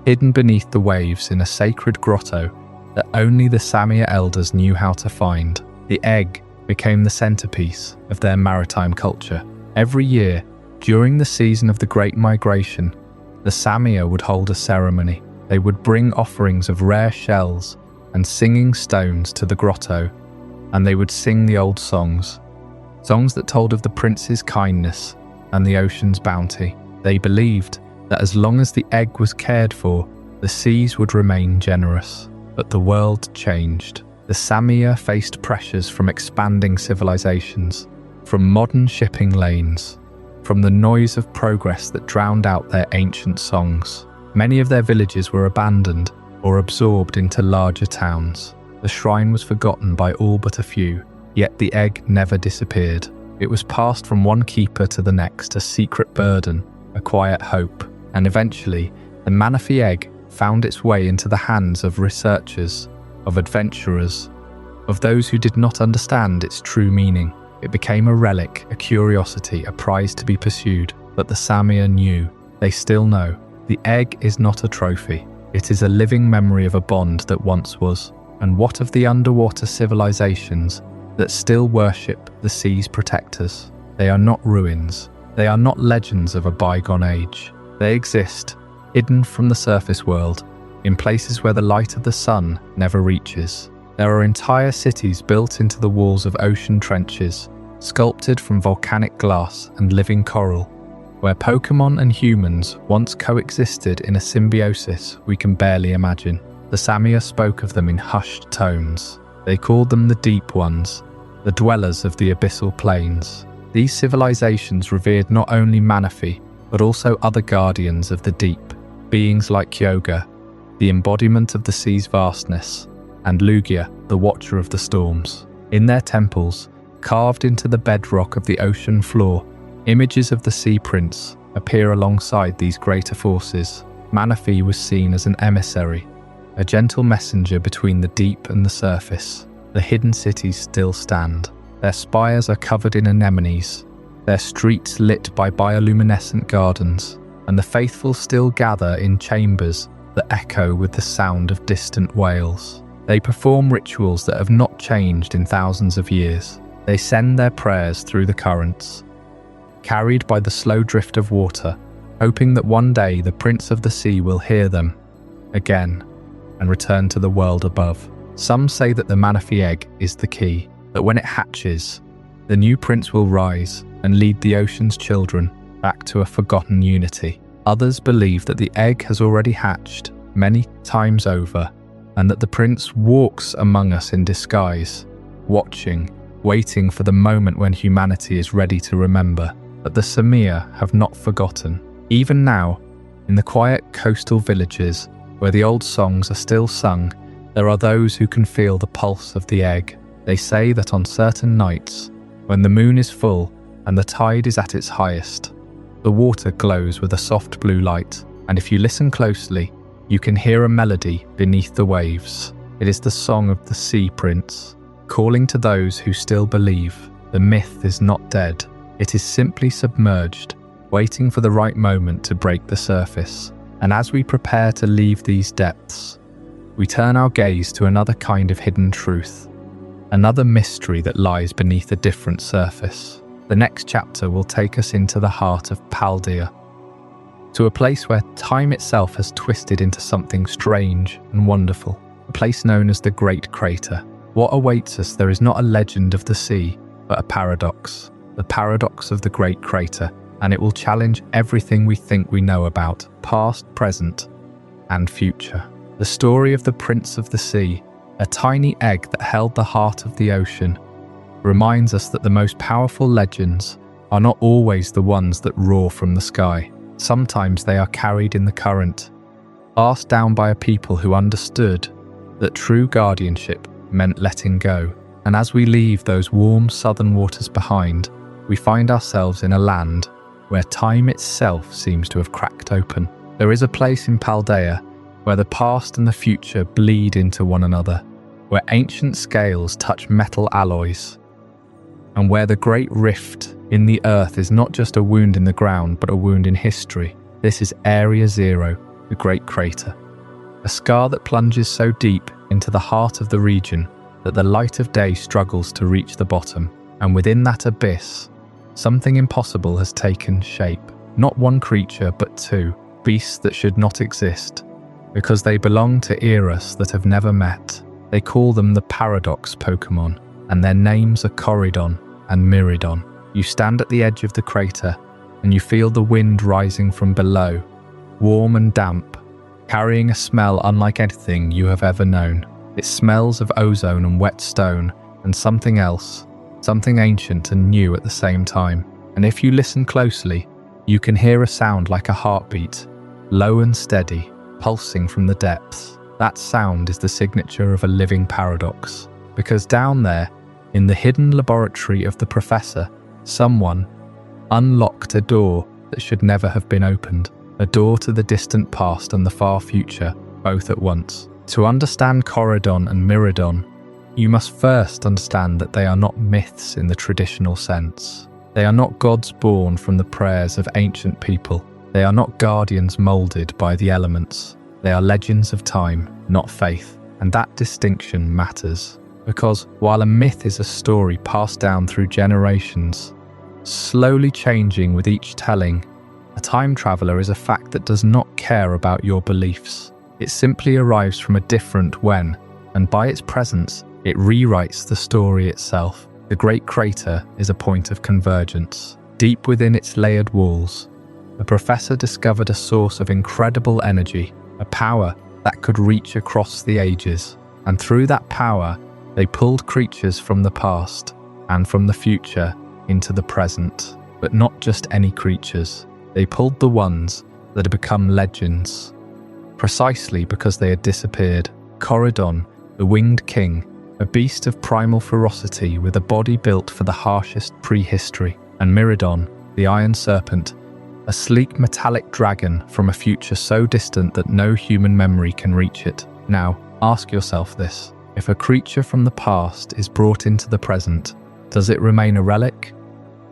hidden beneath the waves in a sacred grotto that only the Samir elders knew how to find. The egg became the centerpiece of their maritime culture. Every year, during the season of the Great Migration, the Samir would hold a ceremony, They would bring offerings of rare shells and singing stones to the grotto, and they would sing the old songs that told of the prince's kindness and the ocean's bounty. They believed that as long as the egg was cared for, the seas would remain generous. But the world changed. The Samir faced pressures from expanding civilizations, from modern shipping lanes, from the noise of progress that drowned out their ancient songs. Many of their villages were abandoned or absorbed into larger towns. The shrine was forgotten by all but a few, yet the egg never disappeared. It was passed from one keeper to the next, a secret burden, a quiet hope, and eventually the Manaphy egg found its way into the hands of researchers, of adventurers, of those who did not understand its true meaning. It became a relic, a curiosity, a prize to be pursued. But the Samir knew, they still know, the egg is not a trophy. It is a living memory of a bond that once was. And what of the underwater civilizations that still worship the sea's protectors? They are not ruins. They are not legends of a bygone age. They exist, hidden from the surface world, in places where the light of the sun never reaches. There are entire cities built into the walls of ocean trenches, sculpted from volcanic glass and living coral, where Pokémon and humans once coexisted in a symbiosis we can barely imagine. The Samir spoke of them in hushed tones. They called them the Deep Ones, the dwellers of the abyssal plains. These civilizations revered not only Manaphy, but also other guardians of the deep, beings like Kyoga, the embodiment of the sea's vastness, and Lugia, the watcher of the storms. In their temples, carved into the bedrock of the ocean floor, images of the Sea Prince appear alongside these greater forces. Manaphy was seen as an emissary, a gentle messenger between the deep and the surface. The hidden cities still stand. Their spires are covered in anemones, their streets lit by bioluminescent gardens, and the faithful still gather in chambers that echo with the sound of distant wails. They perform rituals that have not changed in thousands of years. They send their prayers through the currents, carried by the slow drift of water, hoping that one day the Prince of the Sea will hear them again and return to the world above. Some say that the Manaphy egg is the key, that when it hatches, the new prince will rise and lead the ocean's children back to a forgotten unity. Others believe that the egg has already hatched many times over, and that the prince walks among us in disguise, watching, waiting for the moment when humanity is ready to remember. But the Samir have not forgotten. Even now, in the quiet coastal villages where the old songs are still sung, there are those who can feel the pulse of the egg. They say that on certain nights, when the moon is full and the tide is at its highest, the water glows with a soft blue light, and if you listen closely, you can hear a melody beneath the waves. It is the song of the Sea Prince, calling to those who still believe. The myth is not dead. It is simply submerged, waiting for the right moment to break the surface. And as we prepare to leave these depths, we turn our gaze to another kind of hidden truth, another mystery that lies beneath a different surface. The next chapter will take us into the heart of Paldea, to a place where time itself has twisted into something strange and wonderful, a place known as the Great Crater. What awaits us there is not a legend of the sea, but a paradox, the paradox of the Great Crater, and it will challenge everything we think we know about, past, present, and future. The story of the Prince of the Sea, a tiny egg that held the heart of the ocean, reminds us that the most powerful legends are not always the ones that roar from the sky. Sometimes they are carried in the current, passed down by a people who understood that true guardianship meant letting go. And as we leave those warm southern waters behind, we find ourselves in a land where time itself seems to have cracked open. There is a place in Paldea where the past and the future bleed into one another, where ancient scales touch metal alloys, and where the great rift in the earth is not just a wound in the ground, but a wound in history. This is Area Zero, the Great Crater, a scar that plunges so deep into the heart of the region that the light of day struggles to reach the bottom. And within that abyss, something impossible has taken shape. Not one creature, but two, beasts that should not exist, because they belong to eras that have never met. They call them the Paradox Pokémon, and their names are Corydon and Miridon. You stand at the edge of the crater, and you feel the wind rising from below, warm and damp, carrying a smell unlike anything you have ever known. It smells of ozone and wet stone, and something else, something ancient and new at the same time. And if you listen closely, you can hear a sound like a heartbeat, low and steady, pulsing from the depths. That sound is the signature of a living paradox, because down there, in the hidden laboratory of the professor, someone unlocked a door that should never have been opened, a door to the distant past and the far future, both at once. To understand Corydon and Miridon, you must first understand that they are not myths in the traditional sense. They are not gods born from the prayers of ancient people. They are not guardians moulded by the elements. They are legends of time, not faith. And that distinction matters, because while a myth is a story passed down through generations, slowly changing with each telling, a time traveler is a fact that does not care about your beliefs. It simply arrives from a different when, and by its presence, it rewrites the story itself. The Great Crater is a point of convergence. Deep within its layered walls, a professor discovered a source of incredible energy, a power that could reach across the ages. And through that power, they pulled creatures from the past and from the future into the present. But not just any creatures. They pulled the ones that had become legends, precisely because they had disappeared. Corydon, the Winged King, a beast of primal ferocity with a body built for the harshest prehistory, and Miridon, the Iron Serpent, a sleek metallic dragon from a future so distant that no human memory can reach it. Now, ask yourself this. If a creature from the past is brought into the present, does it remain a relic?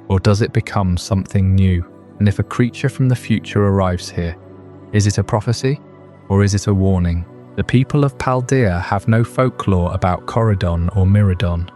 Or does it become something new? And if a creature from the future arrives here, is it a prophecy? Or is it a warning? The people of Paldea have no folklore about Corydon or Miridon,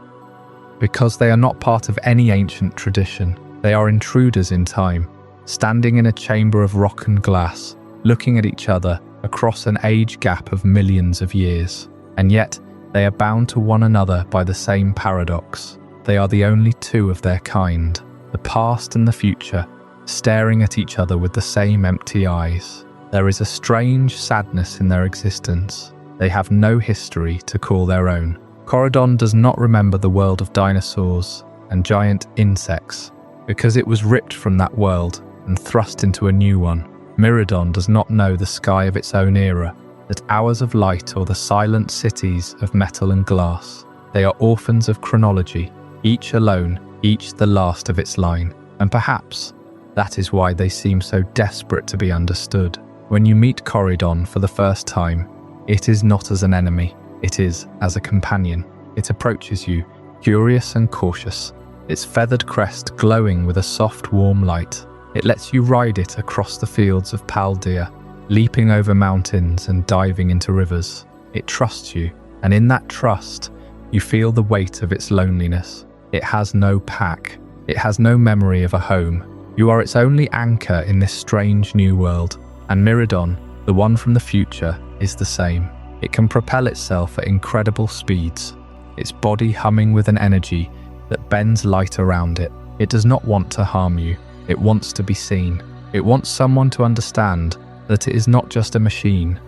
because they are not part of any ancient tradition. They are intruders in time, standing in a chamber of rock and glass, looking at each other across an age gap of millions of years. And yet, they are bound to one another by the same paradox. They are the only two of their kind, the past and the future, staring at each other with the same empty eyes. There is a strange sadness in their existence. They have no history to call their own. Corydon does not remember the world of dinosaurs and giant insects, because it was ripped from that world and thrust into a new one. Miridon does not know the sky of its own era, that hours of light or the silent cities of metal and glass. They are orphans of chronology, each alone, each the last of its line. And perhaps that is why they seem so desperate to be understood. When you meet Corydon for the first time, it is not as an enemy, it is as a companion. It approaches you, curious and cautious, its feathered crest glowing with a soft, warm light. It lets you ride it across the fields of Paldea, leaping over mountains and diving into rivers. It trusts you, and in that trust, you feel the weight of its loneliness. It has no pack. It has no memory of a home. You are its only anchor in this strange new world. And Miridon, the one from the future, is the same. It can propel itself at incredible speeds, its body humming with an energy that bends light around it. It does not want to harm you. It wants to be seen. It wants someone to understand that it is not just a machine,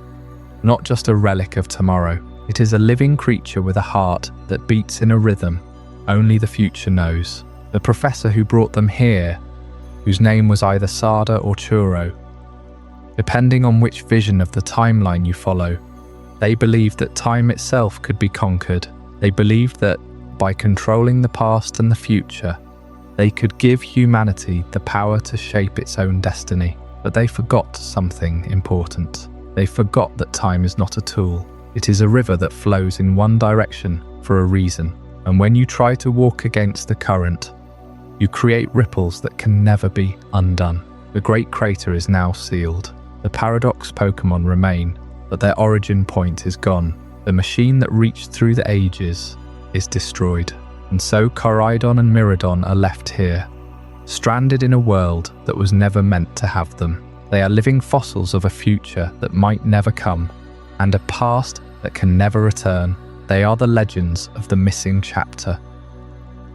not just a relic of tomorrow. It is a living creature with a heart that beats in a rhythm only the future knows. The professor who brought them here, whose name was either Sada or Churro, depending on which vision of the timeline you follow, they believed that time itself could be conquered. They believed that by controlling the past and the future, they could give humanity the power to shape its own destiny. But they forgot something important. They forgot that time is not a tool. It is a river that flows in one direction for a reason. And when you try to walk against the current, you create ripples that can never be undone. The Great Crater is now sealed. The Paradox Pokémon remain, but their origin point is gone. The machine that reached through the ages is destroyed. And so Corydon and Miridon are left here, stranded in a world that was never meant to have them. They are living fossils of a future that might never come, and a past that can never return. They are the legends of the missing chapter,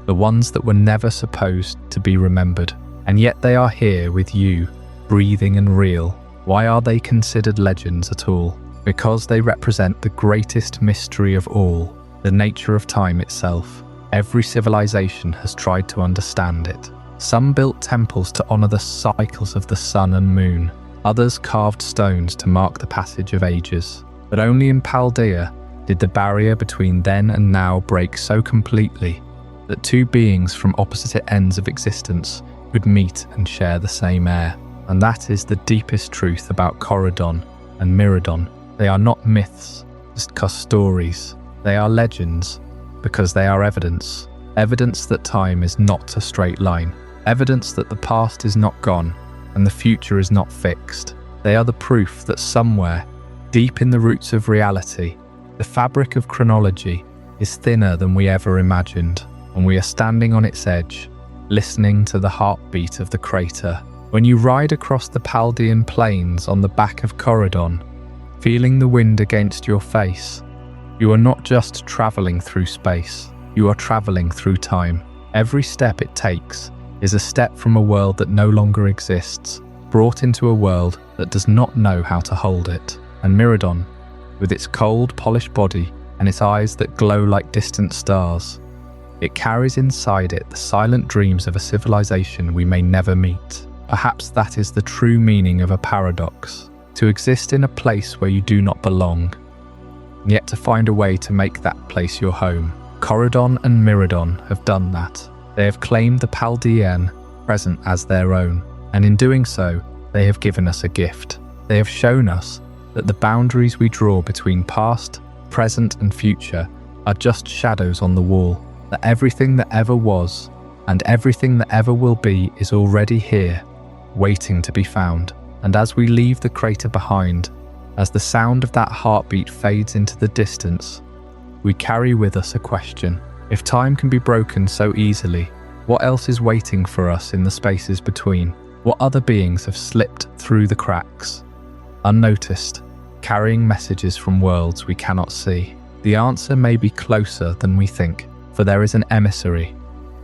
the ones that were never supposed to be remembered, and yet they are here with you, breathing and real. Why are they considered legends at all? Because they represent the greatest mystery of all, the nature of time itself. Every civilization has tried to understand it. Some built temples to honor the cycles of the sun and moon. Others carved stones to mark the passage of ages. But only in Paldea did the barrier between then and now break so completely that two beings from opposite ends of existence could meet and share the same air. And that is the deepest truth about Corydon and Miradon. They are not myths, just stories. They are legends because they are evidence. Evidence that time is not a straight line. Evidence that the past is not gone and the future is not fixed. They are the proof that somewhere, deep in the roots of reality, the fabric of chronology is thinner than we ever imagined, and we are standing on its edge, listening to the heartbeat of the crater. When you ride across the Paldean plains on the back of Corydon, feeling the wind against your face, you are not just traveling through space, you are traveling through time. Every step it takes is a step from a world that no longer exists, brought into a world that does not know how to hold it. And Miradon, with its cold, polished body and its eyes that glow like distant stars, it carries inside it the silent dreams of a civilization we may never meet. Perhaps that is the true meaning of a paradox: to exist in a place where you do not belong, yet to find a way to make that place your home. Corydon and Miradon have done that. They have claimed the Paldean present as their own, and in doing so, they have given us a gift. They have shown us that the boundaries we draw between past, present, and future are just shadows on the wall, that everything that ever was and everything that ever will be is already here, waiting to be found. And as we leave the crater behind, as the sound of that heartbeat fades into the distance, we carry with us a question. If time can be broken so easily, what else is waiting for us in the spaces between? What other beings have slipped through the cracks, unnoticed, carrying messages from worlds we cannot see? The answer may be closer than we think, for there is an emissary,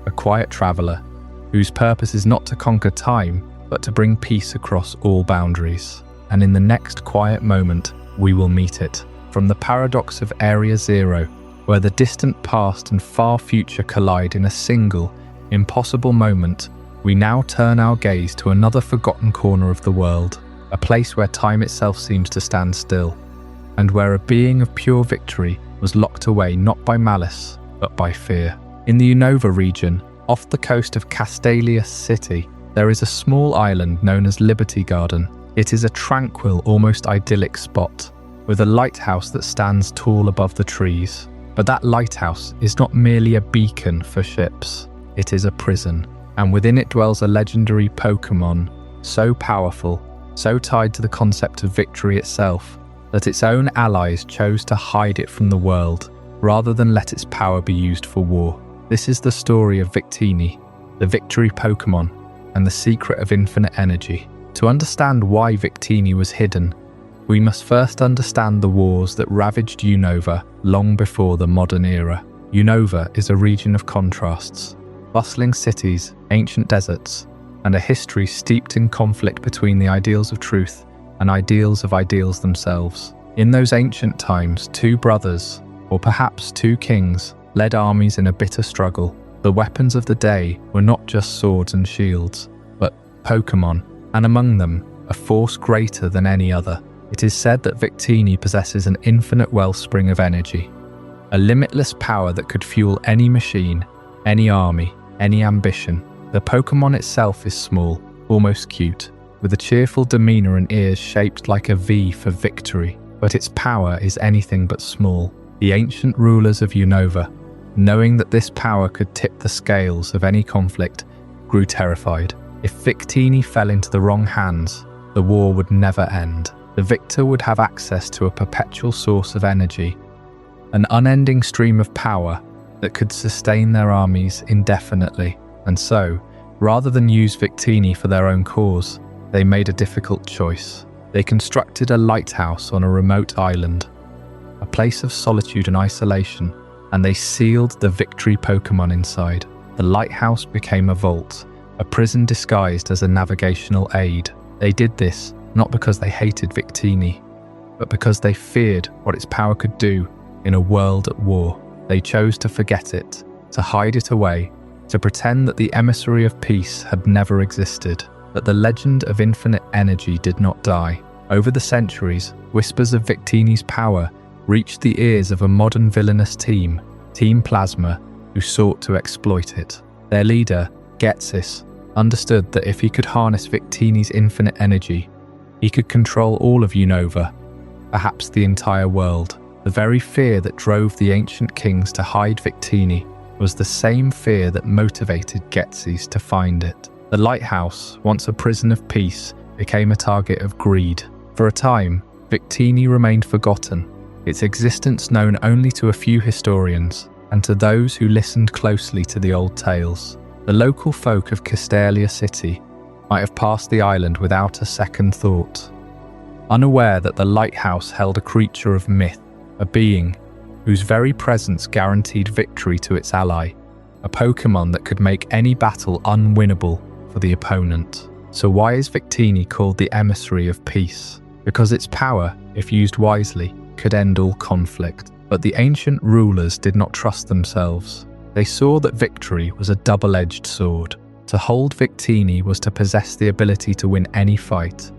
a quiet traveller, whose purpose is not to conquer time, but to bring peace across all boundaries. And in the next quiet moment, we will meet it. From the paradox of Area Zero, where the distant past and far future collide in a single, impossible moment, we now turn our gaze to another forgotten corner of the world, a place where time itself seems to stand still, and where a being of pure victory was locked away not by malice, but by fear. In the Unova region, off the coast of Castalia City, there is a small island known as Liberty Garden. It is a tranquil, almost idyllic spot, with a lighthouse that stands tall above the trees. But that lighthouse is not merely a beacon for ships, it is a prison, and within it dwells a legendary Pokémon, so powerful, so tied to the concept of victory itself, that its own allies chose to hide it from the world, rather than let its power be used for war. This is the story of Victini, the victory Pokémon, and the secret of infinite energy. To understand why Victini was hidden, we must first understand the wars that ravaged Unova long before the modern era. Unova is a region of contrasts, bustling cities, ancient deserts, and a history steeped in conflict between the ideals of truth and ideals of ideals themselves. In those ancient times, two brothers, or perhaps two kings, led armies in a bitter struggle. The weapons of the day were not just swords and shields, but Pokémon, and among them, a force greater than any other. It is said that Victini possesses an infinite wellspring of energy, a limitless power that could fuel any machine, any army, any ambition. The Pokémon itself is small, almost cute, with a cheerful demeanor and ears shaped like a V for victory, but its power is anything but small. The ancient rulers of Unova, knowing that this power could tip the scales of any conflict, grew terrified. If Victini fell into the wrong hands, the war would never end. The victor would have access to a perpetual source of energy, an unending stream of power that could sustain their armies indefinitely. And so, rather than use Victini for their own cause, they made a difficult choice. They constructed a lighthouse on a remote island, a place of solitude and isolation, and they sealed the victory Pokémon inside. The lighthouse became a vault, a prison disguised as a navigational aid. They did this not because they hated Victini, but because they feared what its power could do in a world at war. They chose to forget it, to hide it away, to pretend that the Emissary of Peace had never existed, that the legend of infinite energy did not die. Over the centuries, whispers of Victini's power reached the ears of a modern villainous team, Team Plasma, who sought to exploit it. Their leader, Getsis, understood that if he could harness Victini's infinite energy, he could control all of Unova, perhaps the entire world. The very fear that drove the ancient kings to hide Victini was the same fear that motivated Getsis to find it. The lighthouse, once a prison of peace, became a target of greed. For a time, Victini remained forgotten, its existence known only to a few historians and to those who listened closely to the old tales. The local folk of Castelia City might have passed the island without a second thought, unaware that the lighthouse held a creature of myth, a being whose very presence guaranteed victory to its ally, a Pokémon that could make any battle unwinnable for the opponent. So why is Victini called the Emissary of Peace? Because its power, if used wisely, could end all conflict. But the ancient rulers did not trust themselves. They saw that victory was a double-edged sword. To hold Victini was to possess the ability to win any fight,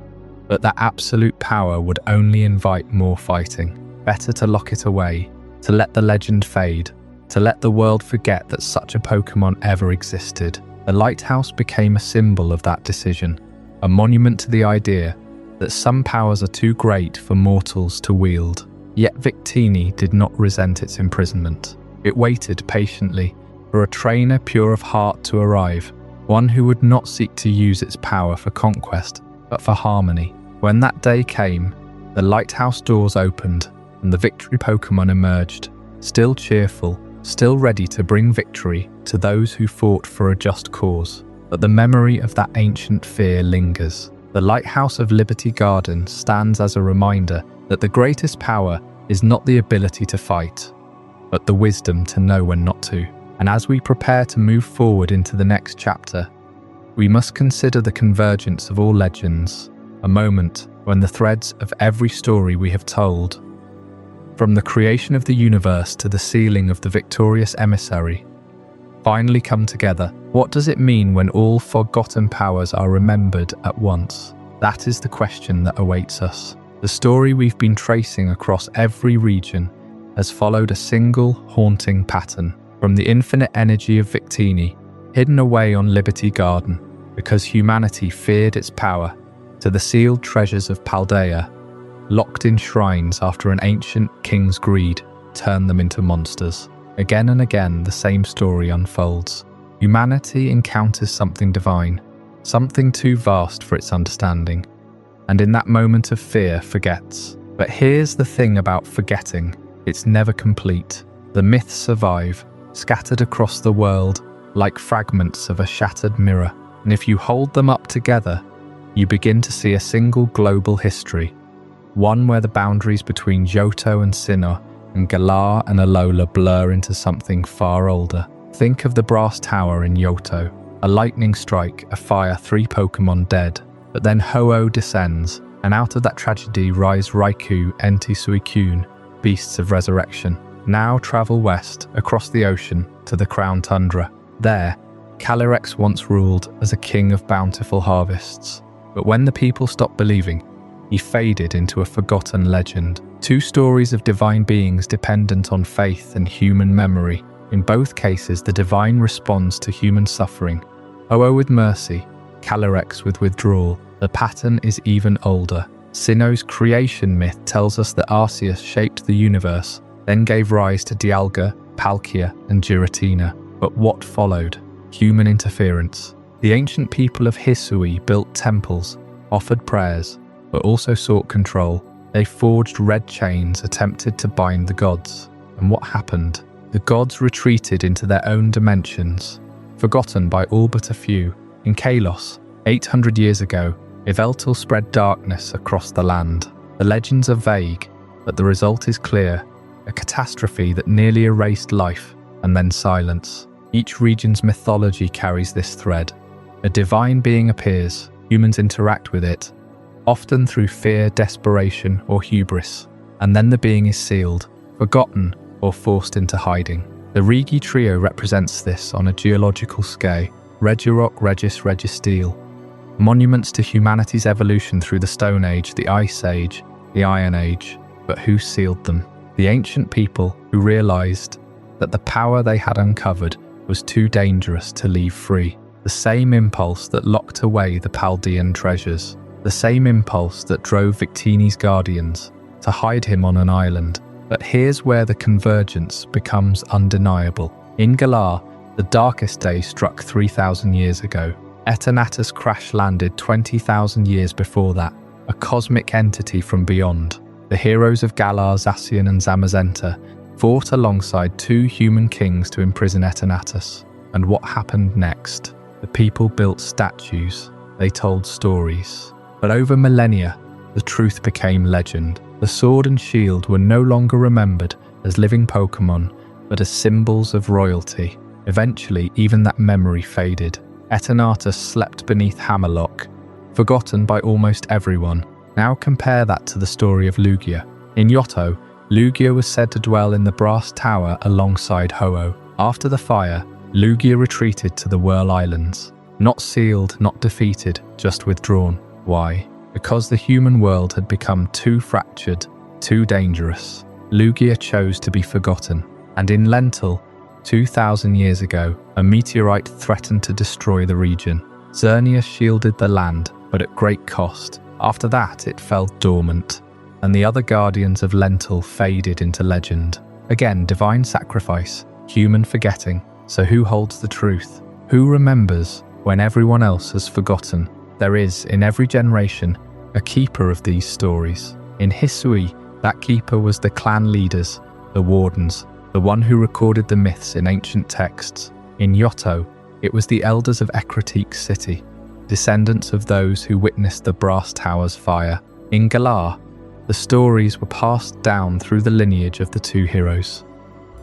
but that absolute power would only invite more fighting. Better to lock it away, to let the legend fade, to let the world forget that such a Pokémon ever existed. The lighthouse became a symbol of that decision, a monument to the idea that some powers are too great for mortals to wield. Yet Victini did not resent its imprisonment. It waited patiently for a trainer pure of heart to arrive, one who would not seek to use its power for conquest, but for harmony. When that day came, the lighthouse doors opened and the victory Pokémon emerged, still cheerful, still ready to bring victory to those who fought for a just cause. But the memory of that ancient fear lingers. The lighthouse of Liberty Garden stands as a reminder that the greatest power is not the ability to fight, but the wisdom to know when not to. And as we prepare to move forward into the next chapter, we must consider the convergence of all legends, a moment when the threads of every story we have told, from the creation of the universe to the sealing of the victorious Emissary, finally come together. What does it mean when all forgotten powers are remembered at once? That is the question that awaits us. The story we've been tracing across every region has followed a single haunting pattern, from the infinite energy of Victini, hidden away on Liberty Garden because humanity feared its power, to the sealed treasures of Paldea, locked in shrines after an ancient king's greed turned them into monsters. Again and again, the same story unfolds. Humanity encounters something divine, something too vast for its understanding, and in that moment of fear forgets. But here's the thing about forgetting: it's never complete. The myths survive, scattered across the world like fragments of a shattered mirror, and if you hold them up together, you begin to see a single global history, one where the boundaries between Johto and Sinnoh and Galar and Alola blur into something far older. Think of the brass tower in Johto, a lightning strike, a fire, 3 Pokémon dead. But then Ho-Oh descends, and out of that tragedy rise Raikou and Suicune, beasts of resurrection. Now travel west, across the ocean, to the Crown Tundra. There, Calyrex once ruled as a king of bountiful harvests. But when the people stopped believing, he faded into a forgotten legend. 2 stories of divine beings dependent on faith and human memory. In both cases, the divine responds to human suffering. Ho-Oh with mercy, Calyrex with withdrawal. The pattern is even older. Sinnoh's creation myth tells us that Arceus shaped the universe, then gave rise to Dialga, Palkia, and Giratina. But what followed? Human interference. The ancient people of Hisui built temples, offered prayers, but also sought control. They forged red chains, attempted to bind the gods. And what happened? The gods retreated into their own dimensions, forgotten by all but a few. In Kalos, 800 years ago, Yveltal spread darkness across the land. The legends are vague, but the result is clear: a catastrophe that nearly erased life, and then silence. Each region's mythology carries this thread. A divine being appears, humans interact with it, often through fear, desperation, or hubris, and then the being is sealed, forgotten, or forced into hiding. The Regi trio represents this on a geological scale: Regirock, Regis, Registeel. Monuments to humanity's evolution through the Stone Age, the Ice Age, the Iron Age. But who sealed them? The ancient people who realized that the power they had uncovered was too dangerous to leave free. The same impulse that locked away the Chaldean treasures. The same impulse that drove Victini's guardians to hide him on an island. But here's where the convergence becomes undeniable. In Galar, the Darkest Day struck 3,000 years ago. Eternatus crash-landed 20,000 years before that, a cosmic entity from beyond. The heroes of Galar, Zacian and Zamazenta, fought alongside two human kings to imprison Eternatus. And what happened next? The people built statues. They told stories. But over millennia, the truth became legend. The sword and shield were no longer remembered as living Pokémon, but as symbols of royalty. Eventually, even that memory faded. Eternatus slept beneath Hammerlock, forgotten by almost everyone. Now compare that to the story of Lugia. In Yoto, Lugia was said to dwell in the Brass Tower alongside Ho-Oh. After the fire, Lugia retreated to the Whirl Islands. Not sealed, not defeated, just withdrawn. Why? Because the human world had become too fractured, too dangerous. Lugia chose to be forgotten. And in Lental, 2,000 years ago, a meteorite threatened to destroy the region. Xerneas shielded the land, but at great cost. After that, it fell dormant, and the other guardians of Lental faded into legend. Again, divine sacrifice, human forgetting. So who holds the truth? Who remembers when everyone else has forgotten? There is, in every generation, a keeper of these stories. In Hisui, that keeper was the clan leaders, the wardens, the one who recorded the myths in ancient texts. In Yoto, it was the elders of Ecruteak City, descendants of those who witnessed the Brass Tower's fire. In Galar, the stories were passed down through the lineage of the two heroes,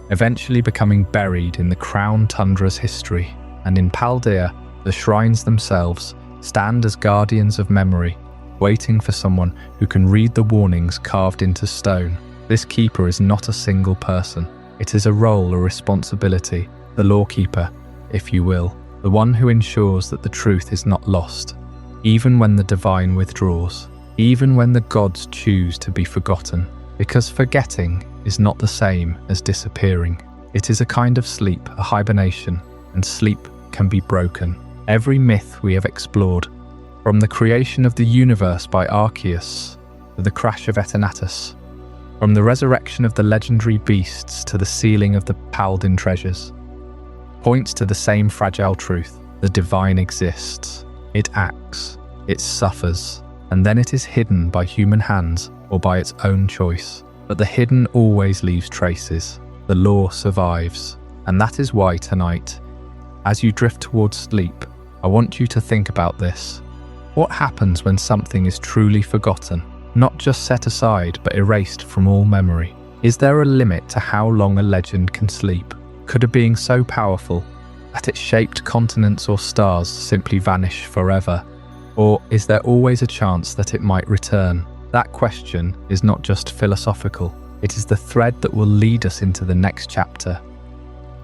eventually becoming buried in the Crown Tundra's history. And in Paldea, the shrines themselves stand as guardians of memory, waiting for someone who can read the warnings carved into stone. This keeper is not a single person. It is a role, a responsibility, the lawkeeper, if you will, the one who ensures that the truth is not lost, even when the divine withdraws, even when the gods choose to be forgotten. Because forgetting is not the same as disappearing. It is a kind of sleep, a hibernation, and sleep can be broken. Every myth we have explored, from the creation of the universe by Arceus to the crash of Eternatus, from the resurrection of the legendary beasts to the sealing of the Chaldean treasures, points to the same fragile truth: the divine exists. It acts, it suffers, and then it is hidden by human hands or by its own choice. But the hidden always leaves traces. The law survives. And that is why tonight, as you drift towards sleep, I want you to think about this. What happens when something is truly forgotten? Not just set aside, but erased from all memory. Is there a limit to how long a legend can sleep? Could a being so powerful that it shaped continents or stars simply vanish forever? Or is there always a chance that it might return? That question is not just philosophical. It is the thread that will lead us into the next chapter,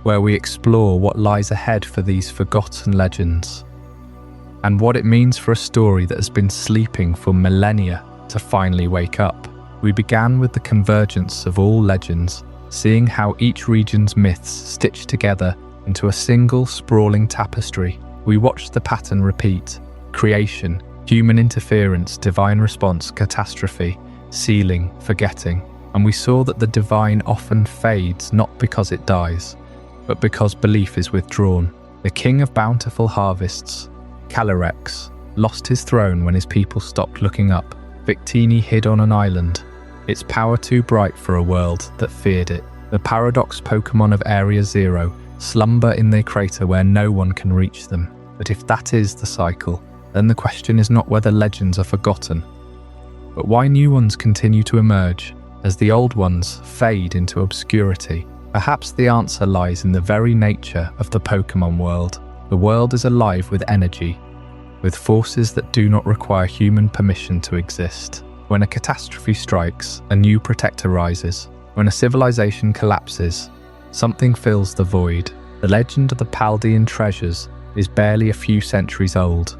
where we explore what lies ahead for these forgotten legends, and what it means for a story that has been sleeping for millennia to finally wake up. We began with the convergence of all legends, seeing how each region's myths stitched together into a single sprawling tapestry. We watched the pattern repeat: creation, human interference, divine response, catastrophe, sealing, forgetting. And we saw that the divine often fades not because it dies, but because belief is withdrawn. The king of bountiful harvests, Calyrex, lost his throne when his people stopped looking up. Victini hid on an island, its power too bright for a world that feared it. The paradox Pokémon of Area Zero slumber in their crater where no one can reach them. But if that is the cycle, then the question is not whether legends are forgotten, but why new ones continue to emerge as the old ones fade into obscurity. Perhaps the answer lies in the very nature of the Pokémon world. The world is alive with energy, with forces that do not require human permission to exist. When a catastrophe strikes, a new protector rises. When a civilization collapses, something fills the void. The legend of the Paldean treasures is barely a few centuries old.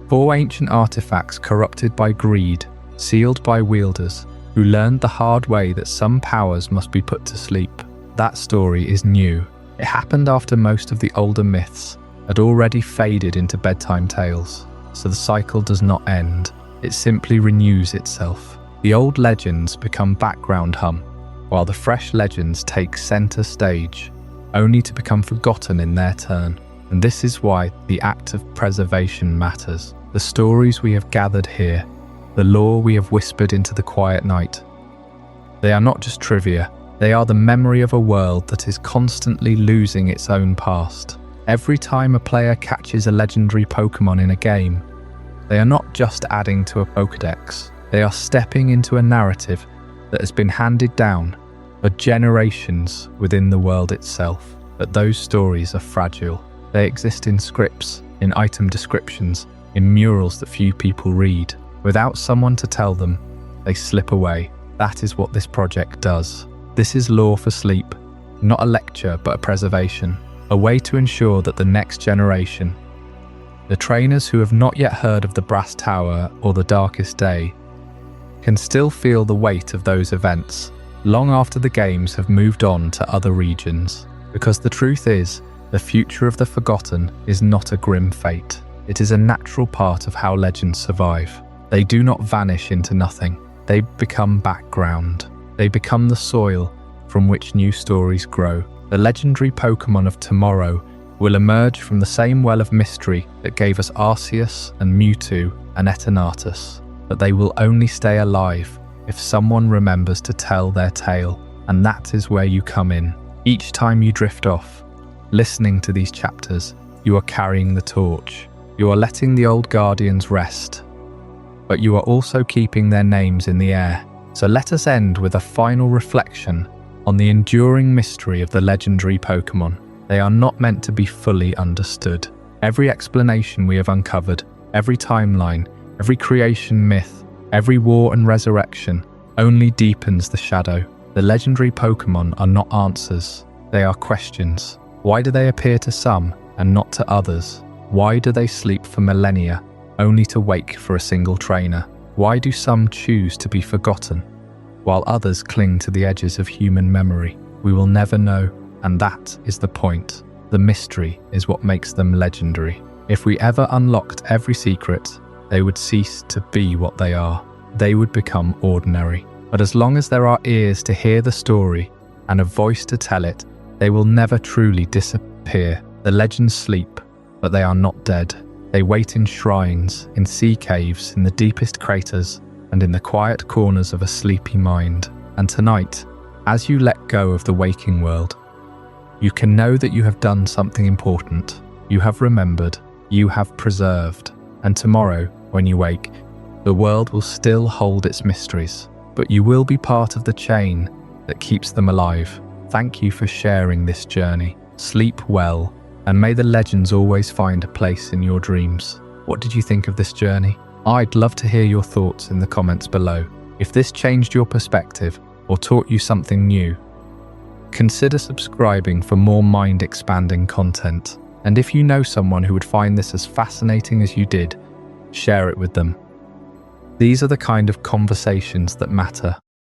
4 ancient artifacts corrupted by greed, sealed by wielders, who learned the hard way that some powers must be put to sleep. That story is new. It happened after most of the older myths had already faded into bedtime tales, so the cycle does not end. It simply renews itself. The old legends become background hum, while the fresh legends take center stage, only to become forgotten in their turn. And this is why the act of preservation matters. The stories we have gathered here, the lore we have whispered into the quiet night, they are not just trivia. They are the memory of a world that is constantly losing its own past. Every time a player catches a legendary Pokémon in a game, they are not just adding to a Pokédex. They are stepping into a narrative that has been handed down for generations within the world itself. But those stories are fragile. They exist in scripts, in item descriptions, in murals that few people read. Without someone to tell them, they slip away. That is what this project does. This is lore for sleep, not a lecture but a preservation, a way to ensure that the next generation, the trainers who have not yet heard of the Brass Tower or the Darkest Day, can still feel the weight of those events long after the games have moved on to other regions. Because the truth is, the future of the Forgotten is not a grim fate. It is a natural part of how legends survive. They do not vanish into nothing. They become background. They become the soil from which new stories grow. The legendary Pokémon of tomorrow will emerge from the same well of mystery that gave us Arceus and Mewtwo and Eternatus, but they will only stay alive if someone remembers to tell their tale, and that is where you come in. Each time you drift off, listening to these chapters, you are carrying the torch. You are letting the old guardians rest, but you are also keeping their names in the air. So let us end with a final reflection on the enduring mystery of the legendary Pokémon. They are not meant to be fully understood. Every explanation we have uncovered, every timeline, every creation myth, every war and resurrection only deepens the shadow. The legendary Pokémon are not answers, they are questions. Why do they appear to some and not to others? Why do they sleep for millennia only to wake for a single trainer? Why do some choose to be forgotten, while others cling to the edges of human memory? We will never know, and that is the point. The mystery is what makes them legendary. If we ever unlocked every secret, they would cease to be what they are. They would become ordinary. But as long as there are ears to hear the story and a voice to tell it, they will never truly disappear. The legends sleep, but they are not dead. They wait in shrines, in sea caves, in the deepest craters, and in the quiet corners of a sleepy mind. And tonight, as you let go of the waking world, you can know that you have done something important. You have remembered, you have preserved. And tomorrow, when you wake, the world will still hold its mysteries, but you will be part of the chain that keeps them alive. Thank you for sharing this journey. Sleep well, and may the legends always find a place in your dreams. What did you think of this journey? I'd love to hear your thoughts in the comments below. If this changed your perspective or taught you something new, consider subscribing for more mind-expanding content. And if you know someone who would find this as fascinating as you did, share it with them. These are the kind of conversations that matter.